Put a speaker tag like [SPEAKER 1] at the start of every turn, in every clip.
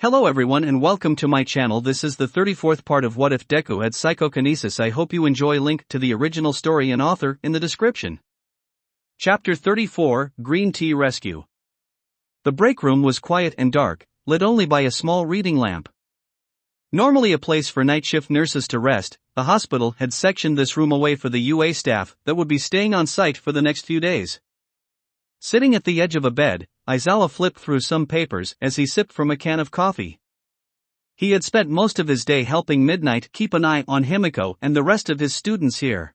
[SPEAKER 1] Hello everyone and welcome to my channel. This is the 34th part of What If Deku had Psychokinesis. I hope you enjoy. Link to the original story and author in the description. Chapter 34, Green Tea Rescue. The break room was quiet and dark, lit only by a small reading lamp. Normally a place for night shift nurses to rest, the hospital had sectioned this room away for the UA staff that would be staying on site for the next few days. Sitting at the edge of a bed, Aizawa flipped through some papers as he sipped from a can of coffee. He had spent most of his day helping Midnight keep an eye on Himiko and the rest of his students here.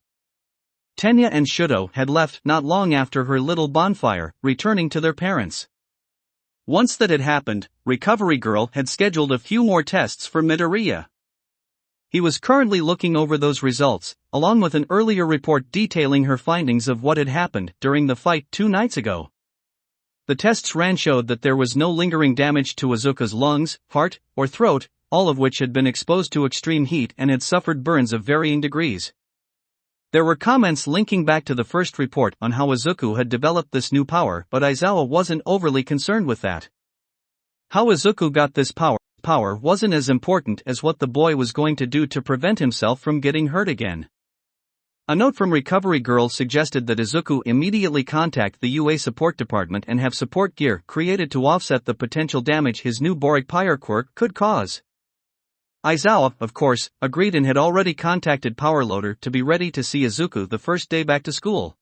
[SPEAKER 1] Tenya and Shudo had left not long after her little bonfire, returning to their parents. Once that had happened, Recovery Girl had scheduled a few more tests for Midoriya. He was currently looking over those results, along with an earlier report detailing her findings of what had happened during the fight 2 nights ago. The tests showed that there was no lingering damage to Izuku's lungs, heart, or throat, all of which had been exposed to extreme heat and had suffered burns of varying degrees. There were comments linking back to the first report on how Izuku had developed this new power, but Aizawa wasn't overly concerned with that. How Izuku got this power wasn't as important as what the boy was going to do to prevent himself from getting hurt again. A note from Recovery Girl suggested that Izuku immediately contact the UA support department and have support gear created to offset the potential damage his new boric pyre quirk could cause. Aizawa, of course, agreed and had already contacted Powerloader to be ready to see Izuku the first day back to school.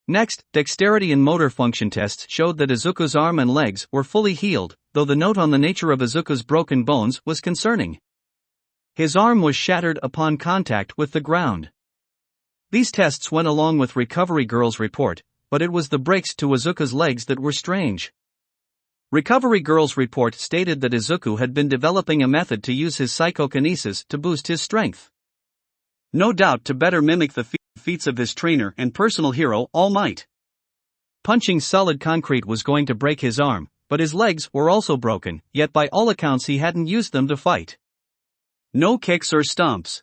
[SPEAKER 1] Next, dexterity and motor function tests showed that Izuku's arm and legs were fully healed, though the note on the nature of Izuku's broken bones was concerning. His arm was shattered upon contact with the ground. These tests went along with Recovery Girl's report, but it was the breaks to Izuku's legs that were strange. Recovery Girl's report stated that Izuku had been developing a method to use his psychokinesis to boost his strength. No doubt to better mimic the feats of his trainer and personal hero, All Might. Punching solid concrete was going to break his arm, but his legs were also broken, yet by all accounts he hadn't used them to fight. No kicks or stomps.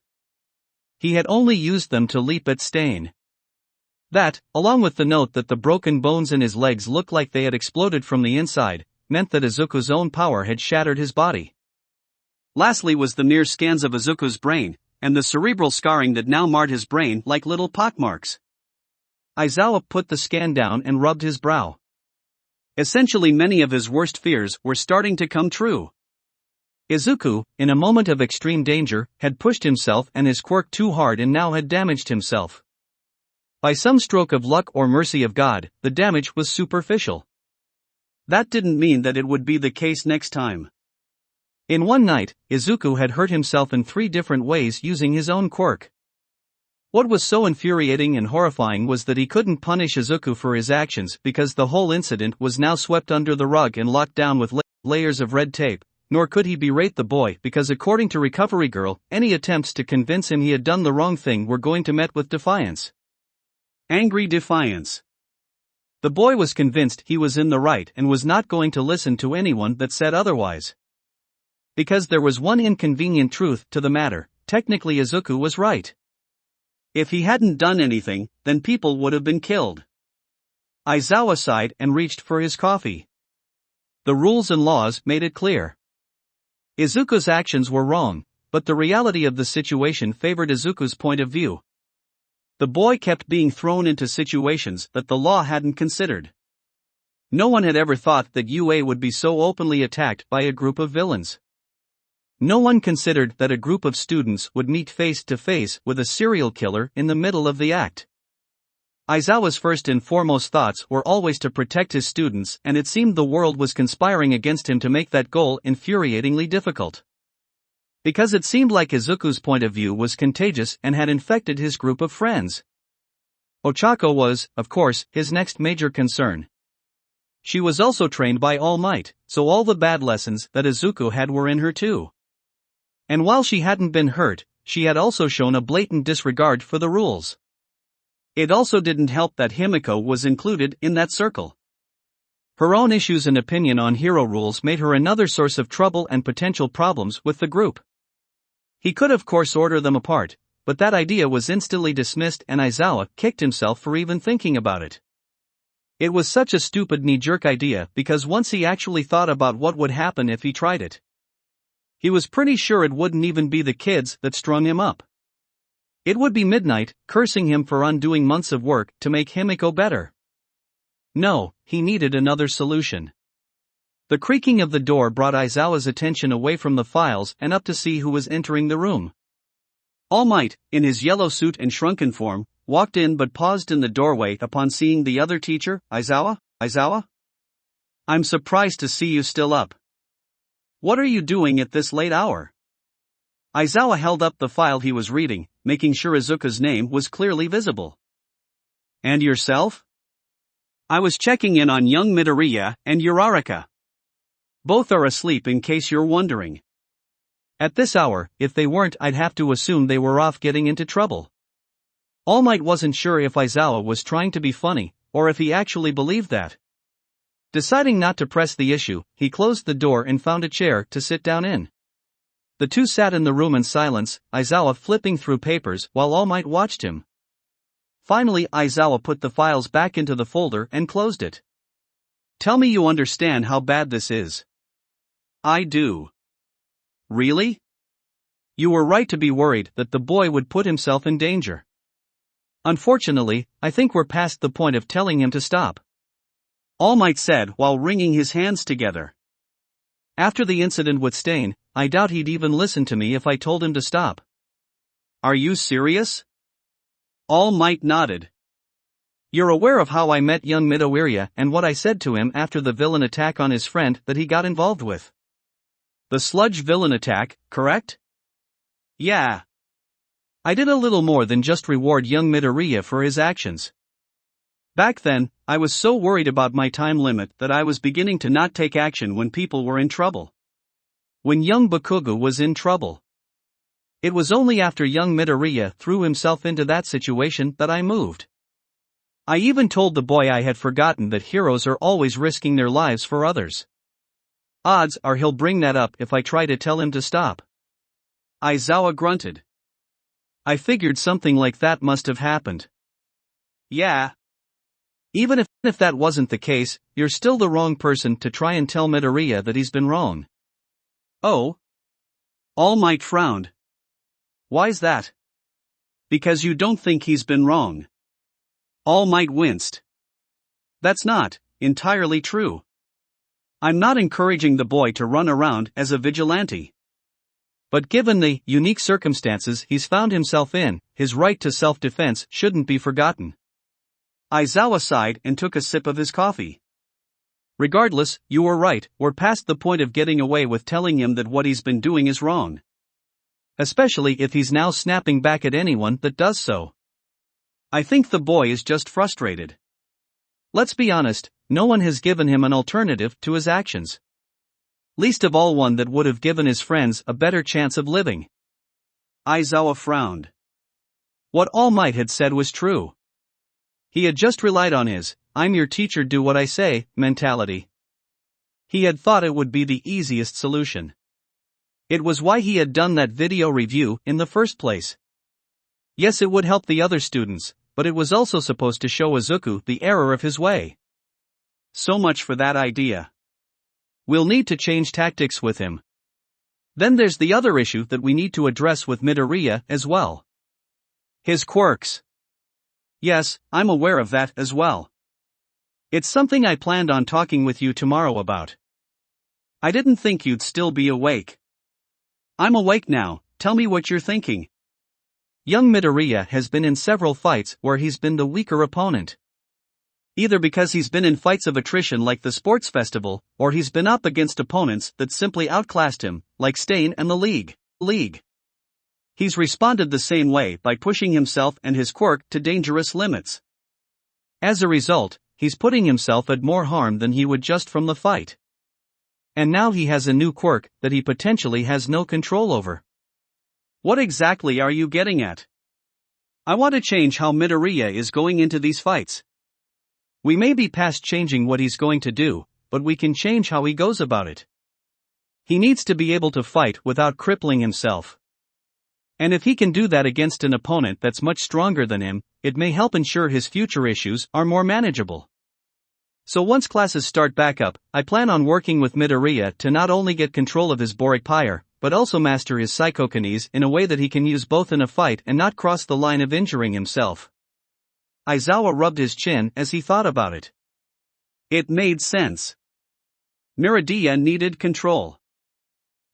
[SPEAKER 1] He had only used them to leap at Stain. That, along with the note that the broken bones in his legs looked like they had exploded from the inside, meant that Izuku's own power had shattered his body. Lastly was the mere scans of Izuku's brain, and the cerebral scarring that now marred his brain like little pockmarks. Aizawa put the scan down and rubbed his brow. Essentially many of his worst fears were starting to come true. Izuku, in a moment of extreme danger, had pushed himself and his quirk too hard and now had damaged himself. By some stroke of luck or mercy of God, the damage was superficial. That didn't mean that it would be the case next time. In one night, Izuku had hurt himself in 3 different ways using his own quirk. What was so infuriating and horrifying was that he couldn't punish Izuku for his actions because the whole incident was now swept under the rug and locked down with layers of red tape, nor could he berate the boy because according to Recovery Girl, any attempts to convince him he had done the wrong thing were going to met with defiance. Angry defiance. The boy was convinced he was in the right and was not going to listen to anyone that said otherwise. Because there was one inconvenient truth to the matter, technically Izuku was right. If he hadn't done anything, then people would have been killed. Aizawa sighed and reached for his coffee. The rules and laws made it clear. Izuku's actions were wrong, but the reality of the situation favored Izuku's point of view. The boy kept being thrown into situations that the law hadn't considered. No one had ever thought that UA would be so openly attacked by a group of villains. No one considered that a group of students would meet face to face with a serial killer in the middle of the act. Aizawa's first and foremost thoughts were always to protect his students, and it seemed the world was conspiring against him to make that goal infuriatingly difficult. Because it seemed like Izuku's point of view was contagious and had infected his group of friends. Ochako was, of course, his next major concern. She was also trained by All Might, so all the bad lessons that Izuku had were in her too. And while she hadn't been hurt, she had also shown a blatant disregard for the rules. It also didn't help that Himiko was included in that circle. Her own issues and opinion on hero rules made her another source of trouble and potential problems with the group. He could of course order them apart, but that idea was instantly dismissed and Aizawa kicked himself for even thinking about it. It was such a stupid knee-jerk idea because once he actually thought about what would happen if he tried it. He was pretty sure it wouldn't even be the kids that strung him up. It would be Midnight, cursing him for undoing months of work to make Himiko better. No, he needed another solution. The creaking of the door brought Aizawa's attention away from the files and up to see who was entering the room. All Might, in his yellow suit and shrunken form, walked in but paused in the doorway upon seeing the other teacher. Aizawa? Aizawa? I'm surprised to see you still up. What are you doing at this late hour? Aizawa held up the file he was reading, making sure Izuku's name was clearly visible. And yourself? I was checking in on young Midoriya and Uraraka. Both are asleep in case you're wondering. At this hour, if they weren't, I'd have to assume they were off getting into trouble. All Might wasn't sure if Aizawa was trying to be funny, or if he actually believed that. Deciding not to press the issue, he closed the door and found a chair to sit down in. The two sat in the room in silence, Aizawa flipping through papers while All Might watched him. Finally, Aizawa put the files back into the folder and closed it. Tell me you understand how bad this is. I do. Really? You were right to be worried that the boy would put himself in danger. Unfortunately, I think we're past the point of telling him to stop. All Might said while wringing his hands together. After the incident with Stain, I doubt he'd even listen to me if I told him to stop. Are you serious? All Might nodded. You're aware of how I met young Midoriya and what I said to him after the villain attack on his friend that he got involved with. The sludge villain attack, correct? Yeah. I did a little more than just reward young Midoriya for his actions. Back then, I was so worried about my time limit that I was beginning to not take action when people were in trouble. When young Bakugou was in trouble. It was only after young Midoriya threw himself into that situation that I moved. I even told the boy I had forgotten that heroes are always risking their lives for others. Odds are he'll bring that up if I try to tell him to stop. Aizawa grunted. I figured something like that must have happened. Yeah. Even if that wasn't the case, you're still the wrong person to try and tell Midoriya that he's been wrong. Oh? All Might frowned. Why's that? Because you don't think he's been wrong. All Might winced. That's not entirely true. I'm not encouraging the boy to run around as a vigilante. But given the unique circumstances he's found himself in, his right to self-defense shouldn't be forgotten. Aizawa sighed and took a sip of his coffee. Regardless, you were right, we're past the point of getting away with telling him that what he's been doing is wrong. Especially if he's now snapping back at anyone that does so. I think the boy is just frustrated. Let's be honest, no one has given him an alternative to his actions. Least of all one that would have given his friends a better chance of living. Aizawa frowned. What All Might had said was true. He had just relied on his, I'm your teacher, do what I say, mentality. He had thought it would be the easiest solution. It was why he had done that video review in the first place. Yes, it would help the other students, but it was also supposed to show Izuku the error of his way. So much for that idea. We'll need to change tactics with him. Then there's the other issue that we need to address with Midoriya as well. His quirks. Yes, I'm aware of that as well. It's something I planned on talking with you tomorrow about. I didn't think you'd still be awake. I'm awake now, tell me what you're thinking. Young Midoriya has been in several fights where he's been the weaker opponent. Either because he's been in fights of attrition like the sports festival, or he's been up against opponents that simply outclassed him, like Stain and the League. He's responded the same way by pushing himself and his quirk to dangerous limits. As a result, he's putting himself at more harm than he would just from the fight. And now he has a new quirk that he potentially has no control over. What exactly are you getting at? I want to change how Midoriya is going into these fights. We may be past changing what he's going to do, but we can change how he goes about it. He needs to be able to fight without crippling himself. And if he can do that against an opponent that's much stronger than him, it may help ensure his future issues are more manageable. So once classes start back up, I plan on working with Midoriya to not only get control of his boric pyre, but also master his psychokinesis in a way that he can use both in a fight and not cross the line of injuring himself. Aizawa rubbed his chin as he thought about it. It made sense. Midoriya needed control.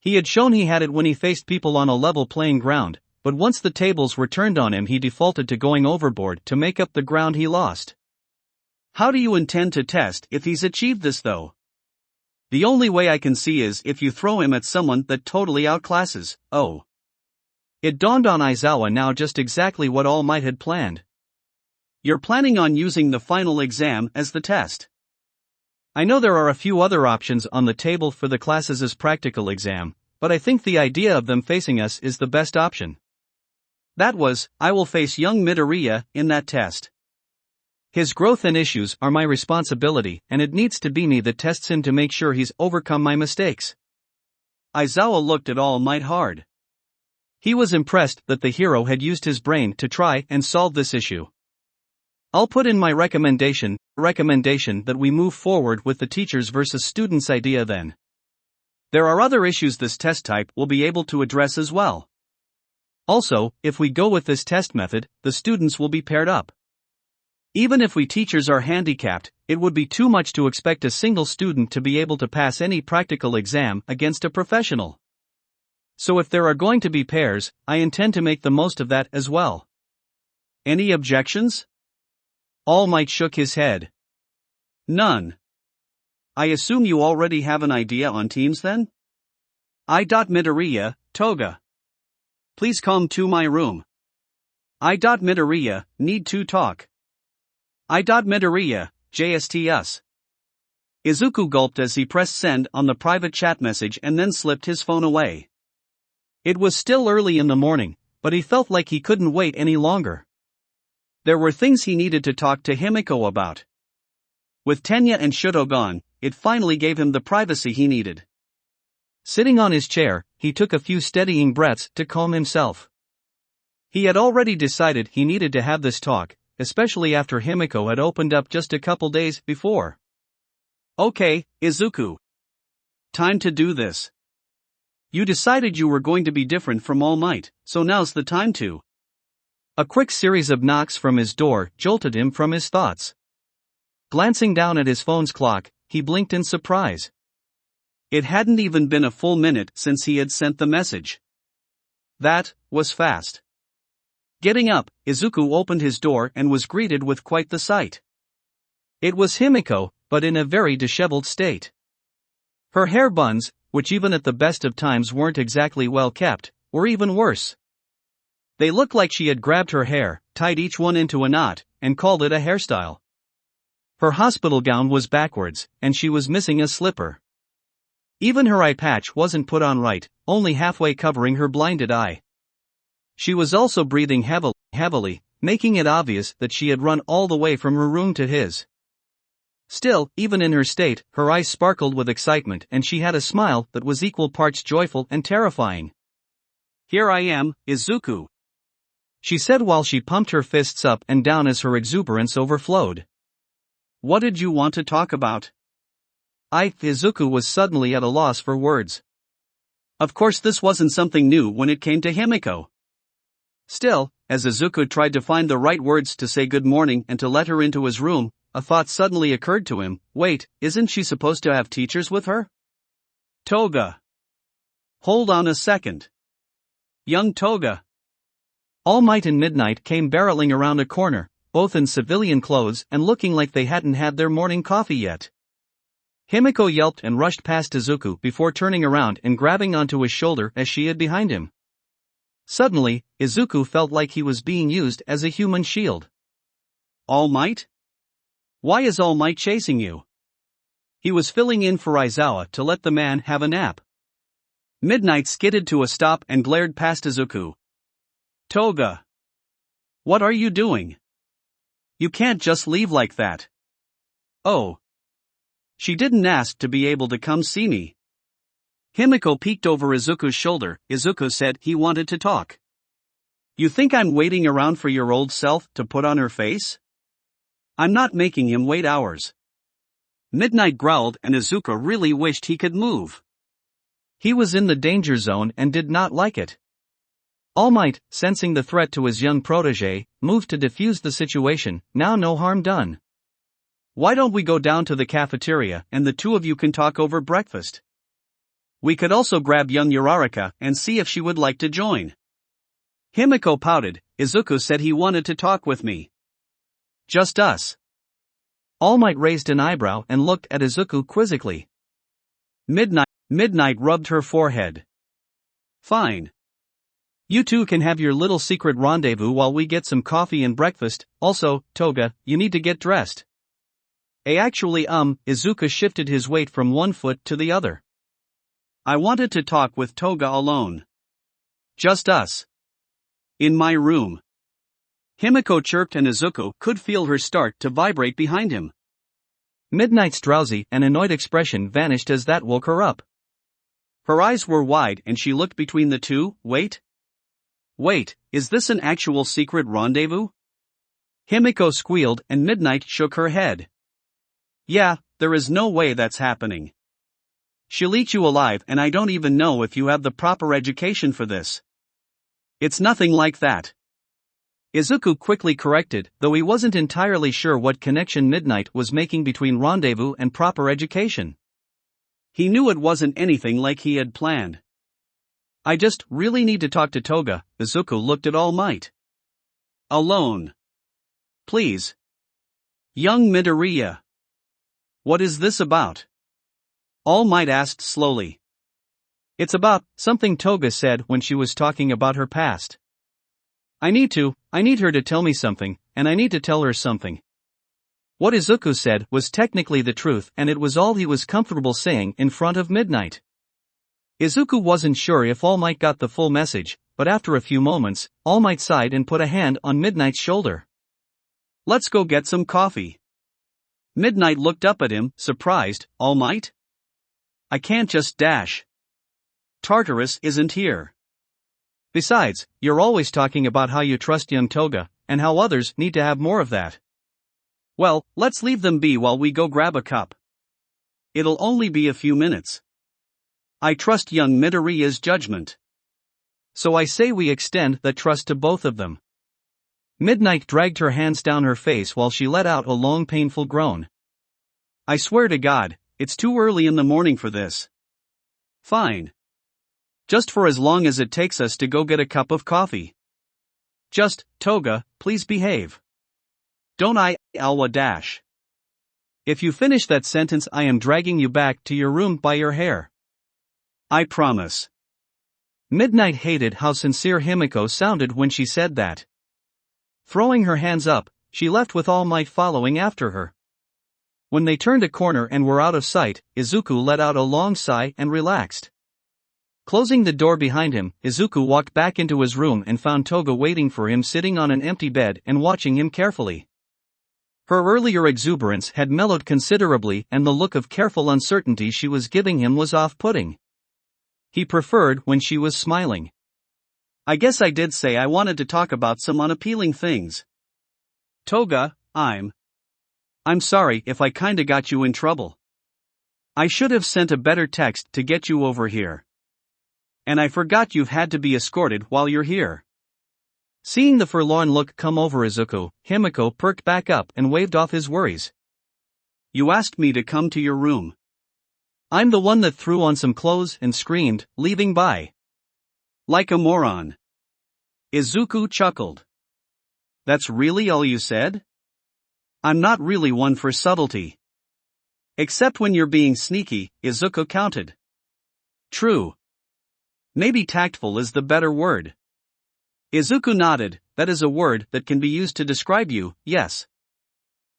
[SPEAKER 1] He had shown he had it when he faced people on a level playing ground, but once the tables were turned on him he defaulted to going overboard to make up the ground he lost. How do you intend to test if he's achieved this though? The only way I can see is if you throw him at someone that totally outclasses. Oh. It dawned on Aizawa now just exactly what All Might had planned. You're planning on using the final exam as the test. I know there are a few other options on the table for the class's practical exam, but I think the idea of them facing us is the best option. That was, I will face young Midoriya in that test. His growth and issues are my responsibility, and it needs to be me that tests him to make sure he's overcome my mistakes. Aizawa looked at All Might hard. He was impressed that the hero had used his brain to try and solve this issue. I'll put in my recommendation that we move forward with the teachers versus students idea then. There are other issues this test type will be able to address as well. Also, if we go with this test method, the students will be paired up. Even if we teachers are handicapped, it would be too much to expect a single student to be able to pass any practical exam against a professional. So if there are going to be pairs, I intend to make the most of that as well. Any objections? All Might shook his head. None. I assume you already have an idea on teams then? Midoriya, Toga. Please come to my room. Midoriya, need to talk. Midoriya, JST us. Izuku gulped as he pressed send on the private chat message and then slipped his phone away. It was still early in the morning, but he felt like he couldn't wait any longer. There were things he needed to talk to Himiko about. With Tenya and Shuto gone, it finally gave him the privacy he needed. Sitting on his chair, he took a few steadying breaths to calm himself. He had already decided he needed to have this talk, especially after Himiko had opened up just a couple days before. Okay, Izuku. Time to do this. You decided you were going to be different from All Might, so now's the time to. A quick series of knocks from his door jolted him from his thoughts. Glancing down at his phone's clock, he blinked in surprise. It hadn't even been a full minute since he had sent the message. That was fast. Getting up, Izuku opened his door and was greeted with quite the sight. It was Himiko, but in a very disheveled state. Her hair buns, which even at the best of times weren't exactly well kept, were even worse. They looked like she had grabbed her hair, tied each one into a knot, and called it a hairstyle. Her hospital gown was backwards, and she was missing a slipper. Even her eye patch wasn't put on right, only halfway covering her blinded eye. She was also breathing heavily, making it obvious that she had run all the way from her room to his. Still, even in her state, her eyes sparkled with excitement and she had a smile that was equal parts joyful and terrifying. Here I am, Izuku. She said while she pumped her fists up and down as her exuberance overflowed. What did you want to talk about? Izuku was suddenly at a loss for words. Of course this wasn't something new when it came to Himiko. Still, as Izuku tried to find the right words to say good morning and to let her into his room, a thought suddenly occurred to him. Wait, isn't she supposed to have teachers with her? Toga. Hold on a second. Young Toga. All Might and Midnight came barreling around a corner, both in civilian clothes and looking like they hadn't had their morning coffee yet. Himiko yelped and rushed past Izuku before turning around and grabbing onto his shoulder as she hid behind him. Suddenly, Izuku felt like he was being used as a human shield. All Might? Why is All Might chasing you? He was filling in for Aizawa to let the man have a nap. Midnight skidded to a stop and glared past Izuku. Toga. What are you doing? You can't just leave like that. Oh. She didn't ask to be able to come see me. Himiko peeked over Izuku's shoulder. Izuku said he wanted to talk. You think I'm waiting around for your old self to put on her face? I'm not making him wait hours.
[SPEAKER 2] Midnight growled and Izuku really wished he could move.
[SPEAKER 1] He was in the danger zone and did not like it. All Might, sensing the threat to his young protege, moved to defuse the situation. Now no harm done.
[SPEAKER 2] Why don't we go down to the cafeteria and the two of you can talk over breakfast? We could also grab young Uraraka and see if she would like to join. Himiko pouted. Izuku said he wanted to talk with me.
[SPEAKER 1] Just us. All Might raised an eyebrow and looked at Izuku quizzically.
[SPEAKER 2] Midnight rubbed her forehead. Fine.
[SPEAKER 1] You two can have your little secret rendezvous while we get some coffee and breakfast. Also, Toga, you need to get dressed. Izuku shifted his weight from one foot to the other.
[SPEAKER 2] I wanted to talk with Toga alone.
[SPEAKER 1] Just us.
[SPEAKER 2] In my room. Himiko chirped and Izuku could feel her start to vibrate behind him.
[SPEAKER 1] Midnight's drowsy and annoyed expression vanished as that woke her up.
[SPEAKER 2] Her eyes were wide and she looked between the two. Wait, is this an actual secret rendezvous?
[SPEAKER 1] Himiko squealed and Midnight shook her head.
[SPEAKER 2] Yeah, there is no way that's happening. She'll eat you alive and I don't even know if you have the proper education for this. It's nothing like that.
[SPEAKER 1] Izuku quickly corrected, though he wasn't entirely sure what connection Midnight was making between rendezvous and proper education.
[SPEAKER 2] He knew it wasn't anything like he had planned.
[SPEAKER 1] I just really need to talk to Toga. Izuku looked at All Might.
[SPEAKER 2] Alone.
[SPEAKER 1] Please.
[SPEAKER 2] Young Midoriya. What is this about? All Might asked slowly.
[SPEAKER 1] It's about something Toga said when she was talking about her past. I need her to tell me something, and I need to tell her something. What Izuku said was technically the truth and it was all he was comfortable saying in front of Midnight. Izuku wasn't sure if All Might got the full message, but after a few moments, All Might sighed and put a hand on Midnight's shoulder.
[SPEAKER 2] Let's go get some coffee. Midnight looked up at him, surprised. All Might? I can't just dash. Tartarus isn't here.
[SPEAKER 1] Besides, you're always talking about how you trust young Toga, and how others need to have more of that.
[SPEAKER 2] Well, let's leave them be while we go grab a cup. It'll only be a few minutes. I trust young Midoriya's judgment.
[SPEAKER 1] So I say we extend that trust to both of them. Midnight dragged her hands down her face while she let out a long painful groan.
[SPEAKER 2] I swear to God, it's too early in the morning for this. Fine. Just for as long as it takes us to go get a cup of coffee.
[SPEAKER 1] Just, Toga, please behave.
[SPEAKER 2] Don't Aizawa dash.
[SPEAKER 1] If you finish that sentence I am dragging you back to your room by your hair.
[SPEAKER 2] I promise.
[SPEAKER 1] Midnight hated how sincere Himiko sounded when she said that. Throwing her hands up, she left with All Might following after her. When they turned a corner and were out of sight, Izuku let out a long sigh and relaxed. Closing the door behind him, Izuku walked back into his room and found Toga waiting for him sitting on an empty bed and watching him carefully. Her earlier exuberance had mellowed considerably and the look of careful uncertainty she was giving him was off-putting. He preferred when she was smiling.
[SPEAKER 2] I guess I did say I wanted to talk about some unappealing things. Toga, I'm sorry if I kinda got you in trouble. I should have sent a better text to get you over here. And I forgot you've had to be escorted while you're here.
[SPEAKER 1] Seeing the forlorn look come over Izuku, Himiko perked back up and waved off his worries.
[SPEAKER 2] You asked me to come to your room.
[SPEAKER 1] I'm the one that threw on some clothes and screamed, leaving by.
[SPEAKER 2] Like a moron. Izuku chuckled. That's really all you said? I'm not really one for subtlety. Except when you're being sneaky, Izuku countered. True. Maybe tactful is the better word. Izuku nodded. That is a word that can be used to describe you, yes.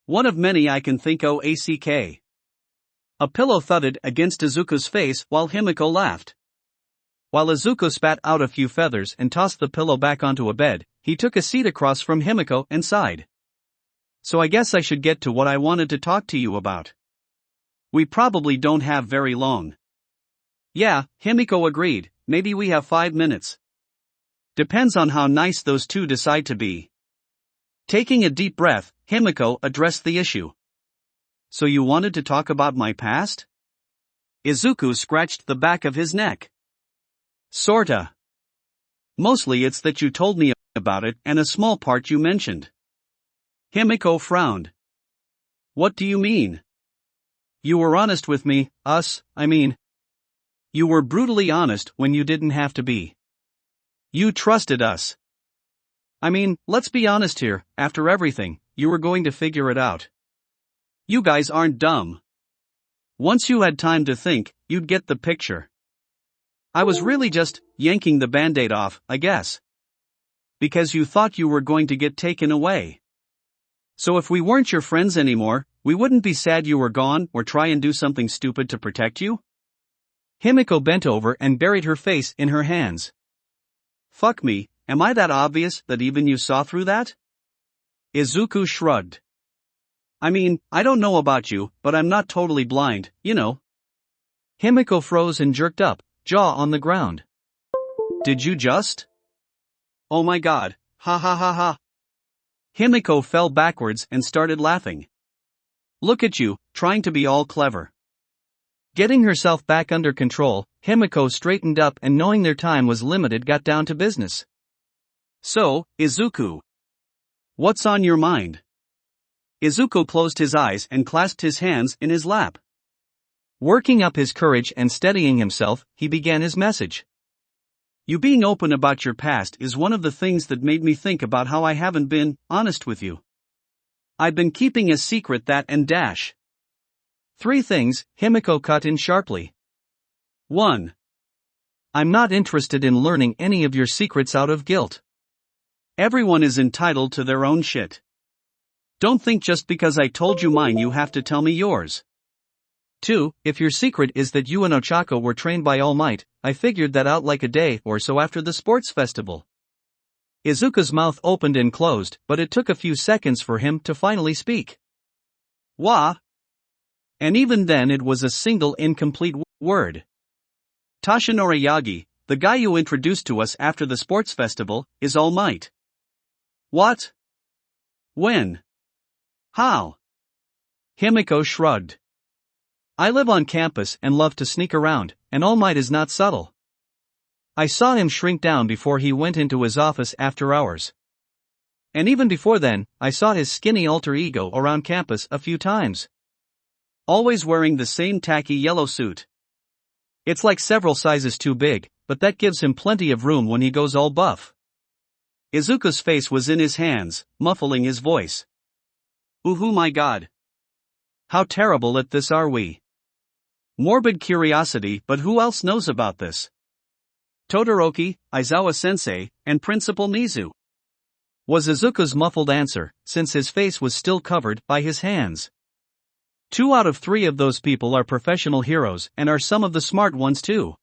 [SPEAKER 2] One of many I can think of. A pillow thudded against Izuku's face while Himiko laughed. While Izuku spat out a few feathers and tossed the pillow back onto a bed, he took a seat across from Himiko and sighed. So I guess I should get to what I wanted to talk to you about. We probably don't have very long. Yeah, Himiko agreed, maybe we have 5 minutes. Depends on how nice those two decide to be. Taking a deep breath, Himiko addressed the issue. So you wanted to talk about my past? Izuku scratched the back of his neck. Sorta. Mostly it's that you told me about it and a small part you mentioned. Himiko frowned. What do you mean? You were honest with me, I mean. You were brutally honest when you didn't have to be. You trusted us. I mean, let's be honest here, after everything, you were going to figure it out. You guys aren't dumb. Once you had time to think, you'd get the picture. I was really just yanking the band-aid off, I guess. Because you thought you were going to get taken away. So if we weren't your friends anymore, we wouldn't be sad you were gone or try and do something stupid to protect you? Himiko bent over and buried her face in her hands. Fuck me, am I that obvious that even you saw through that? Izuku shrugged. I mean, I don't know about you, but I'm not totally blind, you know. Himiko froze and jerked up, jaw on the ground. Did you just? Oh my god, ha ha ha ha. Himiko fell backwards and started laughing. Look at you, trying to be all clever. Getting herself back under control, Himiko straightened up and knowing their time was limited got down to business. So, Izuku. What's on your mind? Izuku closed his eyes and clasped his hands in his lap. Working up his courage and steadying himself, he began his message. You being open about your past is one of the things that made me think about how I haven't been honest with you. I've been keeping a secret that and dash. 3 things, Himiko cut in sharply. 1. I'm not interested in learning any of your secrets out of guilt. Everyone is entitled to their own shit. Don't think just because I told you mine you have to tell me yours. 2. If your secret is that you and Ochako were trained by All Might, I figured that out like a day or so after the sports festival. Izuku's mouth opened and closed, but it took a few seconds for him to finally speak. Wa? And even then it was a single incomplete word. Tashinori Yagi, the guy you introduced to us after the sports festival, is All Might. What? When? How? Himiko shrugged. I live on campus and love to sneak around, and All Might is not subtle. I saw him shrink down before he went into his office after hours. And even before then, I saw his skinny alter ego around campus a few times. Always wearing the same tacky yellow suit. It's like several sizes too big, but that gives him plenty of room when he goes all buff. Izuku's face was in his hands, muffling his voice. Ooh my god. How terrible at this are we? Morbid curiosity, but who else knows about this? Todoroki, Aizawa-sensei, and Principal Mizu. Was Izuku's muffled answer, since his face was still covered by his hands. 2 out of 3 of those people are professional heroes and are some of the smart ones too.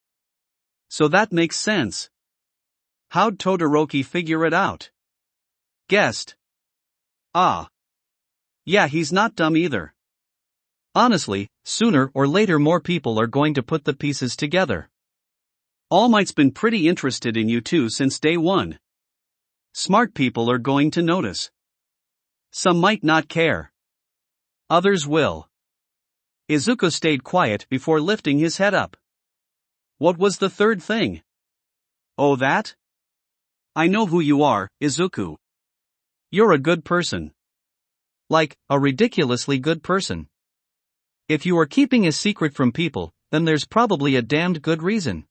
[SPEAKER 2] So that makes sense. How'd Todoroki figure it out? Guessed. Ah. Yeah, he's not dumb either. Honestly, sooner or later more people are going to put the pieces together. All Might's been pretty interested in you too since day 1. Smart people are going to notice. Some might not care. Others will. Izuku stayed quiet before lifting his head up. What was the 3rd thing? Oh that? I know who you are, Izuku. You're a good person. Like, a ridiculously good person. If you are keeping a secret from people, then there's probably a damned good reason.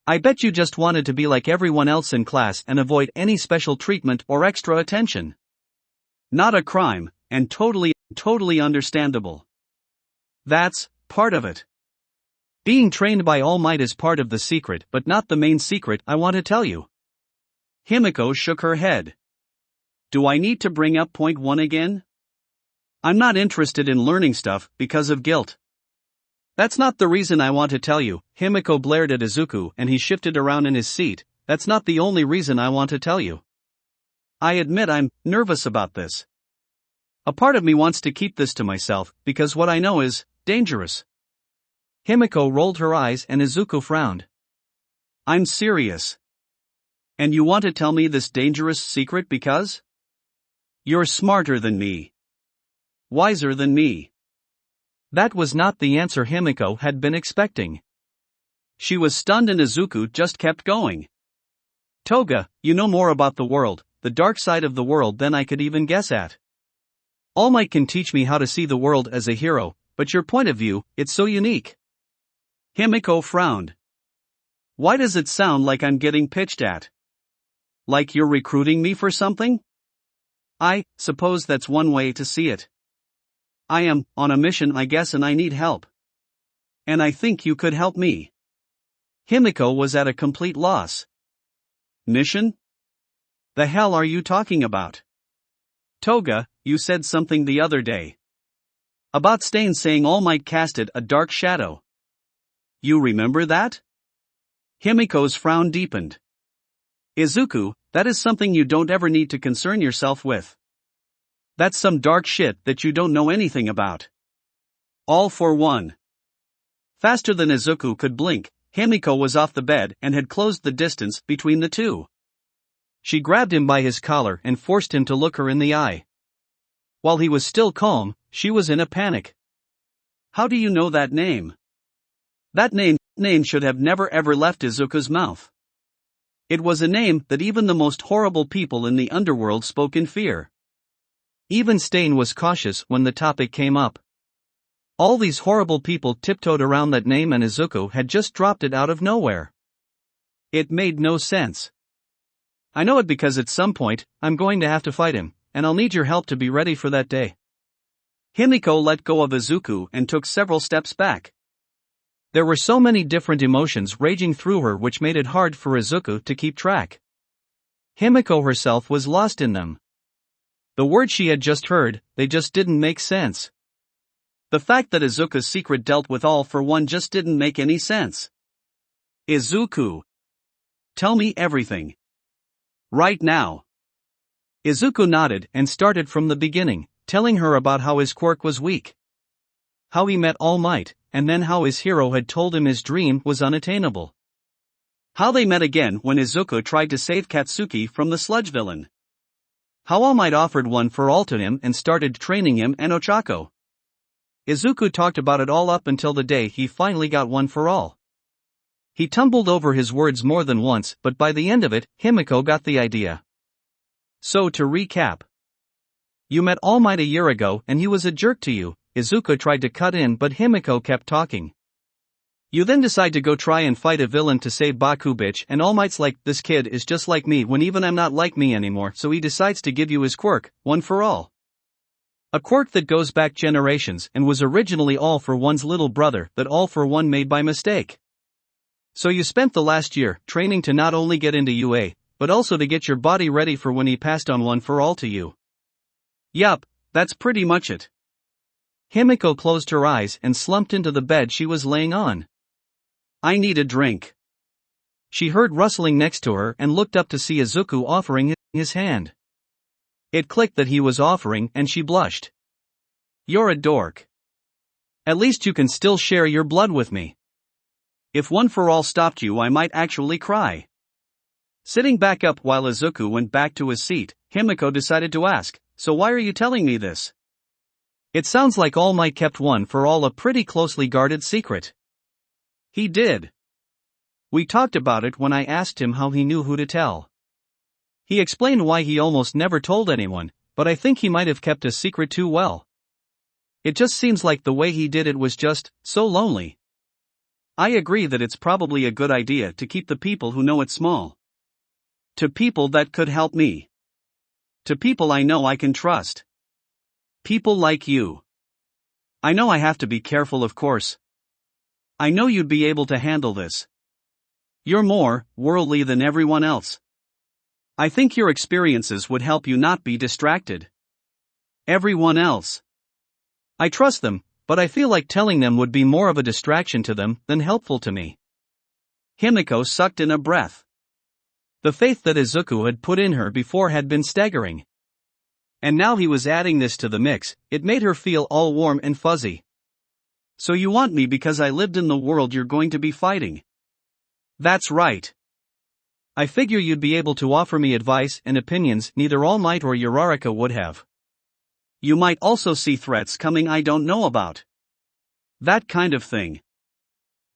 [SPEAKER 2] I bet you just wanted to be like everyone else in class and avoid any special treatment or extra attention. Not a crime, and totally understandable. That's part of it. Being trained by All Might is part of the secret but not the main secret I want to tell you. Himiko shook her head. Do I need to bring up point 1 again? I'm not interested in learning stuff because of guilt. That's not the reason I want to tell you, Himiko blared at Izuku and he shifted around in his seat. That's not the only reason I want to tell you. I admit I'm nervous about this. A part of me wants to keep this to myself because what I know is dangerous. Himiko rolled her eyes and Izuku frowned. I'm serious. And you want to tell me this dangerous secret because? You're smarter than me. Wiser than me.
[SPEAKER 1] That was not the answer Himiko had been expecting.
[SPEAKER 2] She was stunned and Izuku just kept going.
[SPEAKER 1] Toga, you know more about the world, the dark side of the world than I could even guess at. All Might can teach me how to see the world as a hero, but your point of view, it's so unique.
[SPEAKER 2] Himiko frowned.
[SPEAKER 1] Why does it sound like I'm getting pitched at?
[SPEAKER 2] Like you're recruiting me for something?
[SPEAKER 1] I suppose that's one way to see it.
[SPEAKER 2] I am on a mission, I guess, and I need help.
[SPEAKER 1] And I think you could help me.
[SPEAKER 2] Himiko was at a complete loss.
[SPEAKER 1] Mission?
[SPEAKER 2] The hell are you talking about?
[SPEAKER 1] Toga, you said something the other day.
[SPEAKER 2] About Stain saying All Might casted a dark shadow.
[SPEAKER 1] You remember that?
[SPEAKER 2] Himiko's frown deepened.
[SPEAKER 1] Izuku, that is something you don't ever need to concern yourself with.
[SPEAKER 2] That's some dark shit that you don't know anything about.
[SPEAKER 1] All for one.
[SPEAKER 2] Faster than Izuku could blink, Himiko was off the bed and had closed the distance between the two.
[SPEAKER 1] She grabbed him by his collar and forced him to look her in the eye. While he was still calm, she was in a panic.
[SPEAKER 2] How do you know that name?
[SPEAKER 1] That name should have never ever left Izuku's mouth. It was a name that even the most horrible people in the underworld spoke in fear. Even Stain was cautious when the topic came up. All these horrible people tiptoed around that name and Izuku had just dropped it out of nowhere. It made no sense. I know it because at some point, I'm going to have to fight him, and I'll need your help to be ready for that day.
[SPEAKER 2] Himiko let go of Izuku and took several steps back.
[SPEAKER 1] There were so many different emotions raging through her which made it hard for Izuku to keep track. Himiko herself was lost in them. The words she had just heard, they just didn't make sense.
[SPEAKER 2] The fact that Izuku's secret dealt with All for One just didn't make any sense.
[SPEAKER 1] Izuku,
[SPEAKER 2] tell me everything. Right now.
[SPEAKER 1] Izuku nodded and started from the beginning, telling her about how his quirk was weak. How he met All Might, and then how his hero had told him his dream was unattainable.
[SPEAKER 2] How they met again when Izuku tried to save Katsuki from the sludge villain.
[SPEAKER 1] How All Might offered one for all to him and started training him and Ochako. Izuku talked about it all up until the day he finally got one for all. He tumbled over his words more than once, but by the end of it, Himiko got the idea. So to recap. You met All Might a year ago and he was a jerk to you. Izuku tried to cut in but Himiko kept talking. You then decide to go try and fight a villain to save Bakugou bitch and All Might's like, this kid is just like me when even I'm not like me anymore, so he decides to give you his quirk, one for all. A quirk that goes back generations and was originally All for One's little brother that All for One made by mistake. So you spent the last year training to not only get into UA, but also to get your body ready for when he passed on one for all to you.
[SPEAKER 2] Yup, that's pretty much it.
[SPEAKER 1] Himiko closed her eyes and slumped into the bed she was laying on.
[SPEAKER 2] I need a drink.
[SPEAKER 1] She heard rustling next to her and looked up to see Izuku offering his hand. It clicked that he was offering and she blushed. You're a dork. At least you can still share your blood with me.
[SPEAKER 2] If one for all stopped you, I might actually cry. Sitting back up while Izuku went back to his seat, Himiko decided to ask, so why are you telling me this?
[SPEAKER 1] It sounds like All Might kept one for all a pretty closely guarded secret.
[SPEAKER 2] He did.
[SPEAKER 1] We talked about it when I asked him how he knew who to tell. He explained why he almost never told anyone, but I think he might have kept a secret too well. It just seems like the way he did it was just so lonely. I agree that it's probably a good idea to keep the people who know it small. To people that could help me. To people I know I can trust. People like you. I know I have to be careful, of course. I know you'd be able to handle this. You're more worldly than everyone else. I think your experiences would help you not be distracted. Everyone else. I trust them, but I feel like telling them would be more of a distraction to them than helpful to me.
[SPEAKER 2] Himiko sucked in a breath.
[SPEAKER 1] The faith that Izuku had put in her before had been staggering. And now he was adding this to the mix. It made her feel all warm and fuzzy.
[SPEAKER 2] So you want me because I lived in the world you're going to be fighting?
[SPEAKER 1] That's right. I figure you'd be able to offer me advice and opinions neither All Might or Uraraka would have.
[SPEAKER 2] You might also see threats coming I don't know about. That kind of thing.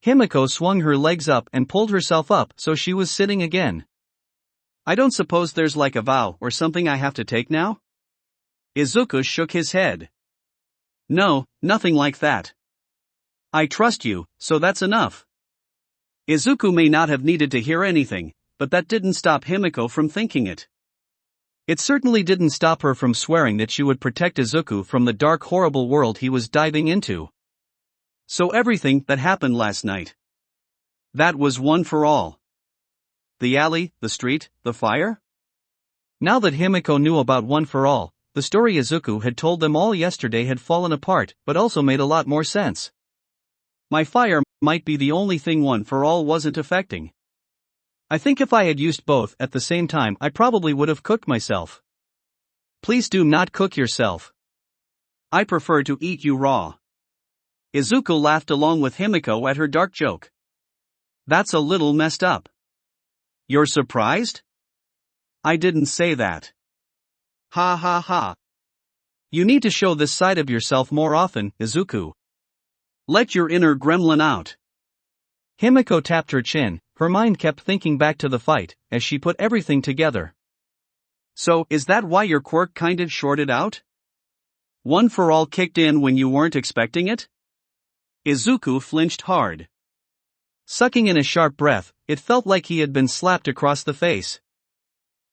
[SPEAKER 1] Himiko swung her legs up and pulled herself up so she was sitting again.
[SPEAKER 2] I don't suppose there's like a vow or something I have to take now? Izuku shook his head. No, nothing like that. I trust you, so that's enough. Izuku may not have needed to hear anything, but that didn't stop Himiko from thinking it.
[SPEAKER 1] It certainly didn't stop her from swearing that she would protect Izuku from the dark, horrible world he was diving into.
[SPEAKER 2] So everything that happened last night. That was one for all. The alley, the street, the fire?
[SPEAKER 1] Now that Himiko knew about One for All, the story Izuku had told them all yesterday had fallen apart but also made a lot more sense.
[SPEAKER 2] My fire might be the only thing One for All wasn't affecting.
[SPEAKER 1] I think if I had used both at the same time I probably would have cooked myself.
[SPEAKER 2] Please do not cook yourself. I prefer to eat you raw. Izuku laughed along with Himiko at her dark joke. That's a little messed up. You're surprised? I didn't say that. Ha ha ha.
[SPEAKER 1] You need to show this side of yourself more often, Izuku.
[SPEAKER 2] Let your inner gremlin out.
[SPEAKER 1] Himiko tapped her chin, her mind kept thinking back to the fight, as she put everything together.
[SPEAKER 2] So, is that why your quirk kinda shorted out? One for All kicked in when you weren't expecting it? Izuku flinched hard.
[SPEAKER 1] Sucking in a sharp breath, it felt like he had been slapped across the face.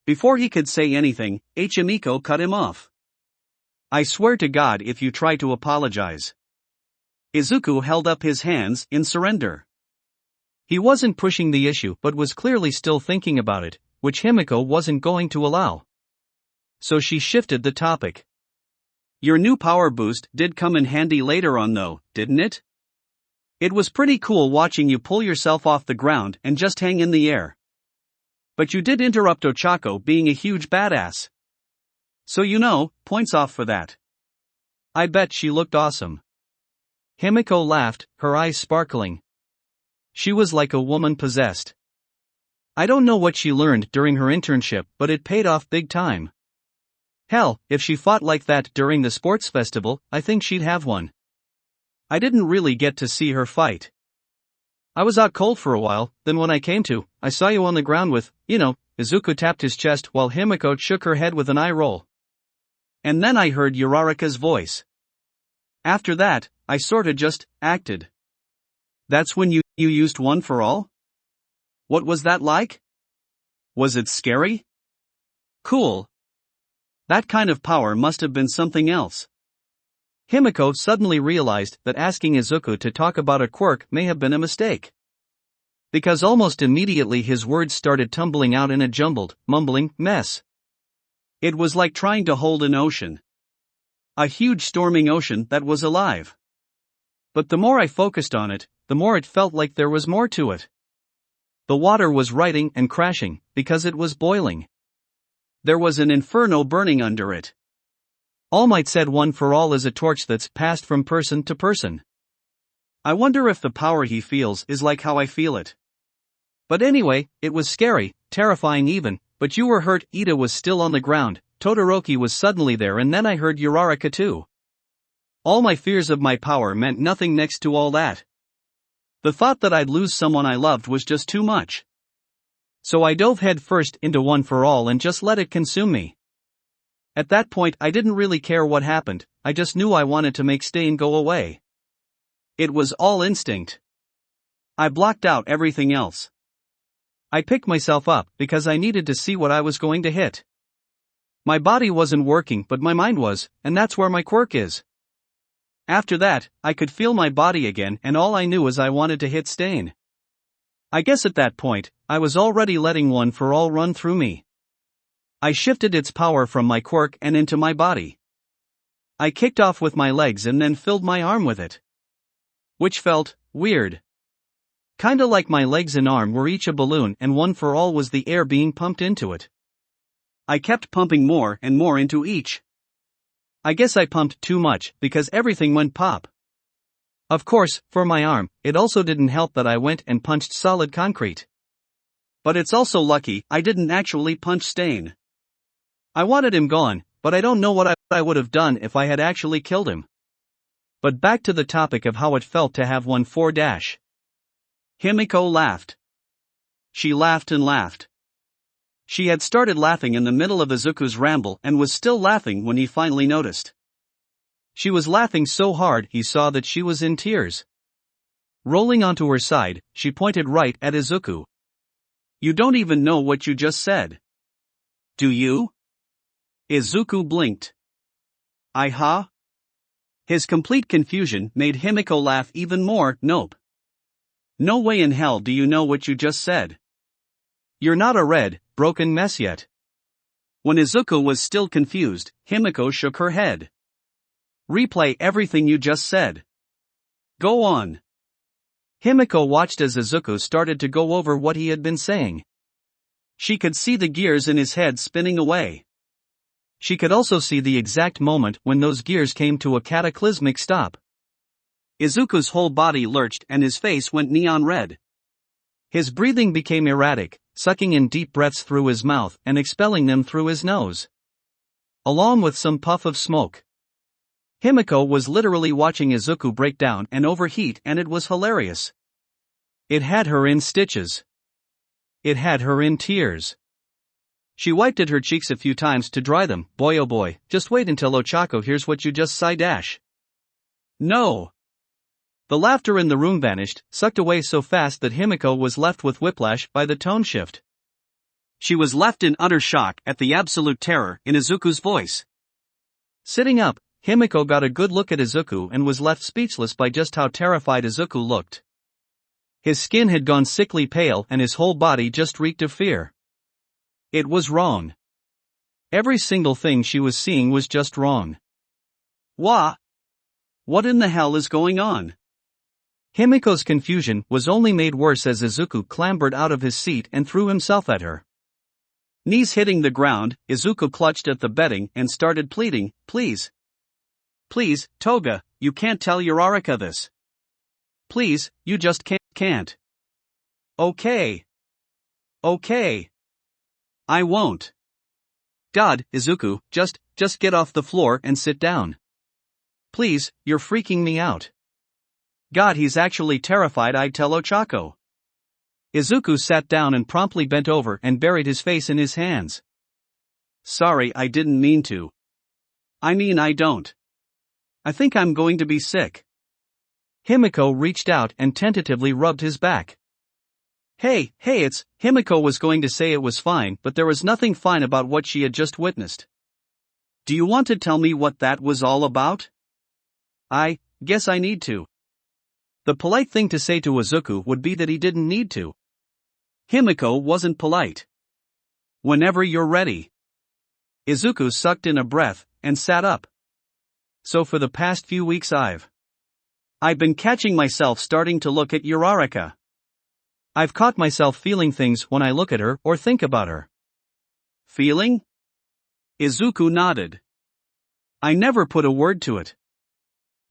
[SPEAKER 2] Before he could say anything, Himiko cut him off. I swear to God if you try to apologize. Izuku held up his hands in surrender.
[SPEAKER 1] He wasn't pushing the issue but was clearly still thinking about it, which Himiko wasn't going to allow. So she shifted the topic.
[SPEAKER 2] Your new power boost did come in handy later on though, didn't it? It was pretty cool watching you pull yourself off the ground and just hang in the air. But you did interrupt Ochako being a huge badass. So points off for that.
[SPEAKER 1] I bet she looked awesome. Himiko laughed, her eyes sparkling. She was like a woman possessed. I don't know what she learned during her internship, but it paid off big time. Hell, if she fought like that during the sports festival, I think she'd have one. I didn't really get to see her fight. I was out cold for a while, then when I came to, I saw you on the ground with, Izuku tapped his chest while Himiko shook her head with an eye roll.
[SPEAKER 2] And then I heard Uraraka's voice. After that, I sorta just acted. That's when you used One for All? What was that like? Was it scary? Cool. That kind of power must have been something else.
[SPEAKER 1] Himiko suddenly realized that asking Izuku to talk about a quirk may have been a mistake. Because almost immediately his words started tumbling out in a jumbled, mumbling mess.
[SPEAKER 2] It was like trying to hold an ocean. A huge storming ocean that was alive. But the more I focused on it, the more it felt like there was more to it. The water was writing and crashing, because it was boiling. There was an inferno burning under it.
[SPEAKER 1] All Might said One for All is a torch that's passed from person to person.
[SPEAKER 2] I wonder if the power he feels is like how I feel it.
[SPEAKER 1] But anyway, it was scary, terrifying even, but you were hurt. Ida was still on the ground, Todoroki was suddenly there, and then I heard Uraraka too. All my fears of my power meant nothing next to all that. The thought that I'd lose someone I loved was just too much. So I dove headfirst into One for All and just let it consume me. At that point I didn't really care what happened, I just knew I wanted to make Stain go away.
[SPEAKER 2] It was all instinct. I blocked out everything else.
[SPEAKER 1] I picked myself up because I needed to see what I was going to hit. My body wasn't working but my mind was, and that's where my quirk is. After that, I could feel my body again and all I knew was I wanted to hit Stain. I guess at that point, I was already letting One for All run through me. I shifted its power from my quirk and into my body. I kicked off with my legs and then filled my arm with it. Which felt weird. Kinda like my legs and arm were each a balloon and One for All was the air being pumped into it.
[SPEAKER 2] I kept pumping more and more into each.
[SPEAKER 1] I guess I pumped too much because everything went pop. Of course, for my arm, it also didn't help that I went and punched solid concrete.
[SPEAKER 2] But it's also lucky I didn't actually punch Stain.
[SPEAKER 1] I wanted him gone, but I don't know what I would have done if I had actually killed him. But back to the topic of how it felt to have won 4 dash. Himiko laughed. She laughed and laughed. She had started laughing in the middle of Izuku's ramble and was still laughing when he finally noticed. She was laughing so hard he saw that she was in tears. Rolling onto her side, she pointed right at Izuku. "You don't even know what you just said. Do you?" Izuku blinked. "Huh?" His complete confusion made Himiko laugh even more. "Nope. No way in hell do you know what you just said. You're not a red, broken mess yet." When Izuku was still confused, Himiko shook her head. "Replay everything you just said. Go on." Himiko watched as Izuku started to go over what he had been saying. She could see the gears in his head spinning away. She could also see the exact moment when those gears came to a cataclysmic stop. Izuku's whole body lurched and his face went neon red. His breathing became erratic, sucking in deep breaths through his mouth and expelling them through his nose, along with some puff of smoke. Himiko was literally watching Izuku break down and overheat, and it was hilarious. It had her in stitches. It had her in tears. She wiped at her cheeks a few times to dry them. "Boy oh boy, just wait until Ochako hears what you just sighed dash." "No." The laughter in the room vanished, sucked away so fast that Himiko was left with whiplash by the tone shift. She was left in utter shock at the absolute terror in Izuku's voice. Sitting up, Himiko got a good look at Izuku and was left speechless by just how terrified Izuku looked. His skin had gone sickly pale and his whole body just reeked of fear. It was wrong. Every single thing she was seeing was just wrong. What in the hell is going on? Himiko's confusion was only made worse as Izuku clambered out of his seat and threw himself at her. Knees hitting the ground, Izuku clutched at the bedding and started pleading, "Please. Please, Toga, you can't tell Uraraka this. Please, you just can't. Okay. I won't. God, Izuku, just get off the floor and sit down. Please, you're freaking me out. God, he's actually terrified I'd tell Ochako." Izuku sat down and promptly bent over and buried his face in his hands. "Sorry, I didn't mean to. I mean, I don't. I think I'm going to be sick." Himiko reached out and tentatively rubbed his back. Hey, it's..." Himiko was going to say it was fine, but there was nothing fine about what she had just witnessed. "Do you want to tell me what that was all about?" "I guess I need to." The polite thing to say to Izuku would be that he didn't need to. Himiko wasn't polite. "Whenever you're ready." Izuku sucked in a breath and sat up. "So for the past few weeks I've been catching myself starting to look at Uraraka. I've caught myself feeling things when I look at her or think about her." "Feeling?" Izuku nodded. "I never put a word to it.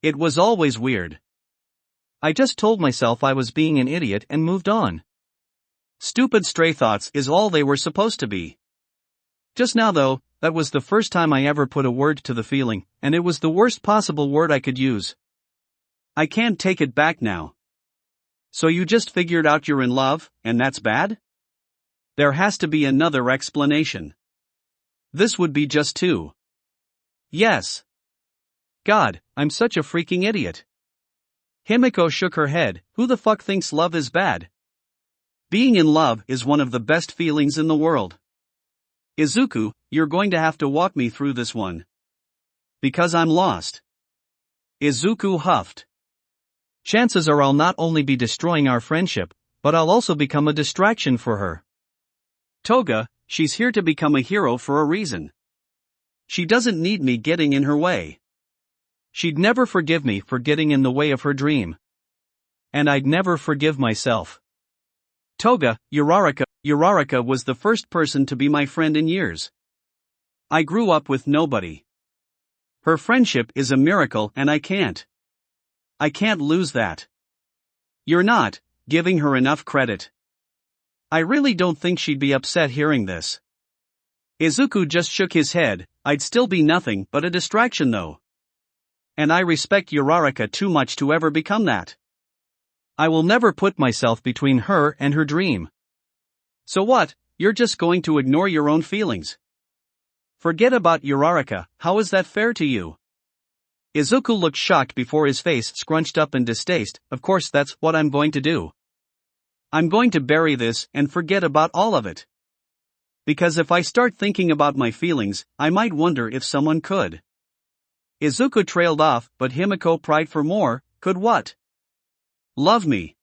[SPEAKER 1] It was always weird. I just told myself I was being an idiot and moved on. Stupid stray thoughts is all they were supposed to be. Just now though, that was the first time I ever put a word to the feeling, and it was the worst possible word I could use. I can't take it back now." "So you just figured out you're in love, and that's bad?" "There has to be another explanation. This would be just too." "Yes. God, I'm such a freaking idiot." Himiko shook her head. "Who the fuck thinks love is bad? Being in love is one of the best feelings in the world. Izuku, you're going to have to walk me through this one. Because I'm lost." Izuku huffed. "Chances are I'll not only be destroying our friendship, but I'll also become a distraction for her. Toga, she's here to become a hero for a reason. She doesn't need me getting in her way. She'd never forgive me for getting in the way of her dream. And I'd never forgive myself. Toga, Uraraka was the first person to be my friend in years. I grew up with nobody. Her friendship is a miracle and I can't lose that. You're not giving her enough credit. I really don't think she'd be upset hearing this." Izuku just shook his head. "I'd still be nothing but a distraction though.
[SPEAKER 2] And I respect Uraraka too much to ever become that. I will never put myself between her and her dream. So what, you're just going to ignore your own feelings? Forget about Uraraka, how is that fair to you? Izuku looked shocked before his face scrunched up in distaste. Of course that's what I'm going to do. I'm going to bury this and forget about all of it. Because if I start thinking about my feelings, I might wonder if someone could. Izuku trailed off, but Himiko pried for more. Could what? Love me.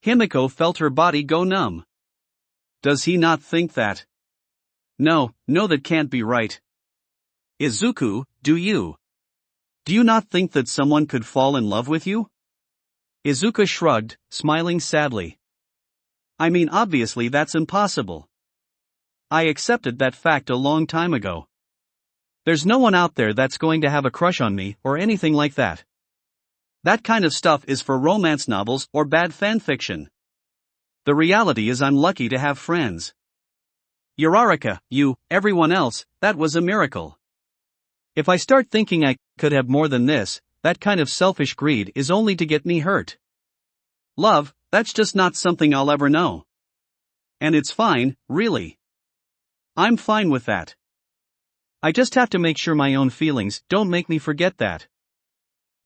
[SPEAKER 2] Himiko felt her body go numb. Does he not think that? No, that can't be right. Izuku, do you? Do you not think that someone could fall in love with you? Izuku shrugged, smiling sadly. I mean, obviously that's impossible. I accepted that fact a long time ago. There's no one out there that's going to have a crush on me or anything like that. That kind of stuff is for romance novels or bad fanfiction. The reality is I'm lucky to have friends. Uraraka, you, everyone else, that was a miracle. If I start thinking I could have more than this, that kind of selfish greed is only to get me hurt. Love, that's just not something I'll ever know. And it's fine, really. I'm fine with that. I just have to make sure my own feelings don't make me forget that.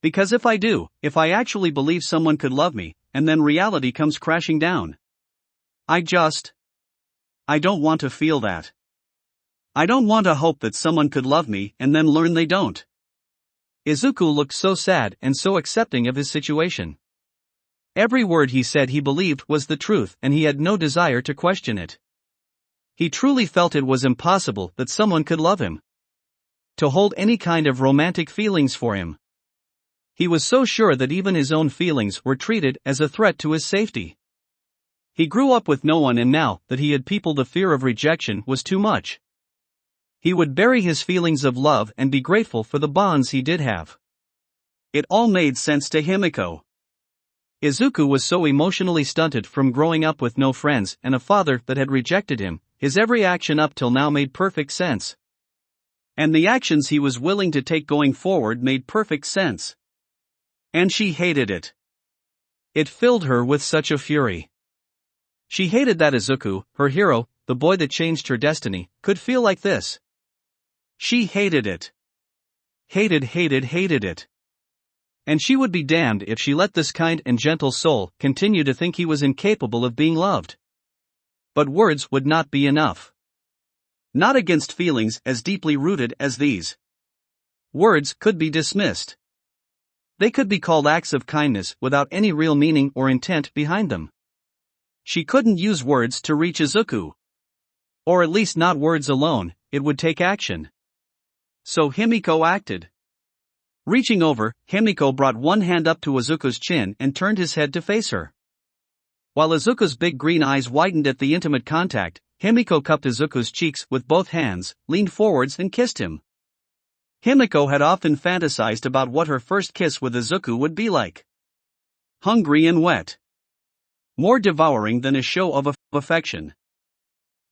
[SPEAKER 2] Because if I do, if I actually believe someone could love me, and then reality comes crashing down. I don't want to feel that. I don't want to hope that someone could love me and then learn they don't. Izuku looked so sad and so accepting of his situation. Every word he said he believed was the truth and he had no desire to question it. He truly felt it was impossible that someone could love him. To hold any kind of romantic feelings for him. He was so sure that even his own feelings were treated as a threat to his safety. He grew up with no one and now that he had people the fear of rejection was too much. He would bury his feelings of love and be grateful for the bonds he did have. It all made sense to Himiko. Izuku was so emotionally stunted from growing up with no friends and a father that had rejected him, his every action up till now made perfect sense. And the actions he was willing to take going forward made perfect sense. And she hated it. It filled her with such a fury. She hated that Izuku, her hero, the boy that changed her destiny, could feel like this. She hated it. Hated it. And she would be damned if she let this kind and gentle soul continue to think he was incapable of being loved. But words would not be enough. Not against feelings as deeply rooted as these. Words could be dismissed. They could be called acts of kindness without any real meaning or intent behind them. She couldn't use words to reach Izuku. Or at least not words alone, it would take action. So Himiko acted. Reaching over, Himiko brought one hand up to Izuku's chin and turned his head to face her. While Izuku's big green eyes widened at the intimate contact, Himiko cupped Izuku's cheeks with both hands, leaned forwards and kissed him. Himiko had often fantasized about what her first kiss with Izuku would be like. Hungry and wet. More devouring than a show of affection.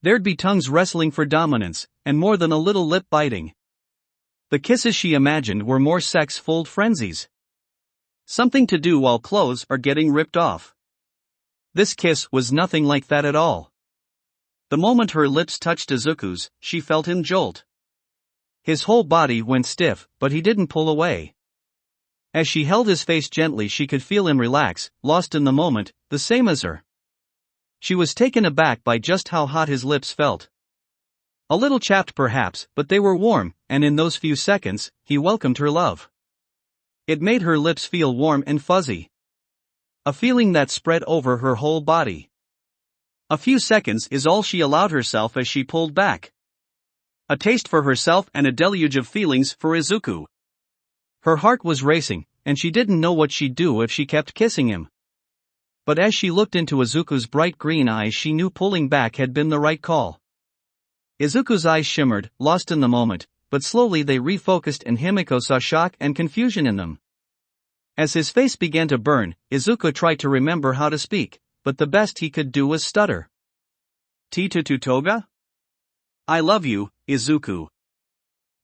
[SPEAKER 2] There'd be tongues wrestling for dominance, and more than a little lip biting. The kisses she imagined were more sex-fueled frenzies. Something to do while clothes are getting ripped off. This kiss was nothing like that at all. The moment her lips touched Izuku's, she felt him jolt. His whole body went stiff, but he didn't pull away. As she held his face gently, she could feel him relax, lost in the moment, the same as her. She was taken aback by just how hot his lips felt. A little chapped perhaps, but they were warm, and in those few seconds, he welcomed her love. It made her lips feel warm and fuzzy. A feeling that spread over her whole body. A few seconds is all she allowed herself as she pulled back. A taste for herself and a deluge of feelings for Izuku. Her heart was racing, and she didn't know what she'd do if she kept kissing him. But as she looked into Izuku's bright green eyes, she knew pulling back had been the right call. Izuku's eyes shimmered, lost in the moment, but slowly they refocused and Himiko saw shock and confusion in them. As his face began to burn, Izuku tried to remember how to speak, but the best he could do was stutter. Toga? I love you, Izuku.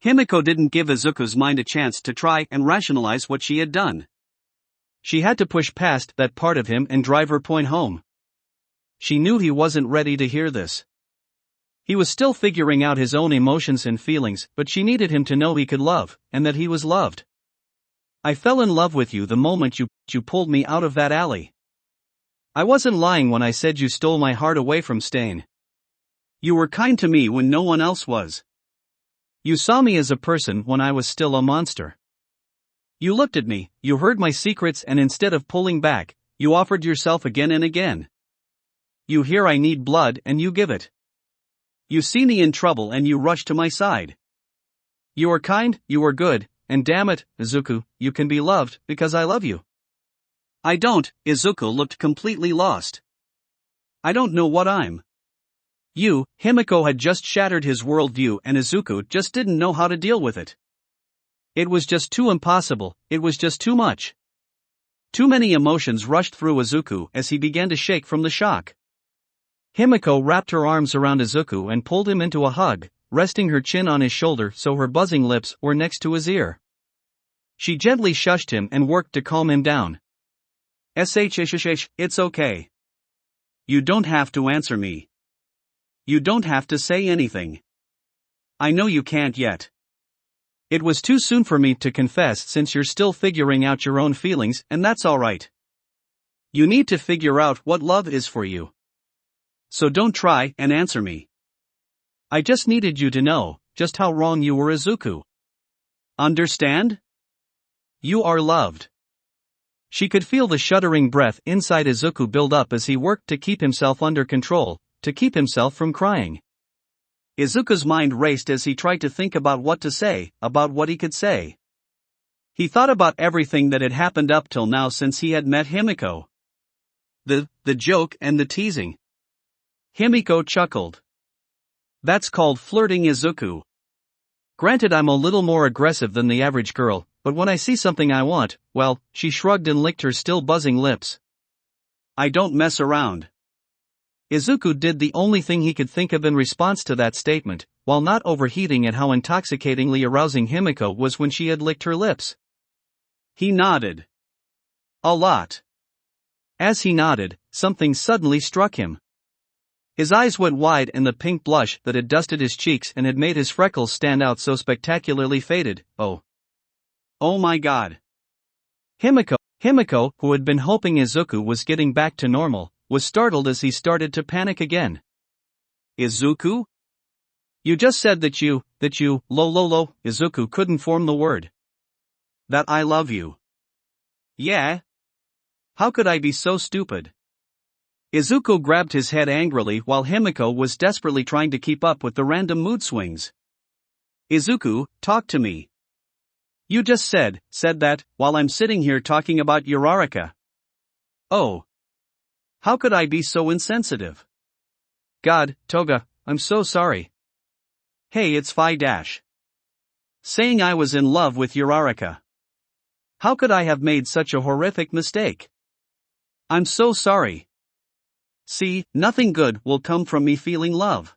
[SPEAKER 2] Himiko didn't give Izuku's mind a chance to try and rationalize what she had done.
[SPEAKER 1] She had to push past that part of him and drive her point home. She knew he wasn't ready to hear this. He was still figuring out his own emotions and feelings, but she needed him to know he could love, and that he was loved. I fell in love with you the moment you pulled me out of that alley. I wasn't lying when I said you stole my heart away from Stain.
[SPEAKER 2] You were kind to me when no one else was.
[SPEAKER 1] You saw me as a person when I was still a monster. You looked at me, you heard my secrets, and instead of pulling back, you offered yourself again and again. You hear I need blood and you give it. You see me in trouble and you rush to my side. You are kind, you are good, and damn it, Izuku, you can be loved because I love you.
[SPEAKER 2] I don't. Izuku looked completely lost. I don't know what I'm.
[SPEAKER 1] Himiko had just shattered his worldview and Izuku just didn't know how to deal with it. It was just too impossible, it was just too much. Too many emotions rushed through Izuku as he began to shake from the shock. Himiko wrapped her arms around Izuku and pulled him into a hug, resting her chin on his shoulder so her buzzing lips were next to his ear. She gently shushed him and worked to calm him down.
[SPEAKER 2] Shh, it's okay. You don't have to answer me. You don't have to say anything. I know you can't yet.
[SPEAKER 1] It was too soon for me to confess since you're still figuring out your own feelings, and that's alright. You need to figure out what love is for you. So don't try and answer me. I just needed you to know just how wrong you were, Izuku.
[SPEAKER 2] Understand?
[SPEAKER 1] You are loved. She could feel the shuddering breath inside Izuku build up as he worked to keep himself under control, to keep himself from crying.
[SPEAKER 2] Izuku's mind raced as he tried to think about what to say, about what he could say.
[SPEAKER 1] He thought about everything that had happened up till now since he had met Himiko.
[SPEAKER 2] The joke and the teasing.
[SPEAKER 1] Himiko chuckled.
[SPEAKER 2] That's called flirting, Izuku.
[SPEAKER 1] Granted, I'm a little more aggressive than the average girl, but when I see something I want, well, she shrugged and licked her still buzzing lips.
[SPEAKER 2] I don't mess around.
[SPEAKER 1] Izuku did the only thing he could think of in response to that statement, while not overheating at how intoxicatingly arousing Himiko was when she had licked her lips.
[SPEAKER 2] He nodded.
[SPEAKER 1] A lot. As he nodded, something suddenly struck him. His eyes went wide and the pink blush that had dusted his cheeks and had made his freckles stand out so spectacularly faded. Oh my God. Himiko, who had been hoping Izuku was getting back to normal, was startled as he started to panic again.
[SPEAKER 2] Izuku?
[SPEAKER 1] You just said that you, Izuku couldn't form the word.
[SPEAKER 2] That I love you.
[SPEAKER 1] Yeah?
[SPEAKER 2] How could I be so stupid?
[SPEAKER 1] Izuku grabbed his head angrily while Himiko was desperately trying to keep up with the random mood swings.
[SPEAKER 2] Izuku, talk to me.
[SPEAKER 1] You just said that, while I'm sitting here talking about Uraraka.
[SPEAKER 2] Oh. How could I be so insensitive?
[SPEAKER 1] God, Toga, I'm so sorry.
[SPEAKER 2] Hey, it's Phi Dash. Saying I was in love with Uraraka.
[SPEAKER 1] How could I have made such a horrific mistake?
[SPEAKER 2] I'm so sorry. See, nothing good will come from me feeling love.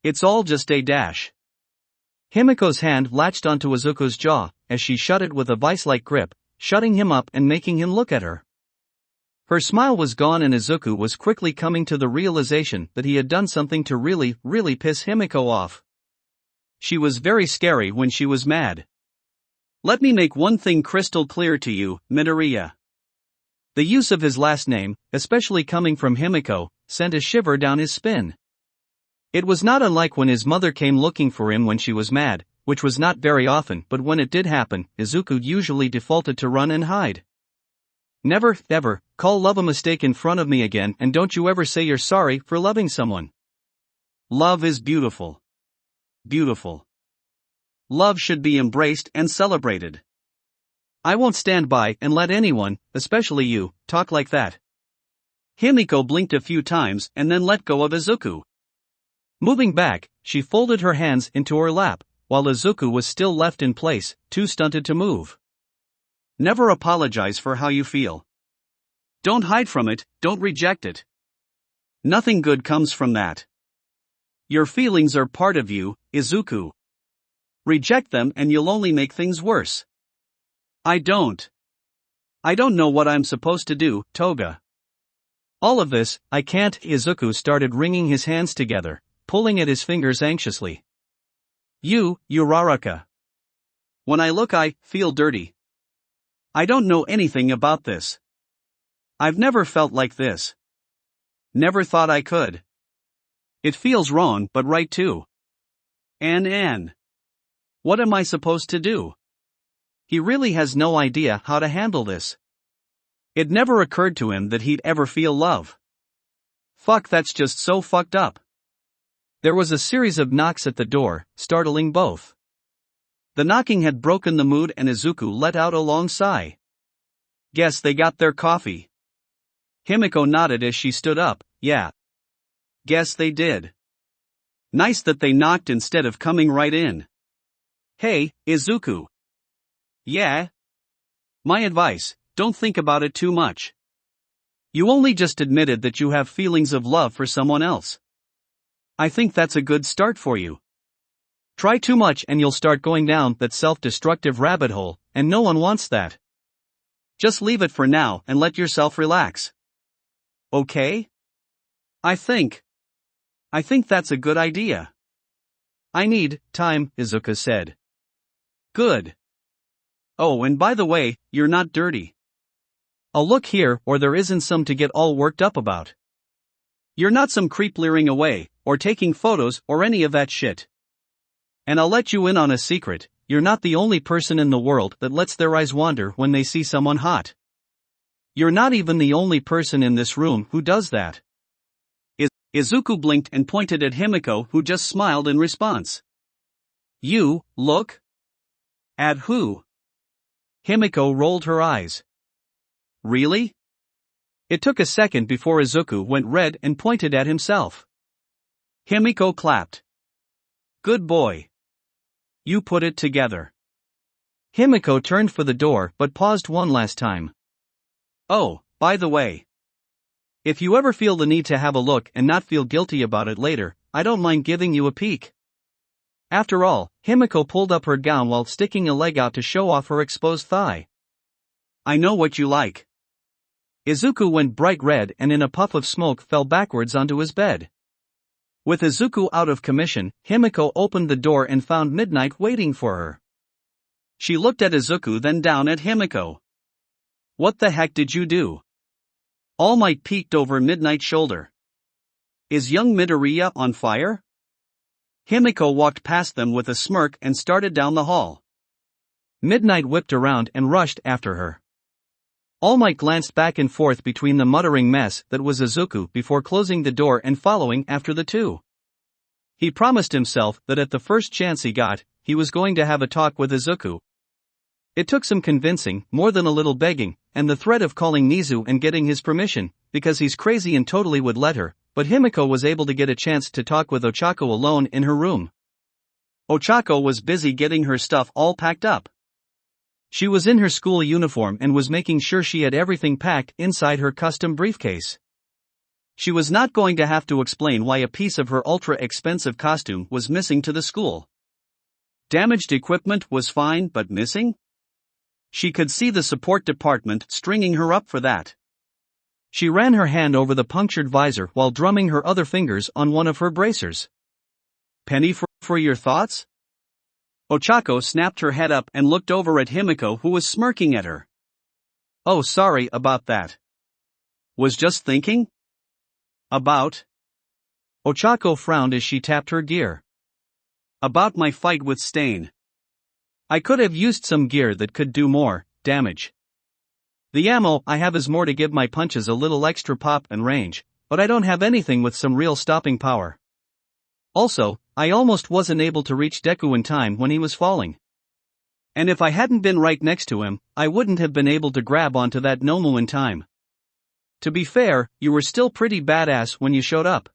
[SPEAKER 1] It's all just a dash. Himiko's hand latched onto Izuku's jaw, as she shut it with a vice-like grip, shutting him up and making him look at her. Her smile was gone and Izuku was quickly coming to the realization that he had done something to really piss Himiko off. She was very scary when she was mad.
[SPEAKER 2] Let me make one thing crystal clear to you, Midoriya.
[SPEAKER 1] The use of his last name, especially coming from Himiko, sent a shiver down his spine. It was not unlike when his mother came looking for him when she was mad, which was not very often, but when it did happen, Izuku usually defaulted to run and hide. Never, ever, call love a mistake in front of me again, and don't you ever say you're sorry for loving someone.
[SPEAKER 2] Love is beautiful. Beautiful. Love should be embraced and celebrated.
[SPEAKER 1] I won't stand by and let anyone, especially you, talk like that.
[SPEAKER 2] Himiko blinked a few times and then let go of Izuku.
[SPEAKER 1] Moving back, she folded her hands into her lap, while Izuku was still left in place, too stunted to move.
[SPEAKER 2] Never apologize for how you feel. Don't hide from it, don't reject it. Nothing good comes from that. Your feelings are part of you, Izuku. Reject them and you'll only make things worse. I don't know what I'm supposed to do, Toga.
[SPEAKER 1] All of this, I can't. Izuku started wringing his hands together, pulling at his fingers anxiously.
[SPEAKER 2] You, Uraraka. When I look, I feel dirty. I don't know anything about this. I've never felt like this. Never thought I could. It feels wrong, but right too. Ann. What am I supposed to do? He really has no idea how to handle this. It never occurred to him that he'd ever feel love. Fuck, that's just so fucked up.
[SPEAKER 1] There was a series of knocks at the door, startling both.
[SPEAKER 2] The knocking had broken the mood and Izuku let out a long sigh. Guess they got their coffee. Himiko nodded as she stood up. Yeah. Guess they did. Nice that they knocked instead of coming right in. Hey, Izuku. Yeah? My advice, don't think about it too much. You only just admitted that you have feelings of love for someone else. I think that's a good start for you. Try too much and you'll start going down that self-destructive rabbit hole, and no one wants that. Just leave it for now and let yourself relax. Okay? I think that's a good idea. I need time, Izuku said. Good. Oh, and by the way, you're not dirty. I'll look here, or there isn't some to get all worked up about. You're not some creep leering away, or taking photos, or any of that shit. And I'll let you in on a secret, you're not the only person in the world that lets their eyes wander when they see someone hot. You're not even the only person in this room who does that. Izuku blinked and pointed at Himiko, who just smiled in response. You, look? At who? Himiko rolled her eyes. Really? It took a second before Izuku went red and pointed at himself. Himiko clapped. Good boy. You put it together.
[SPEAKER 1] Himiko turned for the door but paused one last time.
[SPEAKER 2] Oh, by the way. If you ever feel the need to have a look and not feel guilty about it later, I don't mind giving you a peek.
[SPEAKER 1] After all, Himiko pulled up her gown while sticking a leg out to show off her exposed thigh.
[SPEAKER 2] I know what you like. Izuku went bright red and in a puff of smoke fell backwards onto his bed. With Izuku out of commission, Himiko opened the door and found Midnight waiting for her. She looked at Izuku, then down at Himiko. What the heck did you do? All Might peeked over Midnight's shoulder. Is young Midoriya on fire? Himiko walked past them with a smirk and started down the hall.
[SPEAKER 1] Midnight whipped around and rushed after her. All Might glanced back and forth between the muttering mess that was Izuku before closing the door and following after the two. He promised himself that at the first chance he got, he was going to have a talk with Izuku. It took some convincing, more than a little begging, and the threat of calling Nizu and getting his permission, because he's crazy and totally would let her, but Himiko was able to get a chance to talk with Ochako alone in her room. Ochako was busy getting her stuff all packed up. She was in her school uniform and was making sure she had everything packed inside her custom briefcase. She was not going to have to explain why a piece of her ultra-expensive costume was missing to the school. Damaged equipment was fine, but missing? She could see the support department stringing her up for that. She ran her hand over the punctured visor while drumming her other fingers on one of her bracers. Penny for your thoughts? Ochako snapped her head up and looked over at Himiko, who was smirking at her. Oh, sorry about that. Was just thinking? About? Ochako frowned as she tapped her gear. About my fight with Stain. I could have used some gear that could do more damage. The ammo I have is more to give my punches a little extra pop and range, but I don't have anything with some real stopping power. Also, I almost wasn't able to reach Deku in time when he was falling. And if I hadn't been right next to him, I wouldn't have been able to grab onto that Nomu in time. To be fair, you were still pretty badass when you showed up.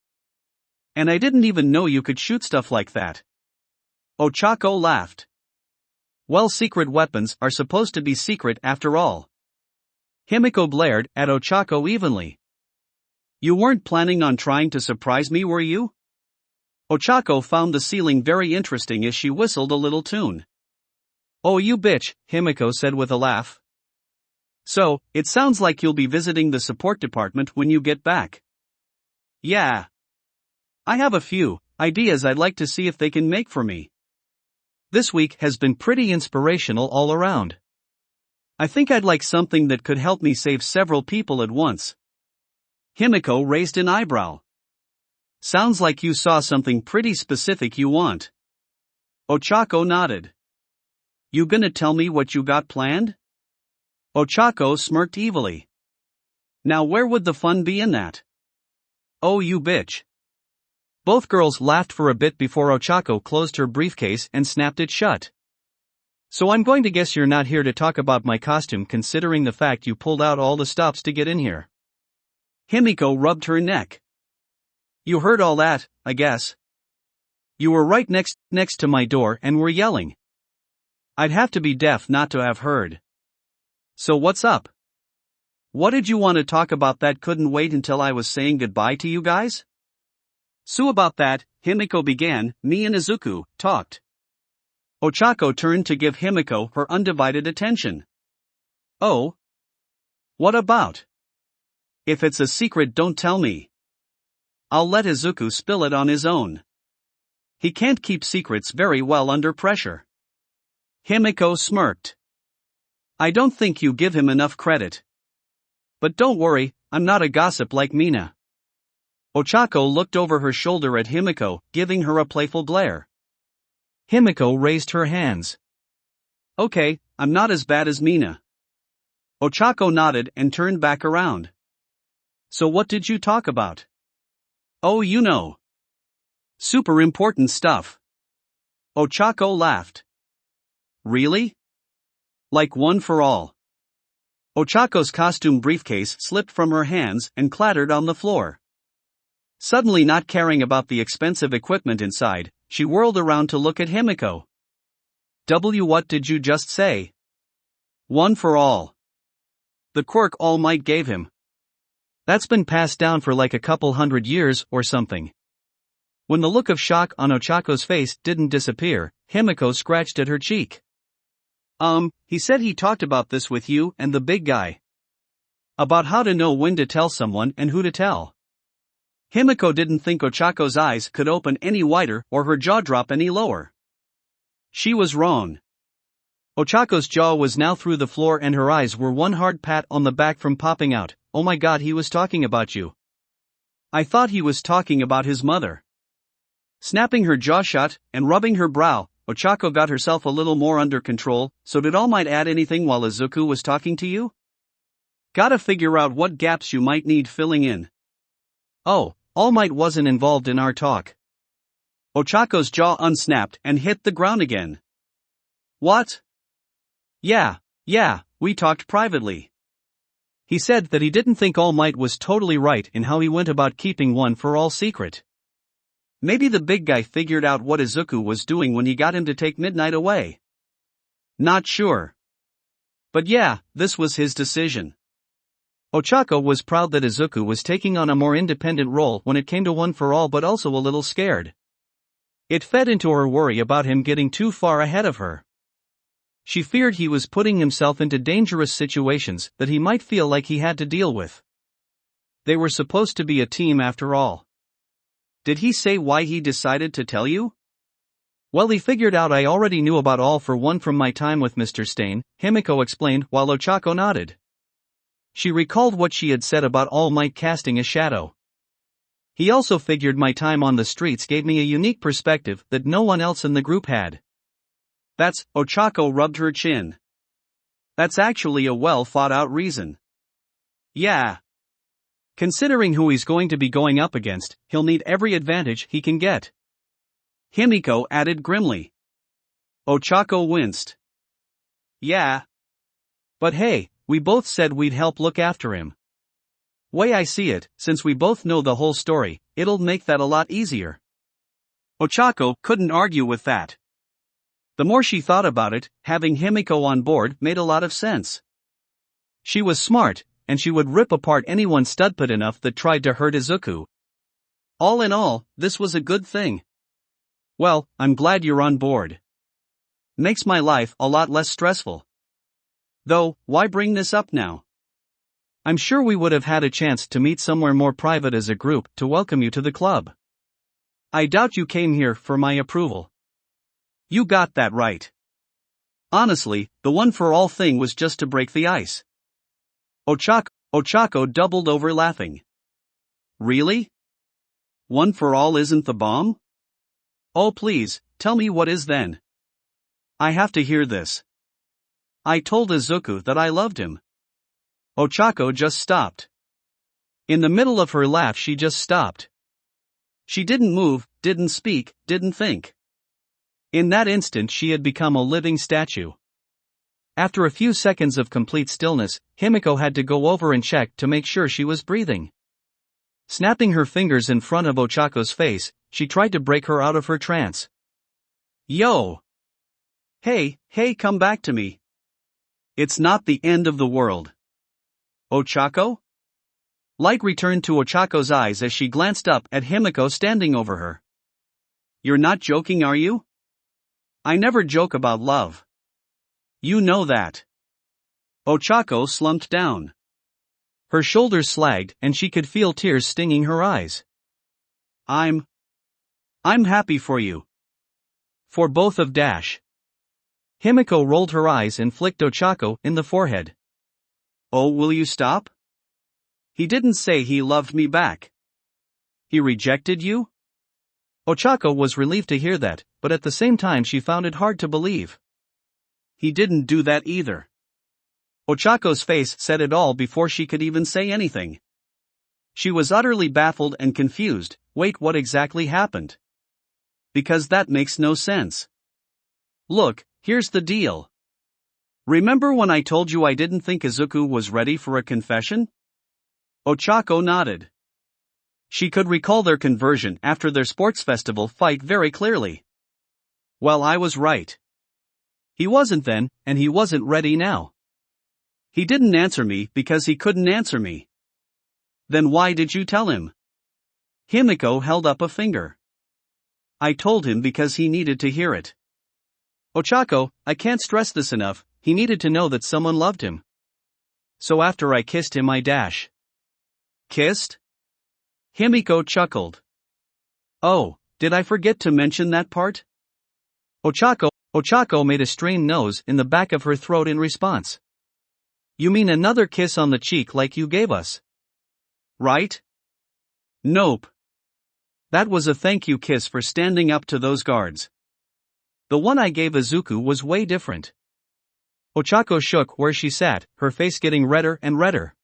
[SPEAKER 1] And I didn't even know you could shoot stuff like that. Ochako laughed. Well, secret weapons are supposed to be secret after all. Himiko blared at Ochako evenly. You weren't planning on trying to surprise me, were you?
[SPEAKER 2] Ochako found the ceiling very interesting as she whistled a little tune. "Oh you bitch," Himiko said with a laugh. "So, it sounds like you'll be visiting the support department when you get back." "Yeah. I have a few ideas I'd like to see if they can make for me. This week has been pretty inspirational all around. I think I'd like something that could help me save several people at once." Himiko raised an eyebrow. "Sounds like you saw something pretty specific you want." Ochako nodded. "You gonna tell me what you got planned?" Ochako smirked evilly. "Now where would the fun be in that?" "Oh you bitch." Both girls laughed for a bit before Ochako closed her briefcase and snapped it shut. "So I'm going to guess you're not here to talk about my costume considering the fact you pulled out all the stops to get in here." Himiko rubbed her neck. "You heard all that, I guess. You were right next to my door and were yelling. I'd have to be deaf not to have heard. So what's up? What did you want to talk about that couldn't wait until I was saying goodbye to you guys?" "So about that," Himiko began, "me and Izuku talked." Ochako turned to give Himiko her undivided attention. "Oh? What about? If it's a secret don't tell me. I'll let Izuku spill it on his own. He can't keep secrets very well under pressure." Himiko smirked. "I don't think you give him enough credit. But don't worry, I'm not a gossip like Mina." Ochako looked over her shoulder at Himiko, giving her a playful glare. Himiko raised her hands. "Okay, I'm not as bad as Mina." Ochako nodded and turned back around. "So what did you talk about?" "Oh you know. Super important stuff." Ochako laughed. "Really? Like one for all?" Ochako's costume briefcase slipped from her hands and clattered on the floor. Suddenly not caring about the expensive equipment inside, she whirled around to look at Himiko. What did you just say?" "One for all. The quirk All Might gave him. That's been passed down for like a couple hundred years or something." When the look of shock on Ochako's face didn't disappear, Himiko scratched at her cheek. He said he talked about this with you and the big guy. About how to know when to tell someone and who to tell." Himiko didn't think Ochako's eyes could open any wider or her jaw drop any lower. She was wrong. Ochako's jaw was now through the floor and her eyes were one hard pat on the back from popping out. "Oh my god, he was talking about you. I thought he was talking about his mother." Snapping her jaw shut and rubbing her brow, Ochako got herself a little more under control. "So did All Might add anything while Izuku was talking to you? Gotta figure out what gaps you might need filling in." "Oh, All Might wasn't involved in our talk." Ochako's jaw unsnapped and hit the ground again. "What?" Yeah, we talked privately. He said that he didn't think All Might was totally right in how he went about keeping one for all secret. Maybe the big guy figured out what Izuku was doing when he got him to take Midnight away. Not sure. But yeah, this was his decision. Ochako was proud that Izuku was taking on a more independent role when it came to One for All, but also a little scared. It fed into her worry about him getting too far ahead of her. She feared he was putting himself into dangerous situations that he might feel like he had to deal with. They were supposed to be a team after all. Did he say why he decided to tell you? Well, he figured out I already knew about All for One from my time with Mr. Stain, Himiko explained while Ochako nodded. She recalled what she had said about All Might casting a shadow. He also figured my time on the streets gave me a unique perspective that no one else in the group had. Ochako rubbed her chin. That's actually a well thought out reason. Yeah. Considering who he's going to be going up against, he'll need every advantage he can get. Himiko added grimly. Ochako winced. Yeah. But hey, we both said we'd help look after him. Way I see it, since we both know the whole story, it'll make that a lot easier. Ochako couldn't argue with that. The more she thought about it, having Himiko on board made a lot of sense. She was smart, and she would rip apart anyone studput enough that tried to hurt Izuku. All in all, this was a good thing. Well, I'm glad you're on board. Makes my life a lot less stressful. Though, why bring this up now? I'm sure we would have had a chance to meet somewhere more private as a group to welcome you to the club. I doubt you came here for my approval. You got that right. Honestly, the one-for-all thing was just to break the ice. Ochako doubled over laughing. Really? One for all isn't the bomb? Oh please, tell me what is then. I have to hear this. I told Izuku that I loved him. Ochako just stopped. In the middle of her laugh she just stopped. She didn't move, didn't speak, didn't think. In that instant she had become a living statue. After a few seconds of complete stillness, Himiko had to go over and check to make sure she was breathing. Snapping her fingers in front of Ochako's face, she tried to break her out of her trance. Yo! Hey, come back to me. It's not the end of the world. Ochako? Light returned to Ochako's eyes as she glanced up at Himiko standing over her. You're not joking, are you? I never joke about love. You know that. Ochako slumped down. Her shoulders sagged and she could feel tears stinging her eyes. I'm happy for you. For both of Dash. Himiko rolled her eyes and flicked Ochako in the forehead. Oh, will you stop? He didn't say he loved me back. He rejected you? Ochako was relieved to hear that, but at the same time she found it hard to believe. He didn't do that either. Ochako's face said it all before she could even say anything. She was utterly baffled and confused. Wait, what exactly happened? Because that makes no sense. Look, here's the deal. Remember when I told you I didn't think Izuku was ready for a confession? Ochako nodded. She could recall their conversion after their sports festival fight very clearly. Well, I was right. He wasn't then, and he wasn't ready now. He didn't answer me because he couldn't answer me. Then why did you tell him? Himiko held up a finger. I told him because he needed to hear it. Ochako, I can't stress this enough, he needed to know that someone loved him. So after I kissed him I dash. Kissed? Himiko chuckled. Oh, did I forget to mention that part? Ochako made a strained nose in the back of her throat in response. You mean another kiss on the cheek like you gave us? Right? Nope. That was a thank you kiss for standing up to those guards. The one I gave Izuku was way different. Ochako shook where she sat, her face getting redder and redder.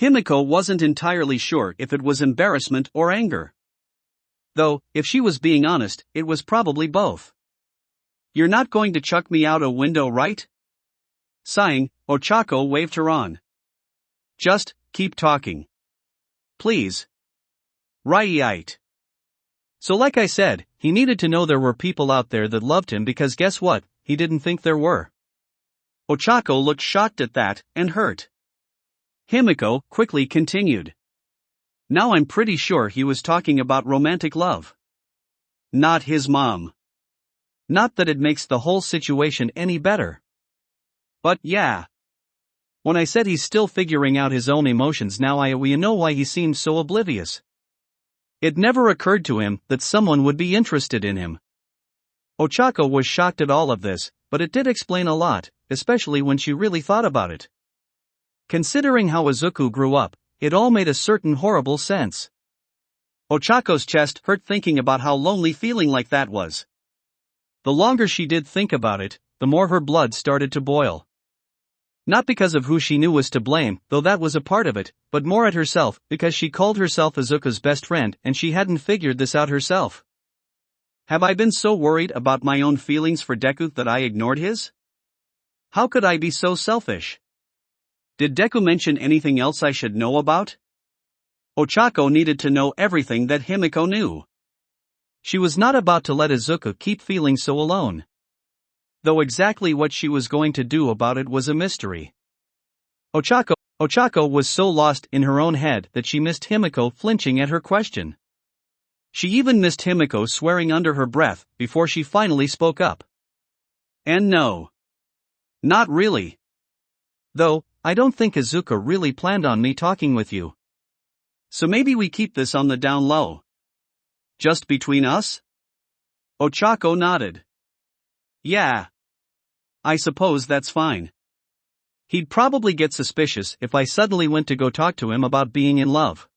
[SPEAKER 2] Himiko wasn't entirely sure if it was embarrassment or anger. Though, if she was being honest, it was probably both. You're not going to chuck me out a window, right? Sighing, Ochako waved her on. Just, keep talking. Please. Right. So like I said, he needed to know there were people out there that loved him because guess what, he didn't think there were. Ochako looked shocked at that, and hurt. Himiko quickly continued. Now I'm pretty sure he was talking about romantic love. Not his mom. Not that it makes the whole situation any better. But yeah. When I said he's still figuring out his own emotions now we know why he seems so oblivious. It never occurred to him that someone would be interested in him. Ochako was shocked at all of this, but it did explain a lot, especially when she really thought about it. Considering how Izuku grew up, it all made a certain horrible sense. Ochako's chest hurt thinking about how lonely feeling like that was. The longer she did think about it, the more her blood started to boil. Not because of who she knew was to blame, though that was a part of it, but more at herself, because she called herself Izuku's best friend and she hadn't figured this out herself. Have I been so worried about my own feelings for Deku that I ignored his? How could I be so selfish? Did Deku mention anything else I should know about? Ochako needed to know everything that Himiko knew. She was not about to let Izuku keep feeling so alone. Though exactly what she was going to do about it was a mystery. Ochako was so lost in her own head that she missed Himiko flinching at her question. She even missed Himiko swearing under her breath before she finally spoke up. And no. Not really. Though, I don't think Izuku really planned on me talking with you. So maybe we keep this on the down low. Just between us? Ochako nodded. Yeah. I suppose that's fine. He'd probably get suspicious if I suddenly went to go talk to him about being in love.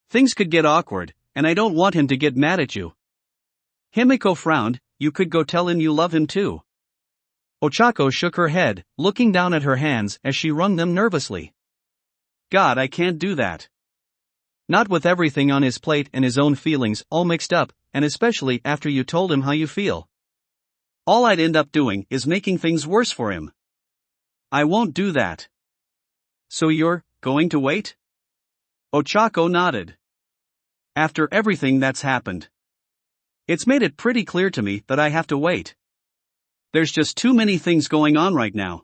[SPEAKER 2] Things could get awkward, and I don't want him to get mad at you. Himiko frowned. You could go tell him you love him too. Ochako shook her head, looking down at her hands as she wrung them nervously. God, I can't do that. Not with everything on his plate and his own feelings all mixed up, and especially after you told him how you feel. All I'd end up doing is making things worse for him. I won't do that. So you're going to wait? Ochako nodded. After everything that's happened. It's made it pretty clear to me that I have to wait. There's just too many things going on right now.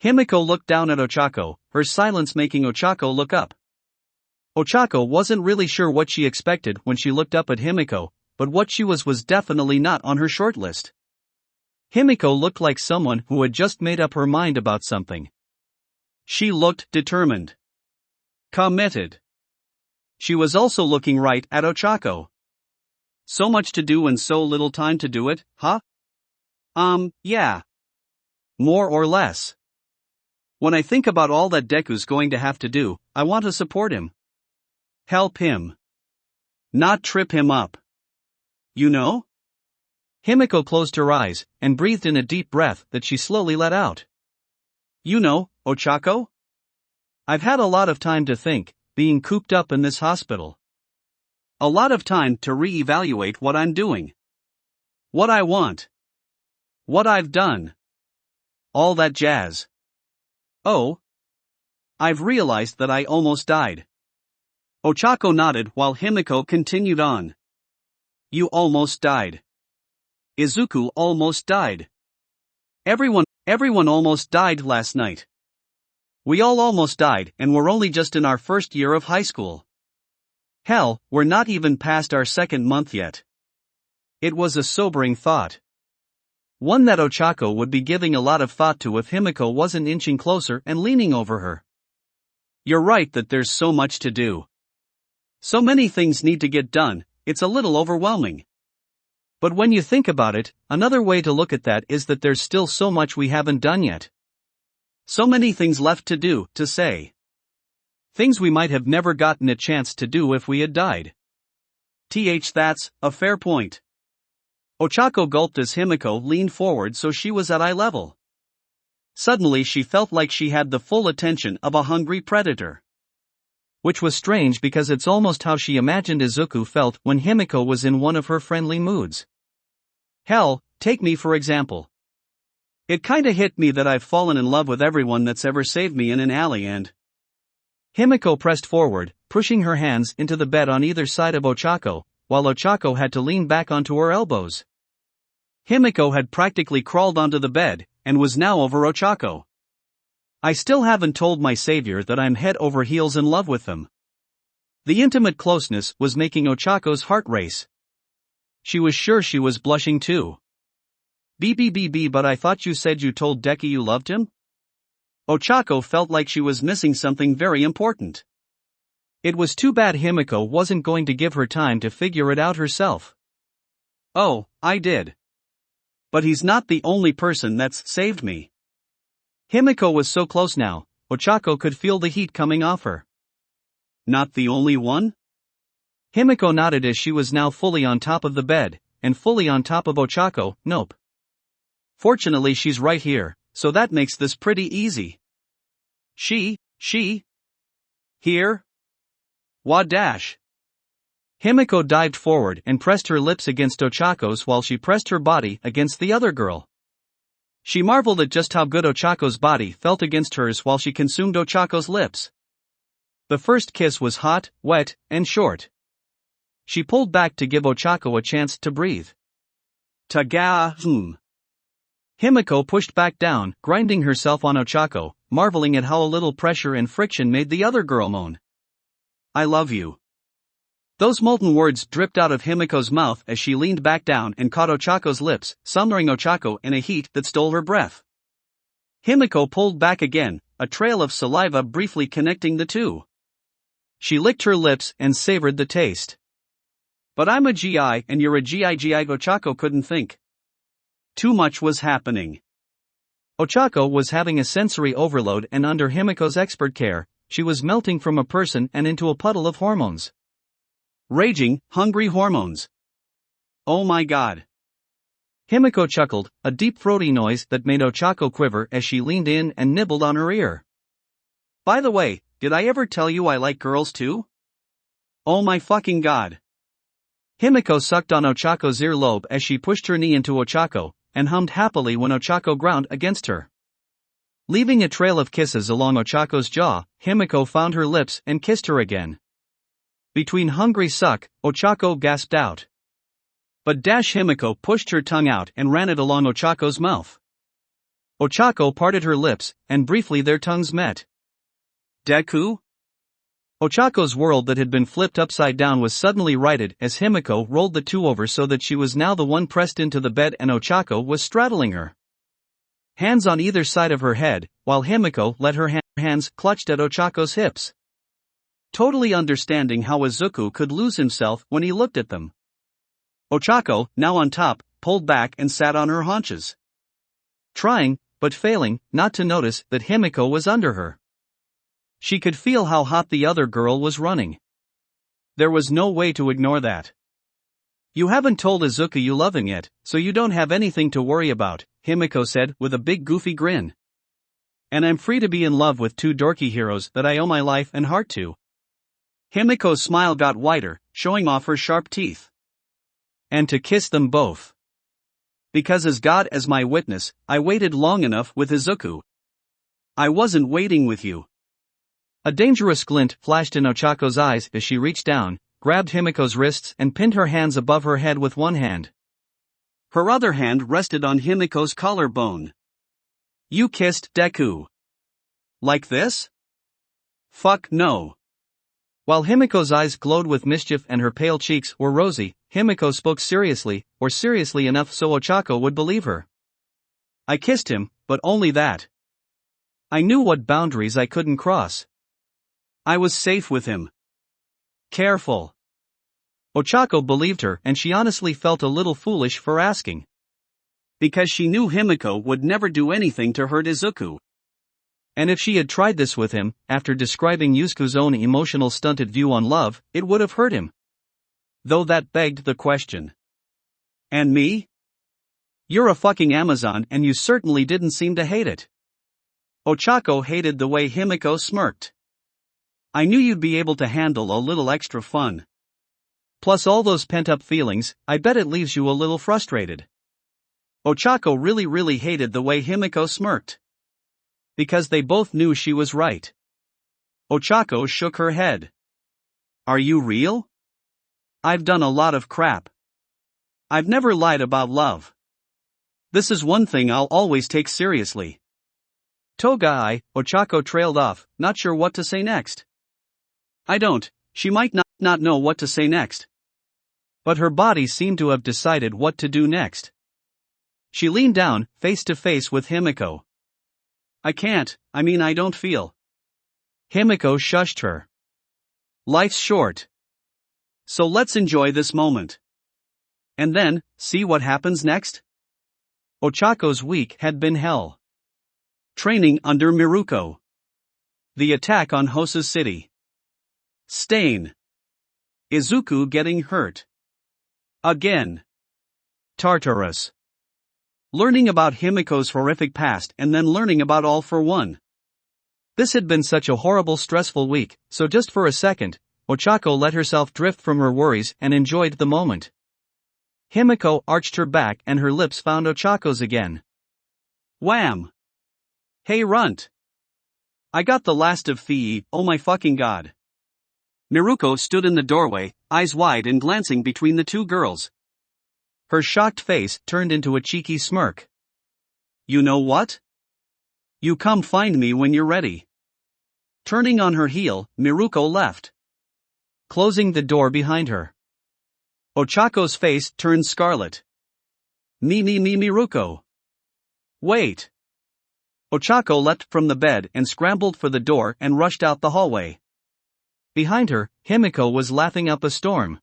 [SPEAKER 2] Himiko looked down at Ochako, her silence making Ochako look up. Ochako wasn't really sure what she expected when she looked up at Himiko, but what she was definitely not on her short list. Himiko looked like someone who had just made up her mind about something. She looked determined. Committed. She was also looking right at Ochako. So much to do and so little time to do it, huh? Yeah. More or less. When I think about all that Deku's going to have to do, I want to support him. Help him. Not trip him up. You know? Himiko closed her eyes and breathed in a deep breath that she slowly let out. You know, Ochako? I've had a lot of time to think, being cooped up in this hospital. A lot of time to re-evaluate what I'm doing. What I want. What I've done. All that jazz. Oh. I've realized that I almost died. Ochako nodded while Himiko continued on. You almost died. Izuku almost died. Everyone almost died last night. We all almost died and we're only just in our first year of high school. Hell, we're not even past our second month yet. It was a sobering thought. One that Ochako would be giving a lot of thought to if Himiko wasn't inching closer and leaning over her. You're right that there's so much to do. So many things need to get done, it's a little overwhelming. But when you think about it, another way to look at that is that there's still so much we haven't done yet. So many things left to do, to say. Things we might have never gotten a chance to do if we had died. That's a fair point. Ochako gulped as Himiko leaned forward so she was at eye level. Suddenly she felt like she had the full attention of a hungry predator. Which was strange because it's almost how she imagined Izuku felt when Himiko was in one of her friendly moods. Hell, take me for example. It kinda hit me that I've fallen in love with everyone that's ever saved me in an alley and... Himiko pressed forward, pushing her hands into the bed on either side of Ochako, while Ochako had to lean back onto her elbows. Himiko had practically crawled onto the bed, and was now over Ochako. I still haven't told my savior that I'm head over heels in love with him. The intimate closeness was making Ochako's heart race. She was sure she was blushing too. BBBB, but I thought you said you told Deku you loved him? Ochako felt like she was missing something very important. It was too bad Himiko wasn't going to give her time to figure it out herself. Oh, I did. But he's not the only person that's saved me. Himiko was so close now, Ochako could feel the heat coming off her. Not the only one? Himiko nodded as she was now fully on top of the bed, and fully on top of Ochako. Nope. Fortunately she's right here, so that makes this pretty easy. She? Here? Wadash. Himiko dived forward and pressed her lips against Ochako's while she pressed her body against the other girl. She marveled at just how good Ochako's body felt against hers while she consumed Ochako's lips. The first kiss was hot, wet, and short. She pulled back to give Ochako a chance to breathe. Toga. Himiko pushed back down, grinding herself on Ochako, marveling at how a little pressure and friction made the other girl moan. I love you. Those molten words dripped out of Himiko's mouth as she leaned back down and caught Ochako's lips, summoning Ochako in a heat that stole her breath. Himiko pulled back again, a trail of saliva briefly connecting the two. She licked her lips and savored the taste. But I'm a GI and you're a GI. Ochako couldn't think. Too much was happening. Ochako was having a sensory overload, and under Himiko's expert care, she was melting from a person and into a puddle of hormones. Raging, hungry hormones. Oh my god. Himiko chuckled, a deep throaty noise that made Ochako quiver as she leaned in and nibbled on her ear. By the way, did I ever tell you I like girls too? Oh my fucking god. Himiko sucked on Ochako's earlobe as she pushed her knee into Ochako, and hummed happily when Ochako ground against her. Leaving a trail of kisses along Ochako's jaw, Himiko found her lips and kissed her again. Between hungry suck, Ochako gasped out. But Himiko pushed her tongue out and ran it along Ochako's mouth. Ochako parted her lips, and briefly their tongues met. Deku? Ochako's world that had been flipped upside down was suddenly righted as Himiko rolled the two over so that she was now the one pressed into the bed and Ochako was straddling her. Hands on either side of her head, while Himiko let her hands clutched at Ochako's hips. Totally understanding how Izuku could lose himself when he looked at them. Ochako, now on top, pulled back and sat on her haunches. Trying, but failing, not to notice that Himiko was under her. She could feel how hot the other girl was running. There was no way to ignore that. You haven't told Izuku you love him yet, so you don't have anything to worry about, Himiko said with a big goofy grin. And I'm free to be in love with two dorky heroes that I owe my life and heart to. Himiko's smile got wider, showing off her sharp teeth. And to kiss them both. Because as God as my witness, I waited long enough with Izuku. I wasn't waiting with you. A dangerous glint flashed in Ochako's eyes as she reached down, grabbed Himiko's wrists and pinned her hands above her head with one hand. Her other hand rested on Himiko's collarbone. You kissed Deku. Like this? Fuck no. While Himiko's eyes glowed with mischief and her pale cheeks were rosy, Himiko spoke seriously, or seriously enough so Ochako would believe her. I kissed him, but only that. I knew what boundaries I couldn't cross. I was safe with him. Careful. Ochako believed her, and she honestly felt a little foolish for asking. Because she knew Himiko would never do anything to hurt Izuku. And if she had tried this with him, after describing Yusuke's own emotional stunted view on love, it would have hurt him. Though that begged the question. And me? You're a fucking Amazon and you certainly didn't seem to hate it. Ochako hated the way Himiko smirked. I knew you'd be able to handle a little extra fun. Plus all those pent-up feelings, I bet it leaves you a little frustrated. Ochako really hated the way Himiko smirked. Because they both knew she was right. Ochako shook her head. Are you real? I've done a lot of crap. I've never lied about love. This is one thing I'll always take seriously. Toga, Ochako trailed off, not sure what to say next. I don't, she might not know what to say next. But her body seemed to have decided what to do next. She leaned down, face to face with Himiko. I can't, I don't feel. Himiko shushed her. Life's short. So let's enjoy this moment. And then, see what happens next? Ochako's week had been hell. Training under Miruko. The attack on Hosa City. Stain. Izuku getting hurt. Again. Tartarus. Learning about Himiko's horrific past and then learning about All for One. This had been such a horrible stressful week, so just for a second, Ochako let herself drift from her worries and enjoyed the moment. Himiko arched her back and her lips found Ochako's again. Wham! Hey runt! I got the last of Fii, oh my fucking god. Miruko stood in the doorway, eyes wide and glancing between the two girls. Her shocked face turned into a cheeky smirk. You know what? You come find me when you're ready. Turning on her heel, Miruko left. closing the door behind her. Ochako's face turned scarlet. Miruko. Wait. Ochako leapt from the bed and scrambled for the door and rushed out the hallway. Behind her, Himiko was laughing up a storm.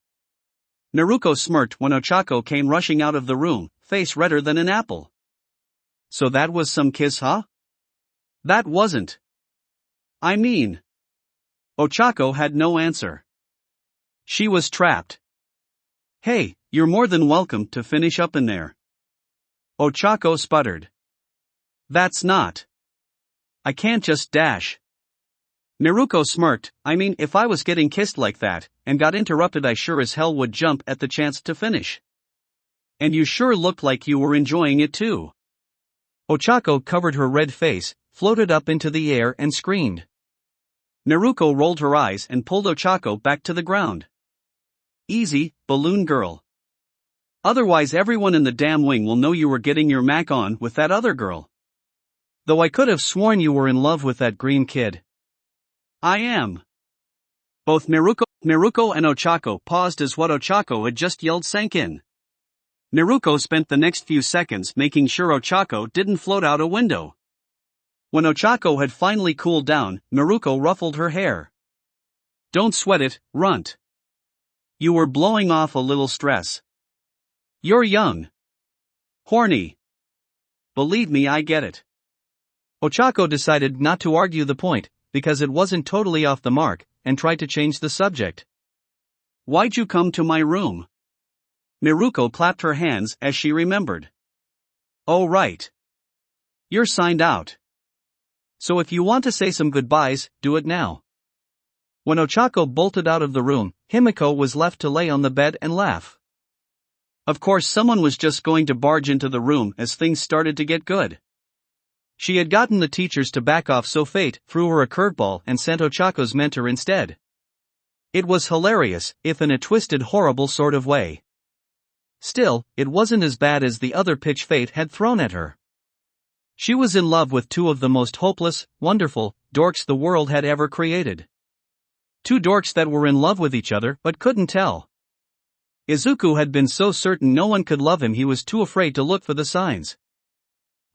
[SPEAKER 2] Naruko smirked when Ochako came rushing out of the room, face redder than an apple. So that was some kiss, huh? That wasn't. I mean. Ochako had no answer. She was trapped. Hey, you're more than welcome to finish up in there. Ochako sputtered. That's not. I can't just dash. Naruko smirked. I mean, if I was getting kissed like that, and got interrupted, I sure as hell would jump at the chance to finish. And you sure looked like you were enjoying it too. Ochako covered her red face, floated up into the air and screamed. Naruko rolled her eyes and pulled Ochako back to the ground. Easy, balloon girl. Otherwise everyone in the damn wing will know you were getting your mac on with that other girl. Though I could have sworn you were in love with that green kid. I am. Both Naruko and Ochako paused as what Ochako had just yelled sank in. Naruko spent the next few seconds making sure Ochako didn't float out a window. When Ochako had finally cooled down, Naruko ruffled her hair. Don't sweat it, runt. You were blowing off a little stress. You're young. Horny. Believe me, I get it. Ochako decided not to argue the point, because it wasn't totally off the mark, and tried to change the subject. Why'd you come to my room? Naruko clapped her hands as she remembered. Oh right. You're signed out. So if you want to say some goodbyes, do it now. When Ochako bolted out of the room, Himiko was left to lay on the bed and laugh. Of course someone was just going to barge into the room as things started to get good. She had gotten the teachers to back off, so fate threw her a curveball and sent Ochako's mentor instead. It was hilarious, if in a twisted, horrible sort of way. Still, it wasn't as bad as the other pitch fate had thrown at her. She was in love with two of the most hopeless, wonderful dorks the world had ever created. Two dorks that were in love with each other but couldn't tell. Izuku had been so certain no one could love him he was too afraid to look for the signs.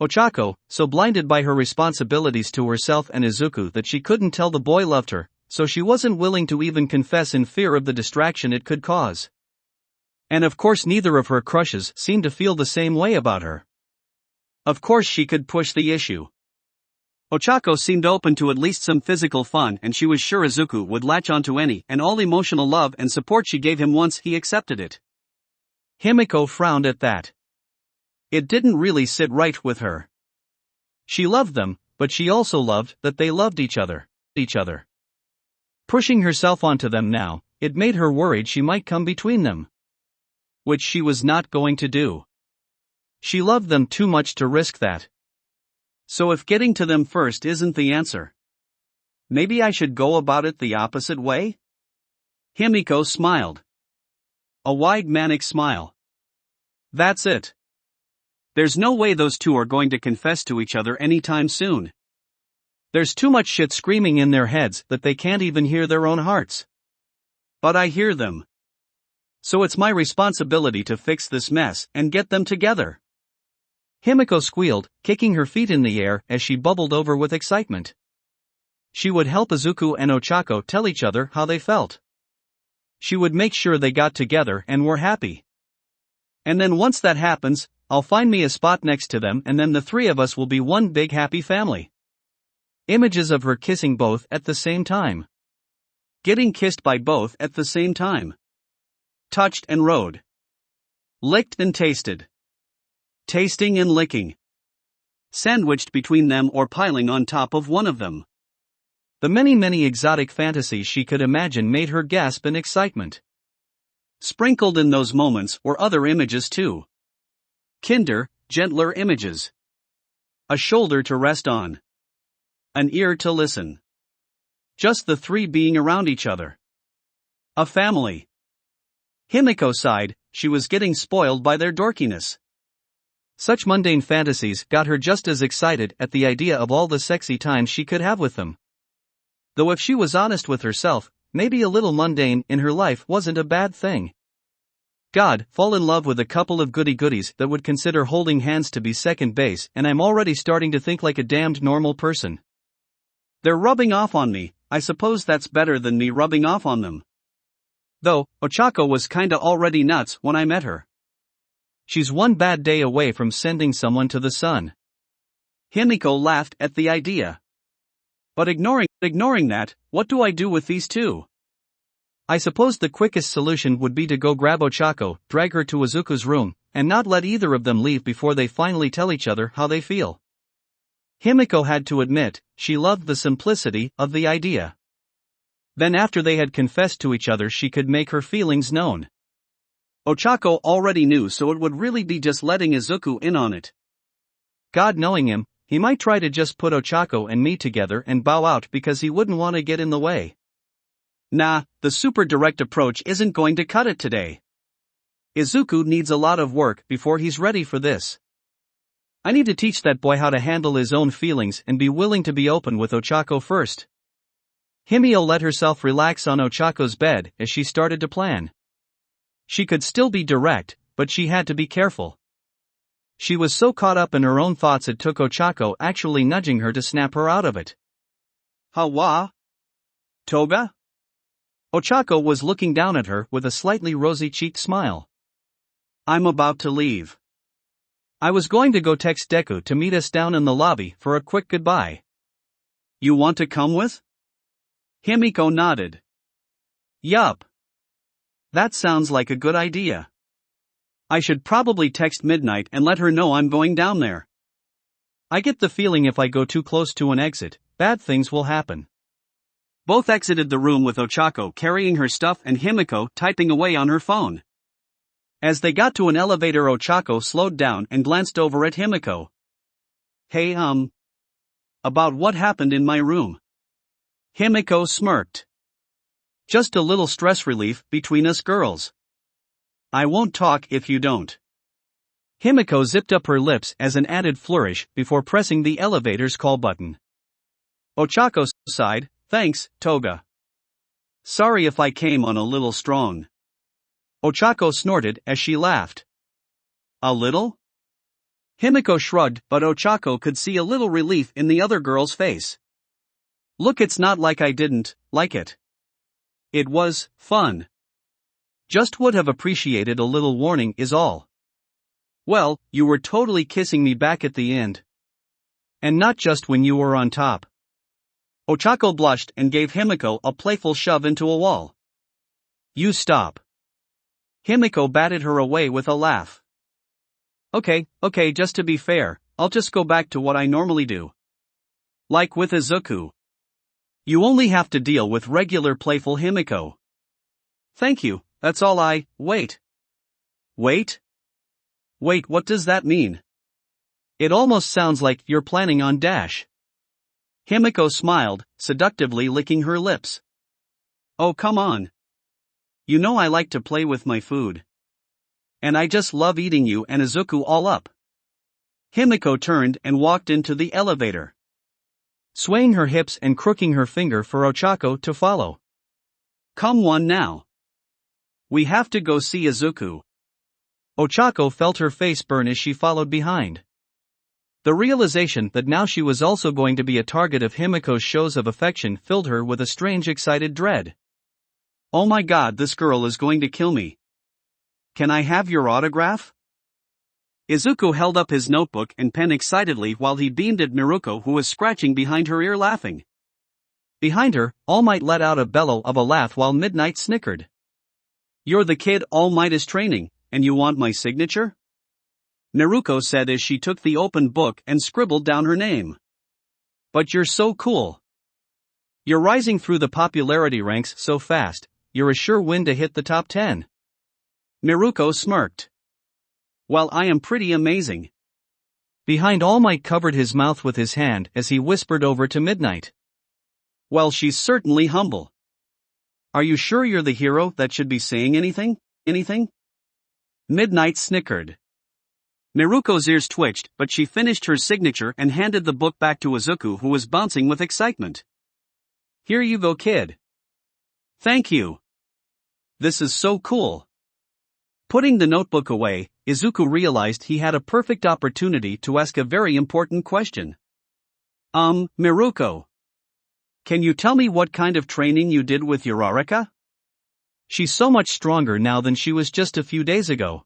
[SPEAKER 2] Ochako, so blinded by her responsibilities to herself and Izuku that she couldn't tell the boy loved her, so she wasn't willing to even confess in fear of the distraction it could cause. And of course neither of her crushes seemed to feel the same way about her. Of course she could push the issue. Ochako seemed open to at least some physical fun, and she was sure Izuku would latch onto any and all emotional love and support she gave him once he accepted it. Himiko frowned at that. It didn't really sit right with her. She loved them, but she also loved that they loved each other. Pushing herself onto them now, it made her worried she might come between them. Which she was not going to do. She loved them too much to risk that. So if getting to them first isn't the answer, maybe I should go about it the opposite way? Himiko smiled. A wide manic smile. That's it. There's no way those two are going to confess to each other anytime soon. There's too much shit screaming in their heads that they can't even hear their own hearts. But I hear them. So it's my responsibility to fix this mess and get them together. Himiko squealed, kicking her feet in the air as she bubbled over with excitement. She would help Izuku and Ochako tell each other how they felt. She would make sure they got together and were happy. And then once that happens, I'll find me a spot next to them, and then the three of us will be one big happy family. Images of her kissing both at the same time. Getting kissed by both at the same time. Touched and rode. Licked and tasted. Tasting and licking. Sandwiched between them or piling on top of one of them. The many exotic fantasies she could imagine made her gasp in excitement. Sprinkled in those moments were other images too. Kinder, gentler images. A shoulder to rest on. An ear to listen. Just the three being around each other. A family. Himiko sighed, she was getting spoiled by their dorkiness. Such mundane fantasies got her just as excited at the idea of all the sexy times she could have with them. Though if she was honest with herself,
[SPEAKER 1] maybe a little mundane in her life wasn't a bad thing. God, fall in love with a couple of goody-goodies that would consider holding hands to be second base, and I'm already starting to think like a damned normal person.
[SPEAKER 2] They're rubbing off on me, I suppose that's better than me rubbing off on them. Though, Ochako was kinda already nuts when I met her.
[SPEAKER 1] She's one bad day away from sending someone to the sun.
[SPEAKER 2] Himiko laughed at the idea. But ignoring that, what do I do with these two?
[SPEAKER 1] I suppose the quickest solution would be to go grab Ochako, drag her to Izuku's room, and not let either of them leave before they finally tell each other how they feel. Himiko had to admit, she loved the simplicity of the idea. Then after they had confessed to each other she could make her feelings known.
[SPEAKER 2] Ochako already knew, so it would really be just letting Izuku in on it.
[SPEAKER 1] God knowing him, he might try to just put Ochako and me together and bow out because he wouldn't want to get in the way.
[SPEAKER 2] Nah, the super direct approach isn't going to cut it today. Izuku needs a lot of work before he's ready for this.
[SPEAKER 1] I need to teach that boy how to handle his own feelings and be willing to be open with Ochako first. Himiko let herself relax on Ochako's bed as she started to plan. She could still be direct, but she had to be careful. She was so caught up in her own thoughts it took Ochako actually nudging her to snap her out of it.
[SPEAKER 2] Hawa? Toga?
[SPEAKER 1] Ochako was looking down at her with a slightly rosy-cheeked smile.
[SPEAKER 2] I'm about to leave.
[SPEAKER 1] I was going to go text Deku to meet us down in the lobby for a quick goodbye.
[SPEAKER 2] You want to come with? Himiko nodded.
[SPEAKER 1] Yup.
[SPEAKER 2] That sounds like a good idea. I should probably text Midnight and let her know I'm going down there.
[SPEAKER 1] I get the feeling if I go too close to an exit, bad things will happen.
[SPEAKER 2] Both exited the room with Ochako carrying her stuff and Himiko typing away on her phone. As they got to an elevator, Ochako slowed down and glanced over at Himiko. Hey, about what happened in my room? Himiko smirked.
[SPEAKER 1] Just a little stress relief between us girls.
[SPEAKER 2] I won't talk if you don't.
[SPEAKER 1] Himiko zipped up her lips as an added flourish before pressing the elevator's call button.
[SPEAKER 2] Ochako sighed, thanks, Toga. Sorry if I came on a little strong.
[SPEAKER 1] Ochako snorted as she laughed.
[SPEAKER 2] A little? Himiko shrugged, but Ochako could see a little relief in the other girl's face. Look, it's not like I didn't like it. It was fun.
[SPEAKER 1] Just would have appreciated a little warning is all.
[SPEAKER 2] Well, you were totally kissing me back at the end.
[SPEAKER 1] And not just when you were on top.
[SPEAKER 2] Ochako blushed and gave Himiko a playful shove into a wall.
[SPEAKER 1] You stop.
[SPEAKER 2] Himiko batted her away with a laugh. Okay, just to be fair, I'll just go back to what I normally do. Like with Izuku. You only have to deal with regular playful Himiko. Thank you, that's all wait. Wait? Wait, what does that mean?
[SPEAKER 1] It almost sounds like you're planning on dash.
[SPEAKER 2] Himiko smiled, seductively licking her lips. Oh, come on. You know I like to play with my food. And I just love eating you and Izuku all up. Himiko turned and walked into the elevator,
[SPEAKER 1] swaying her hips and crooking her finger for Ochako to follow.
[SPEAKER 2] Come on now. We have to go see Izuku.
[SPEAKER 1] Ochako felt her face burn as she followed behind. The realization that now she was also going to be a target of Himiko's shows of affection filled her with a strange excited dread.
[SPEAKER 2] Oh my god, this girl is going to kill me. Can I have your autograph? Izuku held up his notebook and pen excitedly while he beamed at Miruko, who was scratching behind her ear laughing.
[SPEAKER 1] Behind her, All Might let out a bellow of a laugh while Midnight snickered.
[SPEAKER 2] You're the kid All Might is training, and you want my signature? Miruko said as she took the open book and scribbled down her name.
[SPEAKER 1] But you're so cool. You're rising through the popularity ranks so fast, you're a sure win to hit the top 10.
[SPEAKER 2] Miruko smirked. Well, I am pretty amazing.
[SPEAKER 1] Behind All Might covered his mouth with his hand as he whispered over to Midnight.
[SPEAKER 2] Well, she's certainly humble. Are you sure you're the hero that should be saying anything? Midnight snickered. Miruko's ears twitched, but she finished her signature and handed the book back to Izuku, who was bouncing with excitement. Here you go, kid. Thank you. This is so cool. Putting the notebook away, Izuku realized he had a perfect opportunity to ask a very important question. Miruko. Can you tell me what kind of training you did with Uraraka? She's so much stronger now than she was just a few days ago.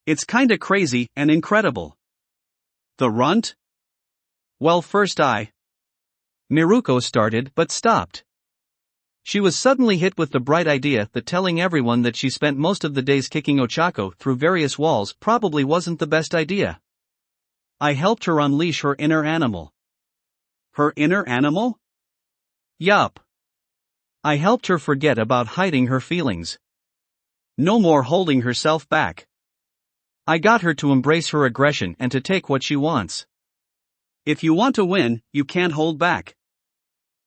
[SPEAKER 2] It's kinda crazy and incredible. The runt? Well, first Miruko started but stopped. She was suddenly hit with the bright idea that telling everyone that she spent most of the days kicking Ochako through various walls probably wasn't the best idea. I helped her unleash her inner animal. Her inner animal? Yup. I helped her forget about hiding her feelings. No more holding herself back. I got her to embrace her aggression and to take what she wants. If you want to win, you can't hold back.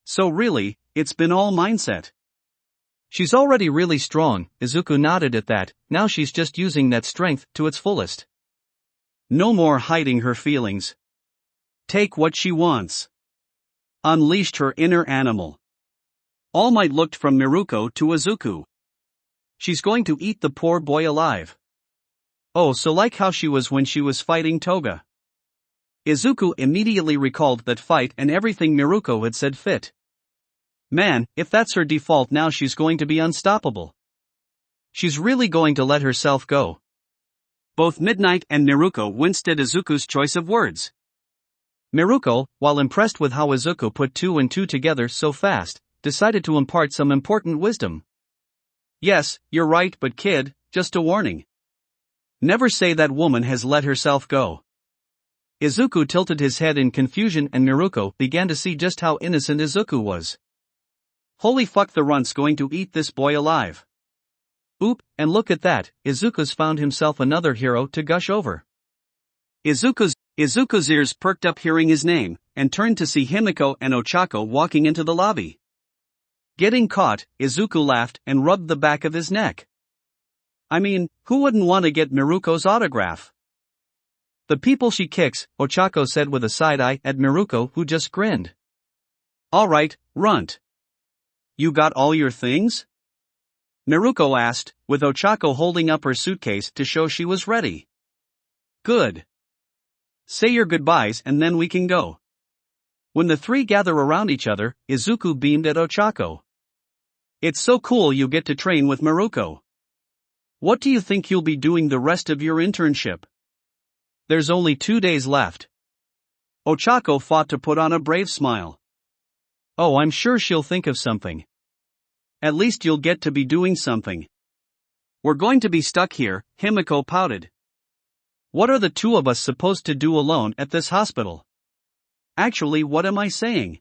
[SPEAKER 2] So really, it's been all mindset. She's already really strong, Izuku nodded at that, now she's just using that strength to its fullest. No more hiding her feelings. Take what she wants. Unleashed her inner animal. All Might looked from Miruko to Izuku. She's going to eat the poor boy alive. Oh, so like how she was when she was fighting Toga. Izuku immediately recalled that fight and everything Miruko had said fit. Man, if that's her default now, she's going to be unstoppable. She's really going to let herself go. Both Midnight and Miruko winced at Izuku's choice of words. Miruko, while impressed with how Izuku put two and two together so fast, decided to impart some important wisdom. Yes, you're right, but kid, just a warning. Never say that woman has let herself go. Izuku tilted his head in confusion and Miruko began to see just how innocent Izuku was. Holy fuck, the runt's going to eat this boy alive. Oop, and look at that, Izuku's found himself another hero to gush over. Izuku's ears perked up hearing his name, and turned to see Himiko and Ochako walking into the lobby. Getting caught, Izuku laughed and rubbed the back of his neck. I mean, who wouldn't want to get Miruko's autograph? The people she kicks, Ochako said with a side eye at Miruko, who just grinned. Alright, runt. You got all your things? Miruko asked, with Ochako holding up her suitcase to show she was ready. Good. Say your goodbyes and then we can go. When the three gather around each other, Izuku beamed at Ochako. It's so cool you get to train with Miruko. What do you think you'll be doing the rest of your internship? There's only 2 days left. Ochako fought to put on a brave smile. Oh, I'm sure she'll think of something. At least you'll get to be doing something. We're going to be stuck here, Himiko pouted. What are the two of us supposed to do alone at this hospital? Actually, what am I saying?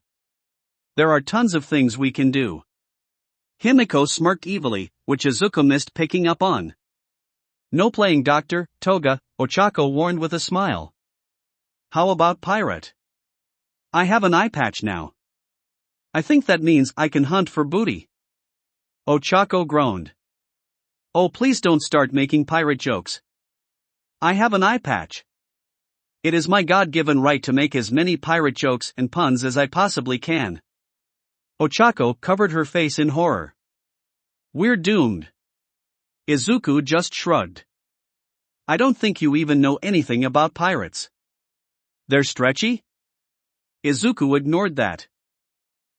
[SPEAKER 2] There are tons of things we can do. Himiko smirked evilly, which Izuku missed picking up on. No playing doctor, Toga, Ochako warned with a smile. How about pirate? I have an eye patch now. I think that means I can hunt for booty. Ochako groaned. Oh, please don't start making pirate jokes. I have an eye patch. It is my God-given right to make as many pirate jokes and puns as I possibly can. Ochako covered her face in horror. We're doomed. Izuku just shrugged. I don't think you even know anything about pirates. They're stretchy? Izuku ignored that.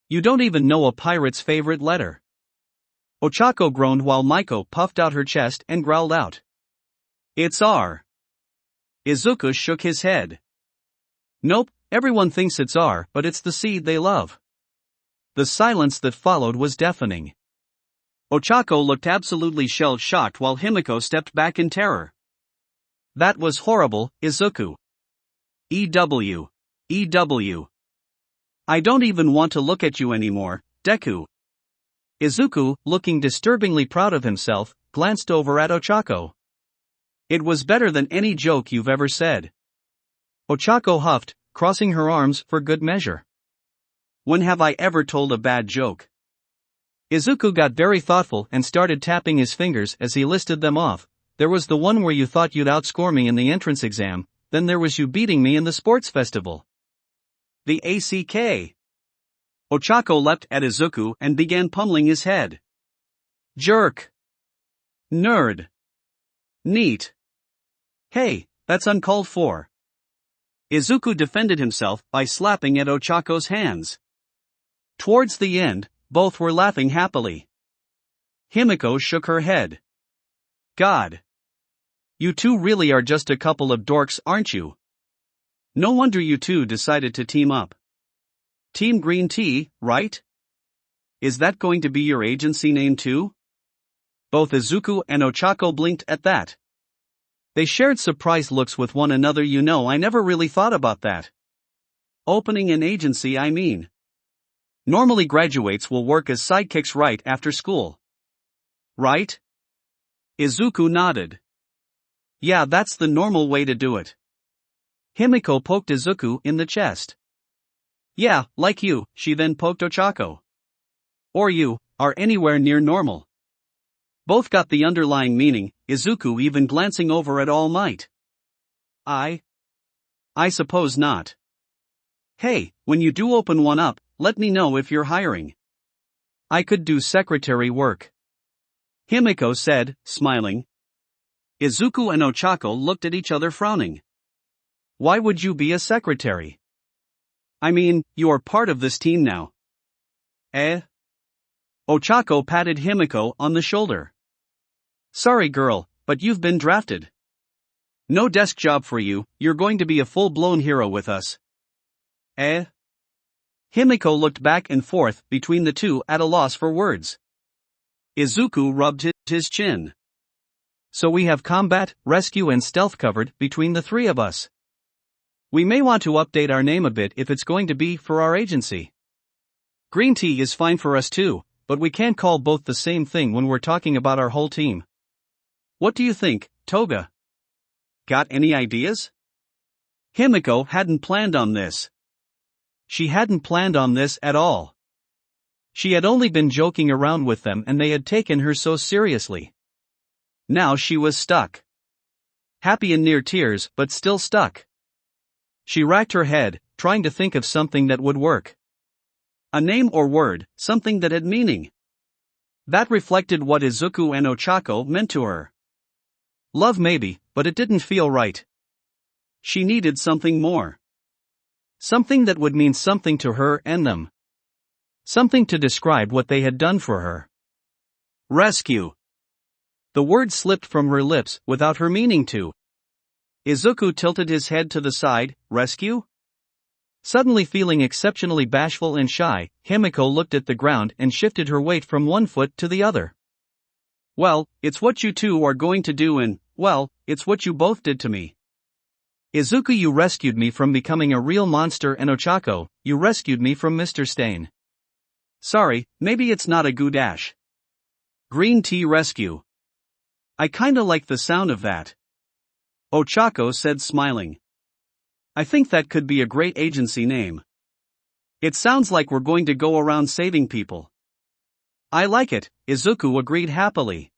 [SPEAKER 2] You don't even know a pirate's favorite letter. Ochako groaned while Maiko puffed out her chest and growled out. It's R. Izuku shook his head. Nope, everyone thinks it's R, but it's the seed they love. The silence that followed was deafening. Ochako looked absolutely shell-shocked while Himiko stepped back in terror. That was horrible, Izuku. EW. I don't even want to look at you anymore, Deku. Izuku, looking disturbingly proud of himself, glanced over at Ochako. It was better than any joke you've ever said. Ochako huffed, crossing her arms for good measure. When have I ever told a bad joke? Izuku got very thoughtful and started tapping his fingers as he listed them off. There was the one where you thought you'd outscore me in the entrance exam, then there was you beating me in the sports festival. The ACK. Ochako leapt at Izuku and began pummeling his head. Jerk. Nerd. Neat. Hey, that's uncalled for. Izuku defended himself by slapping at Ochako's hands. Towards the end, both were laughing happily. Himiko shook her head. God. You two really are just a couple of dorks, aren't you? No wonder you two decided to team up. Team Green Tea, right? Is that going to be your agency name too? Both Izuku and Ochako blinked at that. They shared surprised looks with one another. I never really thought about that. Opening an agency, I mean. Normally graduates will work as sidekicks right after school. Right? Izuku nodded. Yeah, that's the normal way to do it. Himiko poked Izuku in the chest. Yeah, like you, she then poked Ochako. Or you, are anywhere near normal. Both got the underlying meaning, Izuku even glancing over at All Might. I suppose not. Hey, when you do open one up, let me know if you're hiring. I could do secretary work. Himiko said, smiling. Izuku and Ochako looked at each other frowning. Why would you be a secretary? I mean, you are part of this team now. Ochako patted Himiko on the shoulder. Sorry girl, but you've been drafted. No desk job for you, you're going to be a full-blown hero with us. Himiko looked back and forth between the two at a loss for words. Izuku rubbed his chin. So we have combat, rescue and stealth covered between the three of us. We may want to update our name a bit if it's going to be for our agency. Green tea is fine for us too, but we can't call both the same thing when we're talking about our whole team. What do you think, Toga? Got any ideas? Himiko hadn't planned on this. She hadn't planned on this at all. She had only been joking around with them and they had taken her so seriously. Now she was stuck. Happy and near tears, but still stuck. She racked her head, trying to think of something that would work. A name or word, something that had meaning. That reflected what Izuku and Ochako meant to her. Love maybe, but it didn't feel right. She needed something more. Something that would mean something to her and them. Something to describe what they had done for her. Rescue. The word slipped from her lips without her meaning to. Izuku tilted his head to the side. Rescue? Suddenly feeling exceptionally bashful and shy, Himiko looked at the ground and shifted her weight from one foot to the other. Well, it's what you two are going to do and, well, it's what you both did to me. Izuku, you rescued me from becoming a real monster, and Ochako, you rescued me from Mr. Stain. Sorry, maybe it's not a good. Green tea rescue. I kinda like the sound of that. Ochako said, smiling. I think that could be a great agency name. It sounds like we're going to go around saving people. I like it, Izuku agreed happily.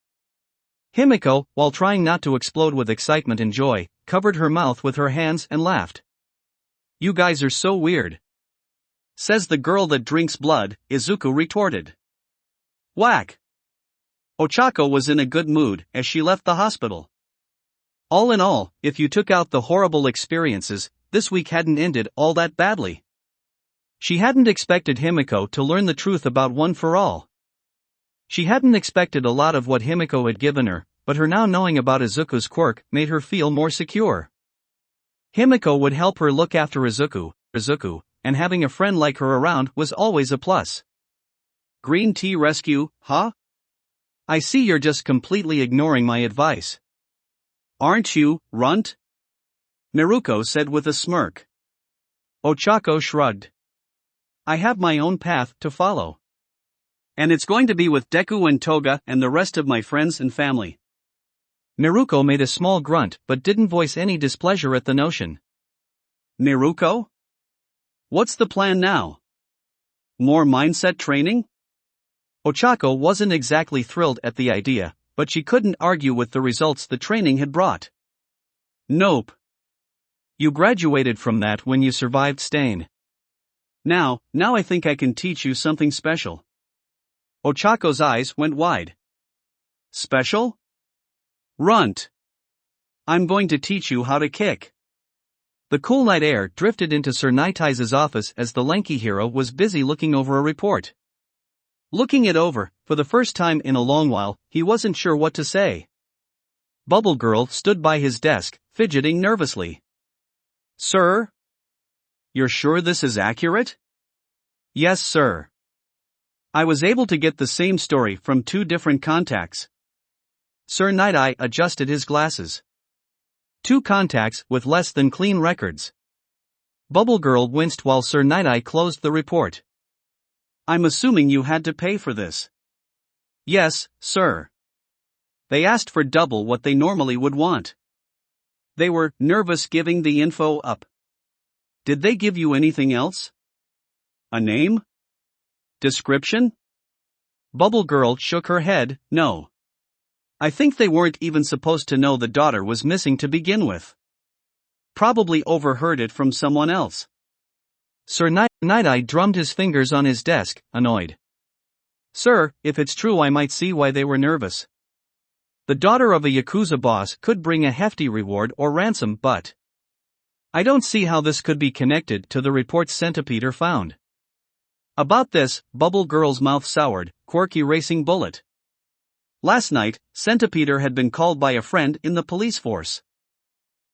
[SPEAKER 2] Himiko, while trying not to explode with excitement and joy, covered her mouth with her hands and laughed. You guys are so weird. Says the girl that drinks blood, Izuku retorted. Whack. Ochako was in a good mood as she left the hospital. All in all, if you took out the horrible experiences, this week hadn't ended all that badly. She hadn't expected Himiko to learn the truth about One for All. She hadn't expected a lot of what Himiko had given her, but her now knowing about Izuku's quirk made her feel more secure. Himiko would help her look after Izuku, and having a friend like her around was always a plus. Green tea rescue, huh? I see you're just completely ignoring my advice. Aren't you, runt? Naruko said with a smirk. Ochako shrugged. I have my own path to follow. And it's going to be with Deku and Toga and the rest of my friends and family. Naruko made a small grunt but didn't voice any displeasure at the notion. Naruko? What's the plan now? More mindset training? Ochako wasn't exactly thrilled at the idea, but she couldn't argue with the results the training had brought. Nope. You graduated from that when you survived Stain. Now I think I can teach you something special. Ochako's eyes went wide. Special? Runt. I'm going to teach you how to kick. The cool night air drifted into Sir Nighteye's office as the lanky hero was busy looking over a report. Looking it over, for the first time in a long while, he wasn't sure what to say. Bubble Girl stood by his desk, fidgeting nervously. Sir? You're sure this is accurate? Yes, sir. I was able to get the same story from 2 different contacts. Sir Nighteye adjusted his glasses. 2 contacts with less than clean records. Bubble Girl winced while Sir Nighteye closed the report. I'm assuming you had to pay for this. Yes, sir. They asked for double what they normally would want. They were nervous giving the info up. Did they give you anything else? A name? Description? Bubble Girl shook her head, no. I think they weren't even supposed to know the daughter was missing to begin with. Probably overheard it from someone else. Sir Nighteye drummed his fingers on his desk, annoyed. Sir, if it's true I might see why they were nervous. The daughter of a Yakuza boss could bring a hefty reward or ransom, but I don't see how this could be connected to the report Centipeder found. About this, Bubble Girl's mouth soured, quirk erasing bullet. Last night, Centipeder had been called by a friend in the police force.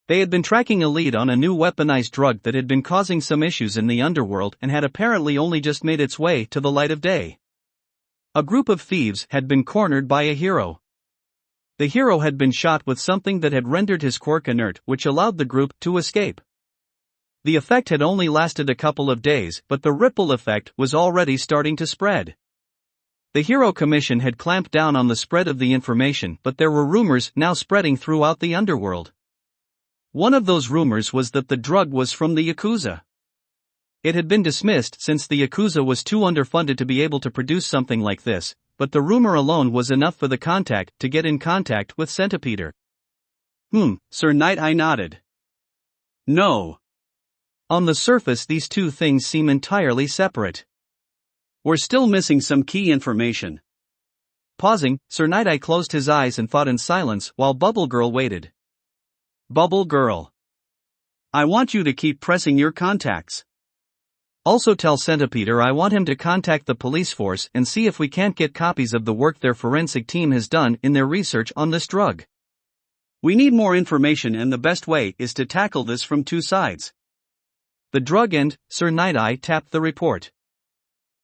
[SPEAKER 2] They had been tracking a lead on a new weaponized drug that had been causing some issues in the underworld and had apparently only just made its way to the light of day. A group of thieves had been cornered by a hero. The hero had been shot with something that had rendered his quirk inert, which allowed the group to escape. The effect had only lasted a couple of days, but the ripple effect was already starting to spread. The Hero Commission had clamped down on the spread of the information, but there were rumors now spreading throughout the underworld. One of those rumors was that the drug was from the Yakuza. It had been dismissed since the Yakuza was too underfunded to be able to produce something like this, but the rumor alone was enough for the contact to get in contact with Centipeder. Sir Nighteye nodded. No. On the surface these 2 things seem entirely separate. We're still missing some key information. Pausing, Sir Nighteye closed his eyes and thought in silence while Bubble Girl waited. Bubble Girl. I want you to keep pressing your contacts. Also tell Centipeder I want him to contact the police force and see if we can't get copies of the work their forensic team has done in their research on this drug. We need more information and the best way is to tackle this from 2 sides. The drug and, Sir Nighteye tapped the report.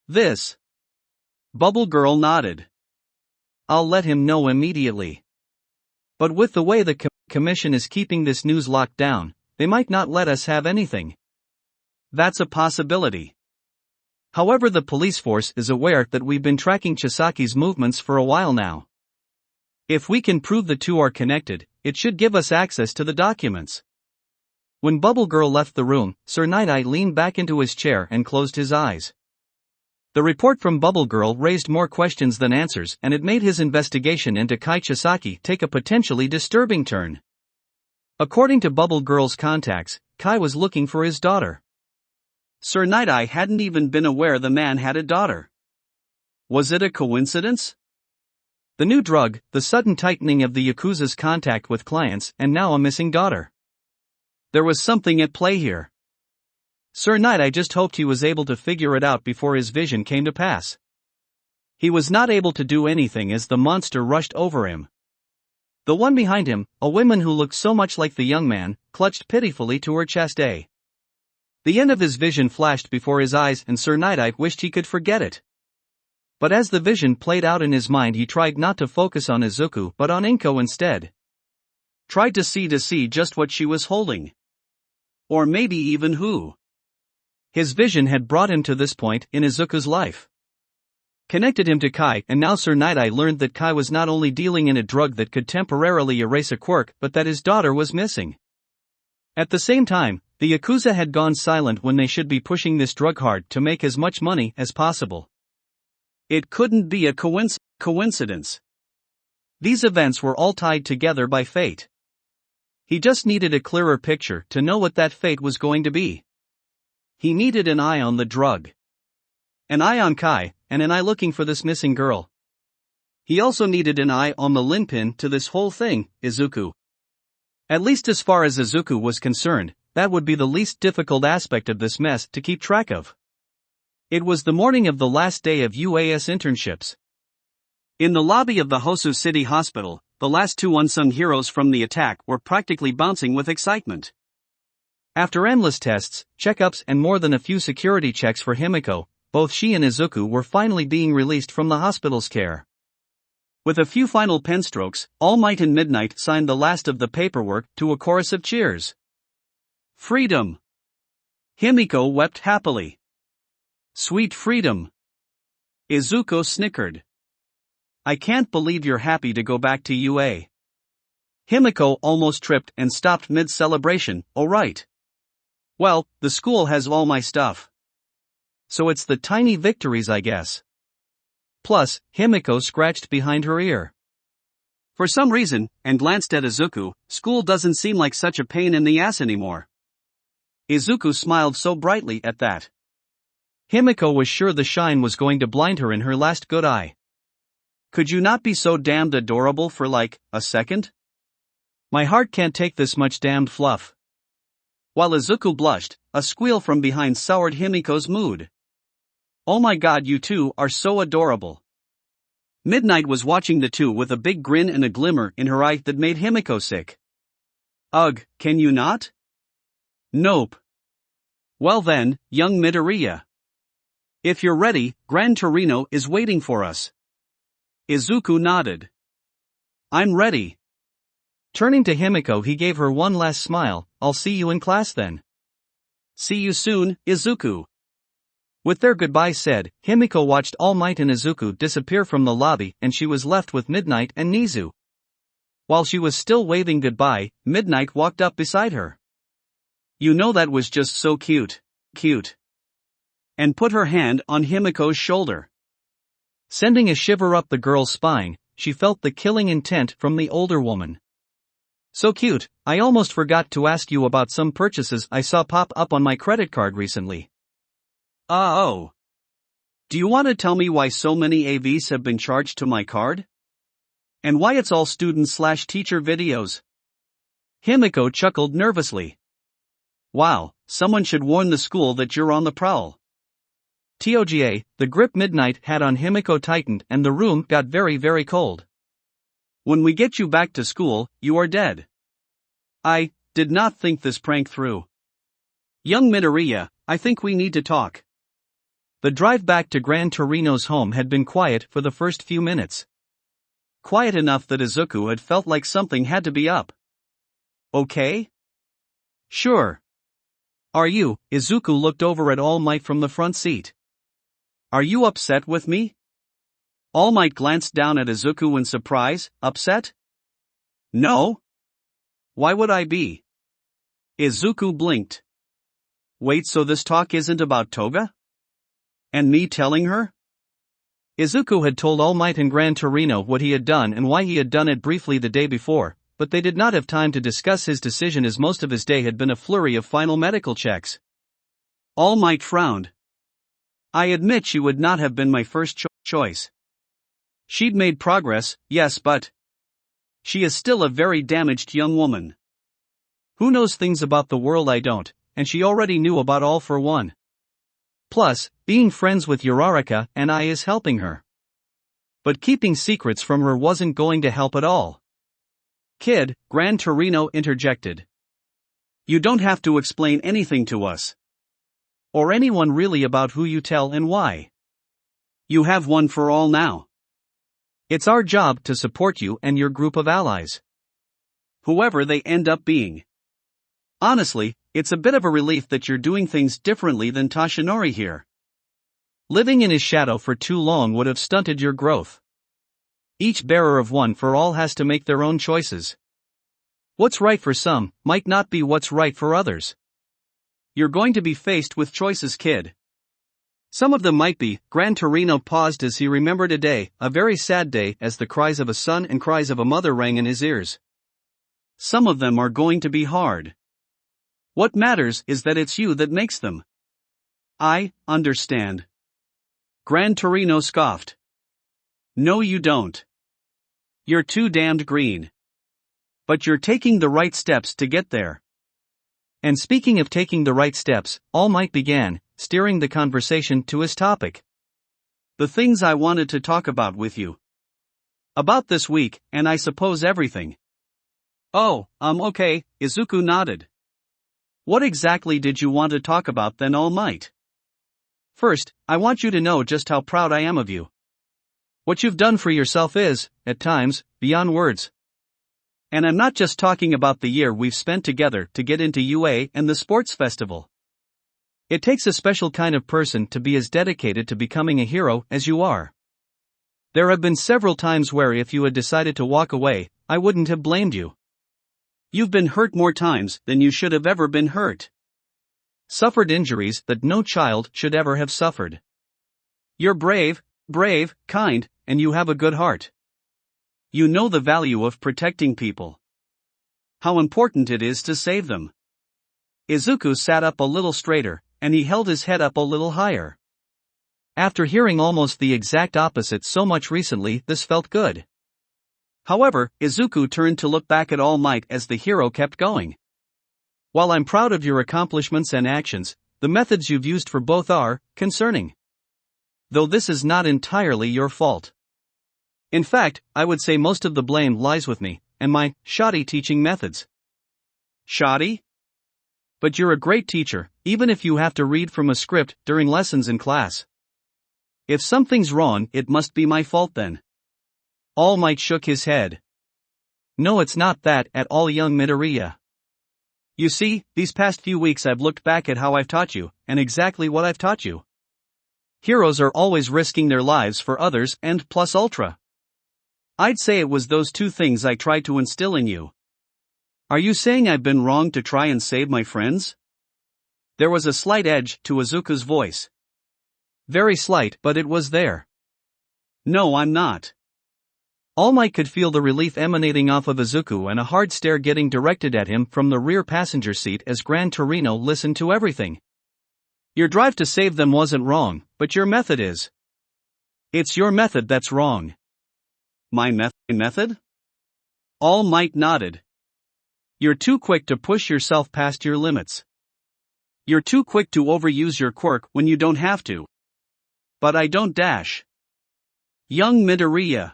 [SPEAKER 2] This. Bubble Girl nodded. I'll let him know immediately. But with the way the commission is keeping this news locked down, they might not let us have anything. That's a possibility. However, the police force is aware that we've been tracking Chisaki's movements for a while now. If we can prove the 2 are connected, it should give us access to the documents. When Bubble Girl left the room, Sir Nighteye leaned back into his chair and closed his eyes. The report from Bubble Girl raised more questions than answers, and it made his investigation into Kai Chisaki take a potentially disturbing turn. According to Bubble Girl's contacts, Kai was looking for his daughter. Sir Nighteye hadn't even been aware the man had a daughter. Was it a coincidence? The new drug, the sudden tightening of the Yakuza's contact with clients, and now a missing daughter. There was something at play here. Sir Nighteye just hoped he was able to figure it out before his vision came to pass. He was not able to do anything as the monster rushed over him. The one behind him, a woman who looked so much like the young man, clutched pitifully to her chest. The end of his vision flashed before his eyes and Sir Nighteye wished he could forget it. But as the vision played out in his mind he tried not to focus on Izuku but on Inko instead. Tried to see just what she was holding. Or maybe even who. His vision had brought him to this point in Izuku's life. Connected him to Kai, and now Sir Nighteye learned that Kai was not only dealing in a drug that could temporarily erase a quirk but that his daughter was missing. At the same time, the Yakuza had gone silent when they should be pushing this drug hard to make as much money as possible. It couldn't be a coincidence. These events were all tied together by fate. He just needed a clearer picture to know what that fate was going to be. He needed an eye on the drug. An eye on Kai, and an eye looking for this missing girl. He also needed an eye on the linchpin to this whole thing, Izuku. At least as far as Izuku was concerned, that would be the least difficult aspect of this mess to keep track of. It was the morning of the last day of UAS internships. In the lobby of the Hosu City Hospital, the last two unsung heroes from the attack were practically bouncing with excitement. After endless tests, checkups and more than a few security checks for Himiko, both she and Izuku were finally being released from the hospital's care. With a few final pen strokes, All Might and Midnight signed the last of the paperwork to a chorus of cheers. Freedom! Himiko wept happily. Sweet freedom! Izuku snickered. I can't believe you're happy to go back to UA. Himiko almost tripped and stopped mid-celebration. Oh right. Well, the school has all my stuff. So it's the tiny victories, I guess. Plus, Himiko scratched behind her ear. For some reason, and glanced at Izuku, school doesn't seem like such a pain in the ass anymore. Izuku smiled so brightly at that. Himiko was sure the shine was going to blind her in her last good eye. Could you not be so damned adorable for like, a second? My heart can't take this much damned fluff. While Izuku blushed, a squeal from behind soured Himiko's mood. Oh my god, you two are so adorable. Midnight was watching the two with a big grin and a glimmer in her eye that made Himiko sick. Ugh, can you not? Nope. Well then, young Midoriya. If you're ready, Gran Torino is waiting for us. Izuku nodded. I'm ready. Turning to Himiko, he gave her one last smile. I'll see you in class then. See you soon, Izuku. With their goodbyes said, Himiko watched All Might and Izuku disappear from the lobby and she was left with Midnight and Nizu. While she was still waving goodbye, Midnight walked up beside her. You know that was just so cute. And put her hand on Himiko's shoulder. Sending a shiver up the girl's spine, she felt the killing intent from the older woman. So cute, I almost forgot to ask you about some purchases I saw pop up on my credit card recently. Oh. Do you want to tell me why so many AVs have been charged to my card? And why it's all student/teacher videos? Himiko chuckled nervously. Wow, someone should warn the school that you're on the prowl. Toga, the grip Midnight had on Himiko tightened and the room got very, very cold. When we get you back to school, you are dead. I did not think this prank through. Young Midoriya, I think we need to talk. The drive back to Gran Torino's home had been quiet for the first few minutes. Quiet enough that Izuku had felt like something had to be up. Okay? Sure. Are you? Izuku looked over at All Might from the front seat. Are you upset with me? All Might glanced down at Izuku in surprise. Upset? No. Why would I be? Izuku blinked. Wait, so this talk isn't about Toga? And me telling her? Izuku had told All Might and Gran Torino what he had done and why he had done it briefly the day before, but they did not have time to discuss his decision as most of his day had been a flurry of final medical checks. All Might frowned. I admit she would not have been my first choice. She'd made progress, yes, but she is still a very damaged young woman. Who knows things about the world I don't, and she already knew about All for One. Plus, being friends with Uraraka and I is helping her. But keeping secrets from her wasn't going to help at all. Kid, Gran Torino interjected. You don't have to explain anything to us. Or anyone really about who you tell and why. You have one for all now. It's our job to support you and your group of allies. Whoever they end up being. Honestly, it's a bit of a relief that you're doing things differently than Toshinori here. Living in his shadow for too long would have stunted your growth. Each bearer of one for all has to make their own choices. What's right for some might not be what's right for others. You're going to be faced with choices, kid. Some of them might be. Gran Torino paused as he remembered a day, a very sad day, as the cries of a son and cries of a mother rang in his ears. Some of them are going to be hard. What matters is that it's you that makes them. I understand. Gran Torino scoffed. No, you don't. You're too damned green. But you're taking the right steps to get there.
[SPEAKER 1] And speaking of taking the right steps, All Might began, steering the conversation to his topic.
[SPEAKER 2] The things I wanted to talk about with you. About this week, and I suppose everything. Oh, okay, Izuku nodded. What exactly did you want to talk about then, All Might?
[SPEAKER 1] First, I want you to know just how proud I am of you. What you've done for yourself is, at times, beyond words. And I'm not just talking about the year we've spent together to get into UA and the sports festival. It takes a special kind of person to be as dedicated to becoming a hero as you are. There have been several times where if you had decided to walk away, I wouldn't have blamed you.
[SPEAKER 2] You've been hurt more times than you should have ever been hurt.
[SPEAKER 1] Suffered injuries that no child should ever have suffered. You're brave, kind, and you have a good heart.
[SPEAKER 2] You know the value of protecting people. How important it is to save them.
[SPEAKER 1] Izuku sat up a little straighter, and he held his head up a little higher. After hearing almost the exact opposite so much recently, this felt good.
[SPEAKER 2] However, Izuku turned to look back at All Might as the hero kept going.
[SPEAKER 1] While I'm proud of your accomplishments and actions, the methods you've used for both are concerning. Though this is not entirely your fault. In fact, I would say most of the blame lies with me, and my shoddy teaching methods.
[SPEAKER 2] Shoddy?
[SPEAKER 1] But you're a great teacher, even if you have to read from a script during lessons in class.
[SPEAKER 2] If something's wrong, it must be my fault then.
[SPEAKER 1] All Might shook his head. No, it's not that at all, young Midoriya. You see, these past few weeks I've looked back at how I've taught you, and exactly what I've taught you. Heroes are always risking their lives for others and plus ultra.
[SPEAKER 2] I'd say it was those two things I tried to instill in you. Are you saying I've been wrong to try and save my friends?
[SPEAKER 1] There was a slight edge to Izuku's voice. Very slight, but it was there.
[SPEAKER 2] No, I'm not.
[SPEAKER 1] All Might could feel the relief emanating off of Izuku and a hard stare getting directed at him from the rear passenger seat as Gran Torino listened to everything. Your drive to save them wasn't wrong, but your method is. It's your method that's wrong.
[SPEAKER 2] My method? All Might nodded.
[SPEAKER 1] You're too quick to push yourself past your limits. You're too quick to overuse your quirk when you don't have to.
[SPEAKER 2] But I don't dash.
[SPEAKER 1] Young Midoriya.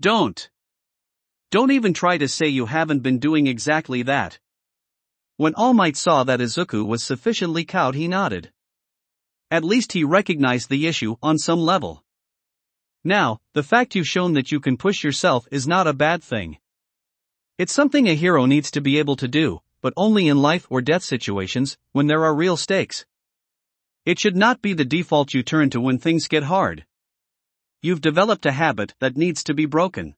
[SPEAKER 2] Don't even try to say you haven't been doing exactly that.
[SPEAKER 1] When All Might saw that Izuku was sufficiently cowed, he nodded. At least he recognized the issue on some level. Now, the fact you've shown that you can push yourself is not a bad thing. It's something a hero needs to be able to do, but only in life or death situations, when there are real stakes. It should not be the default you turn to when things get hard. You've developed a habit that needs to be broken.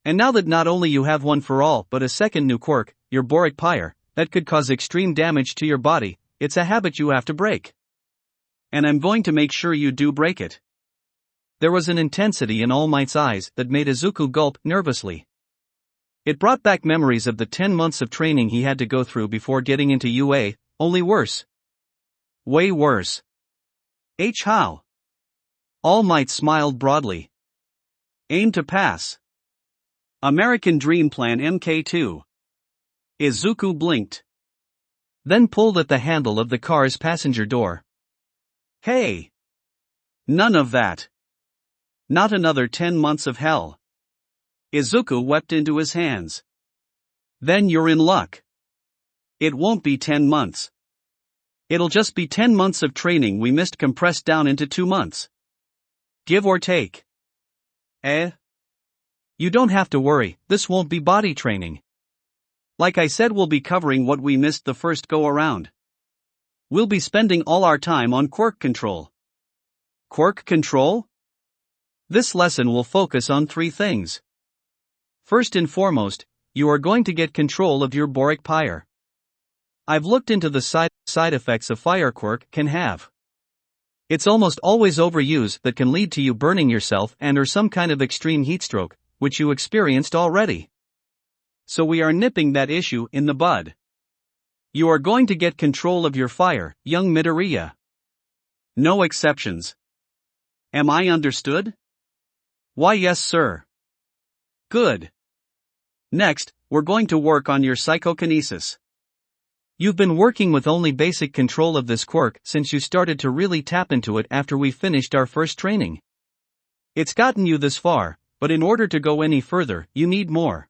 [SPEAKER 1] And now that not only you have one for all but a second new quirk, your boric pyre, that could cause extreme damage to your body, it's a habit you have to break. And I'm going to make sure you do break it. There was an intensity in All Might's eyes that made Izuku gulp nervously. It brought back memories of the 10 months of training he had to go through before getting into UA, only worse. Way worse.
[SPEAKER 2] How?
[SPEAKER 1] All Might smiled broadly.
[SPEAKER 2] Aim to pass. American Dream Plan MK2. Izuku blinked.
[SPEAKER 1] Then pulled at the handle of the car's passenger door.
[SPEAKER 2] Hey! None of that. Not another 10 months of hell. Izuku wept into his hands.
[SPEAKER 1] Then you're in luck.
[SPEAKER 2] It won't be 10 months.
[SPEAKER 1] It'll just be 10 months of training we missed compressed down into 2 months. Give or take. You don't have to worry, this won't be body training. Like I said, we'll be covering what we missed the first go around. We'll be spending all our time on quirk control.
[SPEAKER 2] Quirk control?
[SPEAKER 1] This lesson will focus on 3 things. First and foremost, you are going to get control of your boric pyre. I've looked into the side effects a fire quirk can have. It's almost always overuse that can lead to you burning yourself and or some kind of extreme heatstroke, which you experienced already. So we are nipping that issue in the bud. You are going to get control of your fire, young Midoriya.
[SPEAKER 2] No exceptions. Am I understood?
[SPEAKER 1] Why, yes, sir.
[SPEAKER 2] Good. Next, we're going to work on your psychokinesis. You've been working with only basic control of this quirk since you started to really tap into it after we finished our first training. It's gotten you this far, but in order to go any further, you need more.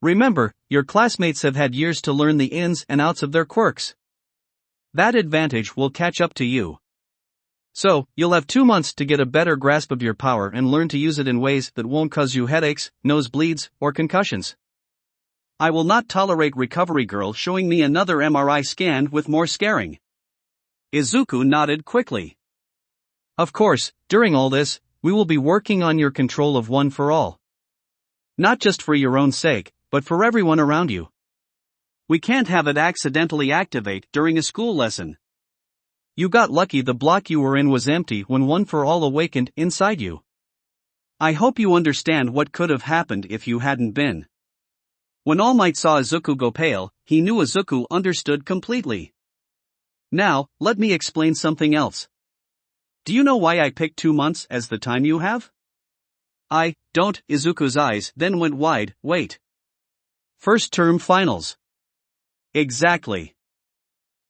[SPEAKER 2] Remember, your classmates have had years to learn the ins and outs of their quirks. That advantage will catch up to you. So, you'll have 2 months to get a better grasp of your power and learn to use it in ways that won't cause you headaches, nosebleeds, or concussions. I will not tolerate recovery girl showing me another MRI scan with more scaring. Izuku nodded quickly. Of course, during all this, we will be working on your control of One for All. Not just for your own sake, but for everyone around you. We can't have it accidentally activate during a school lesson. You got lucky the block you were in was empty when One for All awakened inside you. I hope you understand what could have happened if you hadn't been. When All Might saw Izuku go pale, he knew Izuku understood completely. Now, let me explain something else. Do you know why I picked 2 months as the time you have? I don't. Izuku's eyes then went wide. Wait. First term finals. Exactly.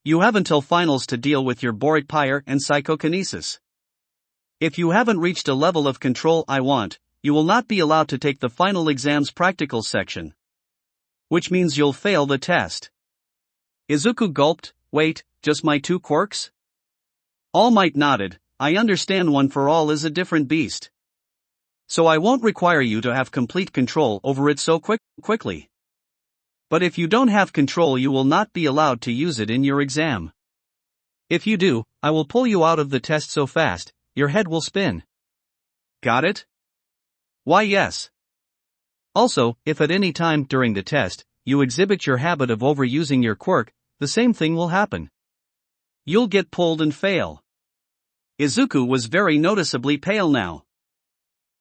[SPEAKER 2] You have until finals to deal with your boric pyre and psychokinesis. If you haven't reached a level of control I want, you will not be allowed to take the final exam's practical section. Which means you'll fail the test. Izuku gulped. Wait, just my 2 quirks? All Might nodded. I understand One for All is a different beast. So I won't require you to have complete control over it so quickly. But if you don't have control you will not be allowed to use it in your exam. If you do, I will pull you out of the test so fast, your head will spin. Got it? Why yes. Also, if at any time during the test, you exhibit your habit of overusing your quirk, the same thing will happen. You'll get pulled and fail. Izuku was very noticeably pale now.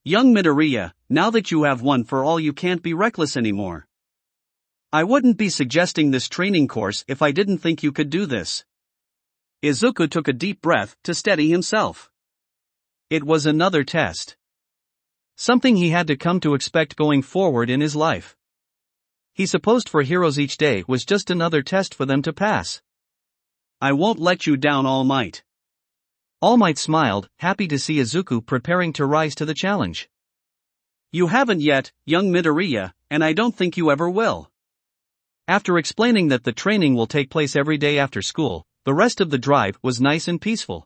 [SPEAKER 2] Young Midoriya, now that you have One for All you can't be reckless anymore. I wouldn't be suggesting this training course if I didn't think you could do this. Izuku took a deep breath to steady himself. It was another test. Something he had to come to expect going forward in his life. He supposed for heroes each day was just another test for them to pass. I won't let you down, All Might. All Might smiled, happy to see Izuku preparing to rise to the challenge. You haven't yet, young Midoriya, and I don't think you ever will. After explaining that the training will take place every day after school, the rest of the drive was nice and peaceful.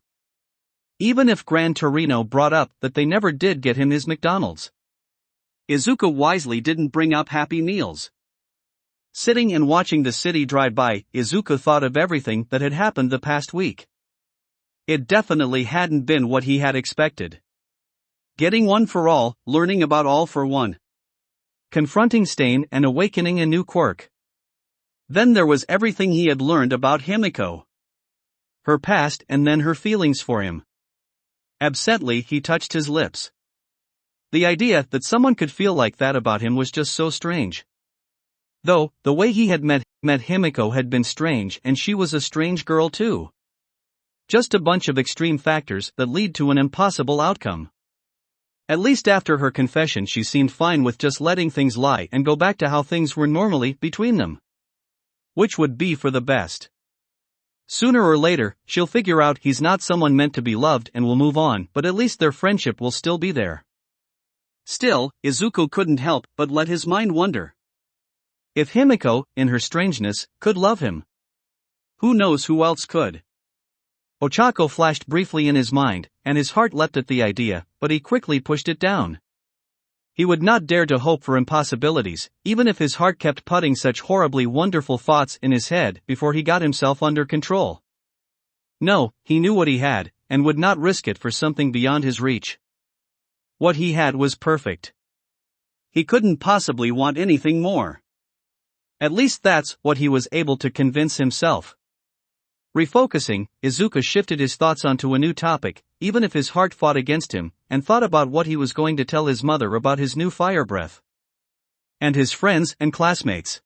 [SPEAKER 2] Even if Gran Torino brought up that they never did get him his McDonald's. Izuku wisely didn't bring up Happy Meals. Sitting and watching the city drive by, Izuku thought of everything that had happened the past week. It definitely hadn't been what he had expected. Getting One for All, learning about All for One. Confronting Stain and awakening a new quirk. Then there was everything he had learned about Himiko. Her past and then her feelings for him. Absently he touched his lips. The idea that someone could feel like that about him was just so strange. Though, the way he had met Himiko had been strange and she was a strange girl too. Just a bunch of extreme factors that lead to an impossible outcome. At least after her confession she seemed fine with just letting things lie and go back to how things were normally between them. Which would be for the best. Sooner or later, she'll figure out he's not someone meant to be loved and will move on, but at least their friendship will still be there. Still, Izuku couldn't help but let his mind wander. If Himiko, in her strangeness, could love him, who knows who else could? Ochako flashed briefly in his mind, and his heart leapt at the idea, but he quickly pushed it down. He would not dare to hope for impossibilities, even if his heart kept putting such horribly wonderful thoughts in his head before he got himself under control. No, he knew what he had, and would not risk it for something beyond his reach. What he had was perfect. He couldn't possibly want anything more. At least that's what he was able to convince himself. Refocusing, Izuku shifted his thoughts onto a new topic, even if his heart fought against him, and thought about what he was going to tell his mother about his new fire breath. And his friends and classmates.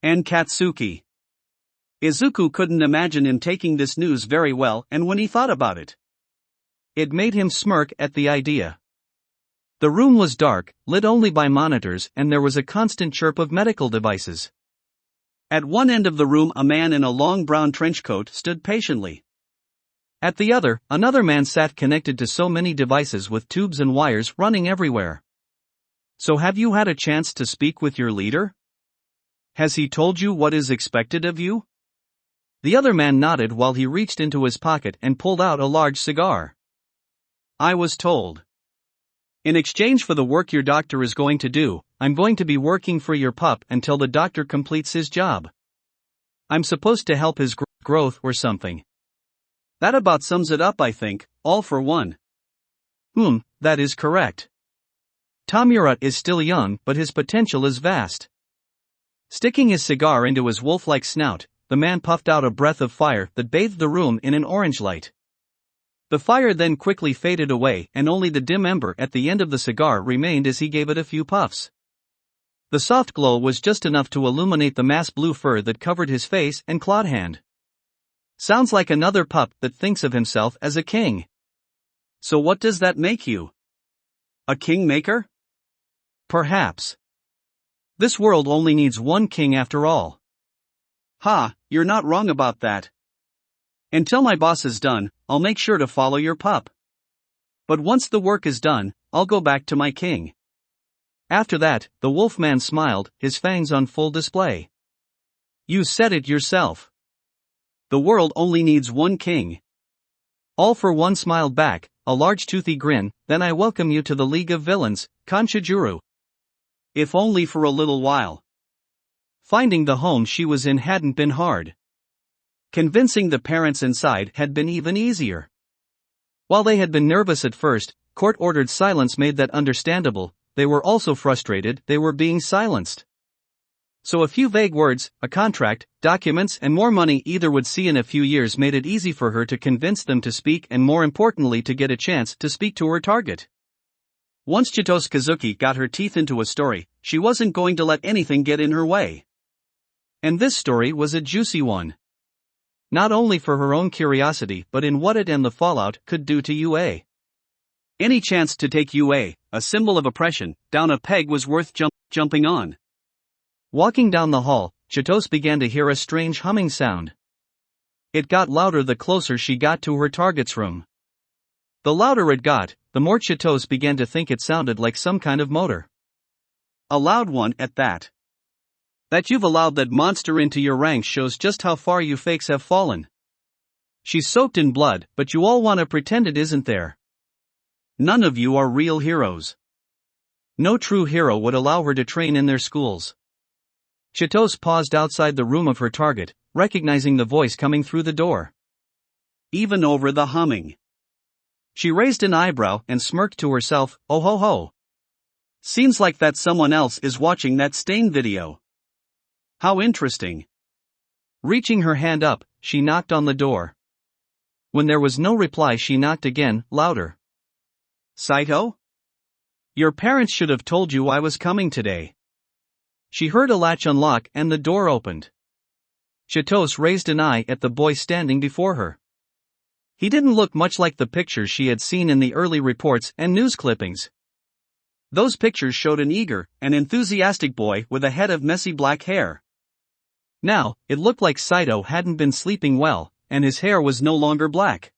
[SPEAKER 2] And Katsuki. Izuku couldn't imagine him taking this news very well, and when he thought about it, it made him smirk at the idea.
[SPEAKER 1] The room was dark, lit only by monitors, and there was a constant chirp of medical devices.
[SPEAKER 2] At one end of the room, a man in a long brown trench coat stood patiently.
[SPEAKER 1] At the other, another man sat connected to so many devices with tubes and wires running everywhere.
[SPEAKER 2] So have you had a chance to speak with your leader? Has he told you what is expected of you?
[SPEAKER 1] The other man nodded while he reached into his pocket and pulled out a large cigar.
[SPEAKER 2] I was told. In exchange for the work your doctor is going to do, I'm going to be working for your pup until the doctor completes his job. I'm supposed to help his growth or something. That about sums it up, I think, all for one.
[SPEAKER 1] That is correct. Tomura is still young, but his potential is vast. Sticking his cigar into his wolf-like snout, the man puffed out a breath of fire that bathed the room in an orange light. The fire then quickly faded away, and only the dim ember at the end of the cigar remained as he gave it a few puffs. The soft glow was just enough to illuminate the mass blue fur that covered his face and clawed hand. Sounds like another pup that thinks of himself as a king.
[SPEAKER 2] So what does that make you? A kingmaker?
[SPEAKER 1] Perhaps. This world only needs one king after all.
[SPEAKER 2] You're not wrong about that. Until my boss is done, I'll make sure to follow your pup. But once the work is done, I'll go back to my king.
[SPEAKER 1] After that, the wolfman smiled, his fangs on full display.
[SPEAKER 2] You said it yourself. The world only needs one king.
[SPEAKER 1] All for One smiled back, a large toothy grin. Then I welcome you to the League of Villains, Kanshijuru.
[SPEAKER 2] If only for a little while.
[SPEAKER 1] Finding the home she was in hadn't been hard. Convincing the parents inside had been even easier. While they had been nervous at first, court-ordered silence made that understandable. They were also frustrated they were being silenced. So a few vague words, a contract, documents, and more money either would see in a few years made it easy for her to convince them to speak, and more importantly to get a chance to speak to her target. Once Chitose Kazuki got her teeth into a story, she wasn't going to let anything get in her way. And this story was a juicy one. Not only for her own curiosity but in what it and the fallout could do to UA.
[SPEAKER 2] Any chance to take UA, a symbol of oppression, down a peg was worth jumping on.
[SPEAKER 1] Walking down the hall, Chitose began to hear a strange humming sound. It got louder the closer she got to her target's room. The louder it got, the more Chitose began to think it sounded like some kind of motor.
[SPEAKER 2] A loud one at that. That you've allowed that monster into your ranks shows just how far you fakes have fallen.
[SPEAKER 1] She's soaked in blood, but you all want to pretend it isn't there.
[SPEAKER 2] None of you are real heroes.
[SPEAKER 1] No true hero would allow her to train in their schools. Chitose paused outside the room of her target, recognizing the voice coming through the door.
[SPEAKER 2] Even over the humming.
[SPEAKER 1] She raised an eyebrow and smirked to herself, oh ho ho.
[SPEAKER 2] Seems like that someone else is watching that stain video. How interesting.
[SPEAKER 1] Reaching her hand up, she knocked on the door. When there was no reply, she knocked again, louder.
[SPEAKER 2] Saito?
[SPEAKER 1] Your parents should have told you I was coming today. She heard a latch unlock and the door opened. Chitose raised an eye at the boy standing before her. He didn't look much like the pictures she had seen in the early reports and news clippings. Those pictures showed an eager and enthusiastic boy with a head of messy black hair. Now, it looked like Saito hadn't been sleeping well, and his hair was no longer black.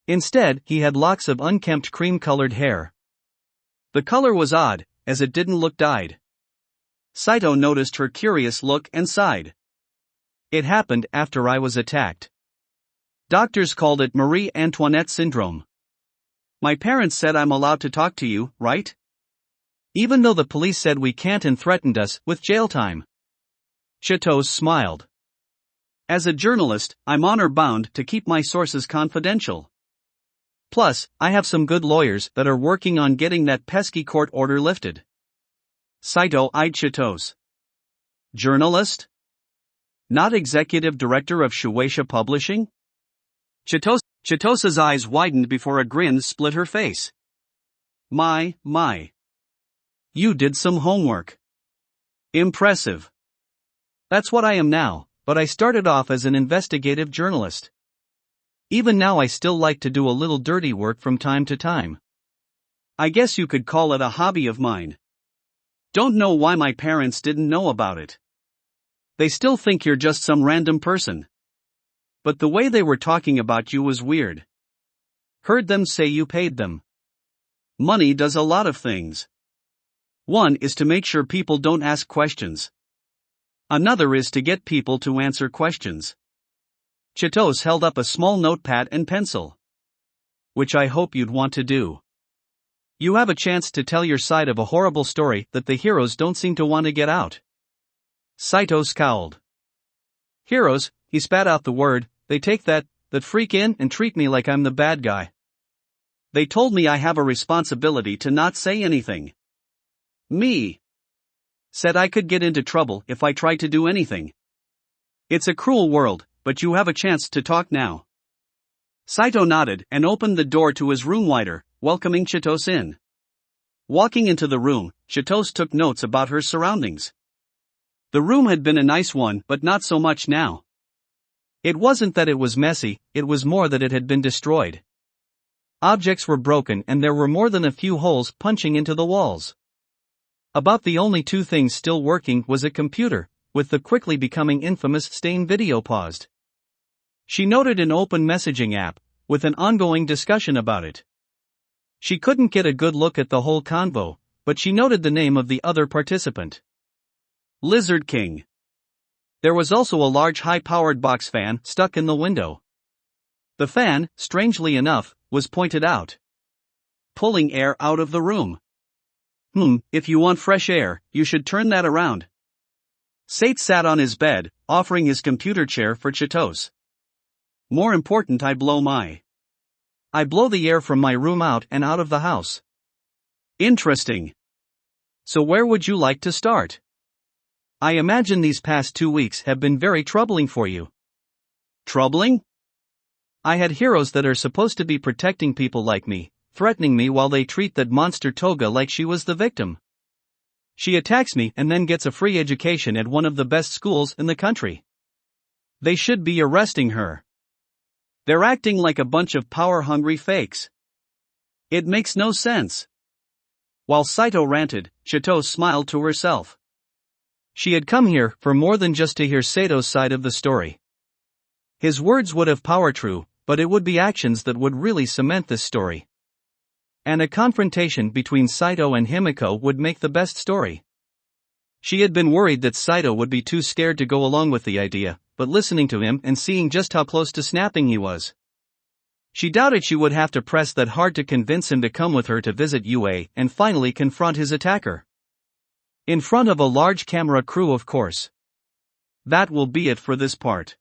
[SPEAKER 1] Instead, he had locks of unkempt cream-colored hair. The color was odd, as it didn't look dyed.
[SPEAKER 2] Saito noticed her curious look and sighed.
[SPEAKER 1] It happened after I was attacked. Doctors called it Marie Antoinette syndrome.
[SPEAKER 2] My parents said I'm allowed to talk to you, right?
[SPEAKER 1] Even though the police said we can't and threatened us with jail time.
[SPEAKER 2] Chitose smiled. As a journalist, I'm honor-bound to keep my sources confidential.
[SPEAKER 1] Plus, I have some good lawyers that are working on getting that pesky court order lifted.
[SPEAKER 2] Saito eyed Chitose. Journalist? Not executive director of Shueisha Publishing? Chitose's eyes widened before a grin split her face. My. You did some homework. Impressive.
[SPEAKER 1] That's what I am now, but I started off as an investigative journalist. Even now I still like to do a little dirty work from time to time.
[SPEAKER 2] I guess you could call it a hobby of mine. Don't know why my parents didn't know about it. They still think you're just some random person. But the way they were talking about you was weird. Heard them say you paid them. Money does a lot of things. One is to make sure people don't ask questions. Another is to get people to answer questions. Chitos held up a small notepad and pencil. Which I hope you'd want to do. You have a chance to tell your side of a horrible story that the heroes don't seem to want to get out. Saito scowled. Heroes, he spat out the word, they take that freak in and treat me like I'm the bad guy. They told me I have a responsibility to not say anything. Me. Said I could get into trouble if I tried to do anything. It's a cruel world, but you have a chance to talk now. Saito nodded and opened the door to his room wider, welcoming Chitos in. Walking into the room, Chitos took notes about her surroundings. The room had been a nice one, but not so much now. It wasn't that it was messy, it was more that it had been destroyed. Objects were broken and there were more than a few holes punching into the walls. About the only two things still working was a computer, with the quickly becoming infamous stain video paused. She noted an open messaging app, with an ongoing discussion about it. She couldn't get a good look at the whole convo, but she noted the name of the other participant. Lizard King. There was also a large high-powered box fan stuck in the window. The fan, strangely enough, was pointed out, pulling air out of the room. If you want fresh air, you should turn that around. Sate sat on his bed, offering his computer chair for Chitos. More important, I blow the air from my room out and out of the house. Interesting. So where would you like to start? I imagine these past 2 weeks have been very troubling for you. Troubling? I had heroes that are supposed to be protecting people like me, threatening me while they treat that monster Toga like she was the victim. She attacks me and then gets a free education at one of the best schools in the country. They should be arresting her. They're acting like a bunch of power-hungry fakes. It makes no sense. While Saito ranted, Chitos smiled to herself. She had come here for more than just to hear Sato's side of the story. His words would have power true, but it would be actions that would really cement this story. And a confrontation between Saito and Himiko would make the best story. She had been worried that Saito would be too scared to go along with the idea, but listening to him and seeing just how close to snapping he was, she doubted she would have to press that hard to convince him to come with her to visit UA and finally confront his attacker. In front of a large camera crew, of course. That will be it for this part.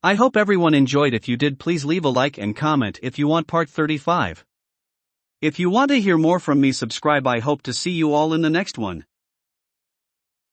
[SPEAKER 2] I hope everyone enjoyed. If you did, please leave a like and comment if you want part 35. If you want to hear more from me, subscribe. I hope to see you all in the next one.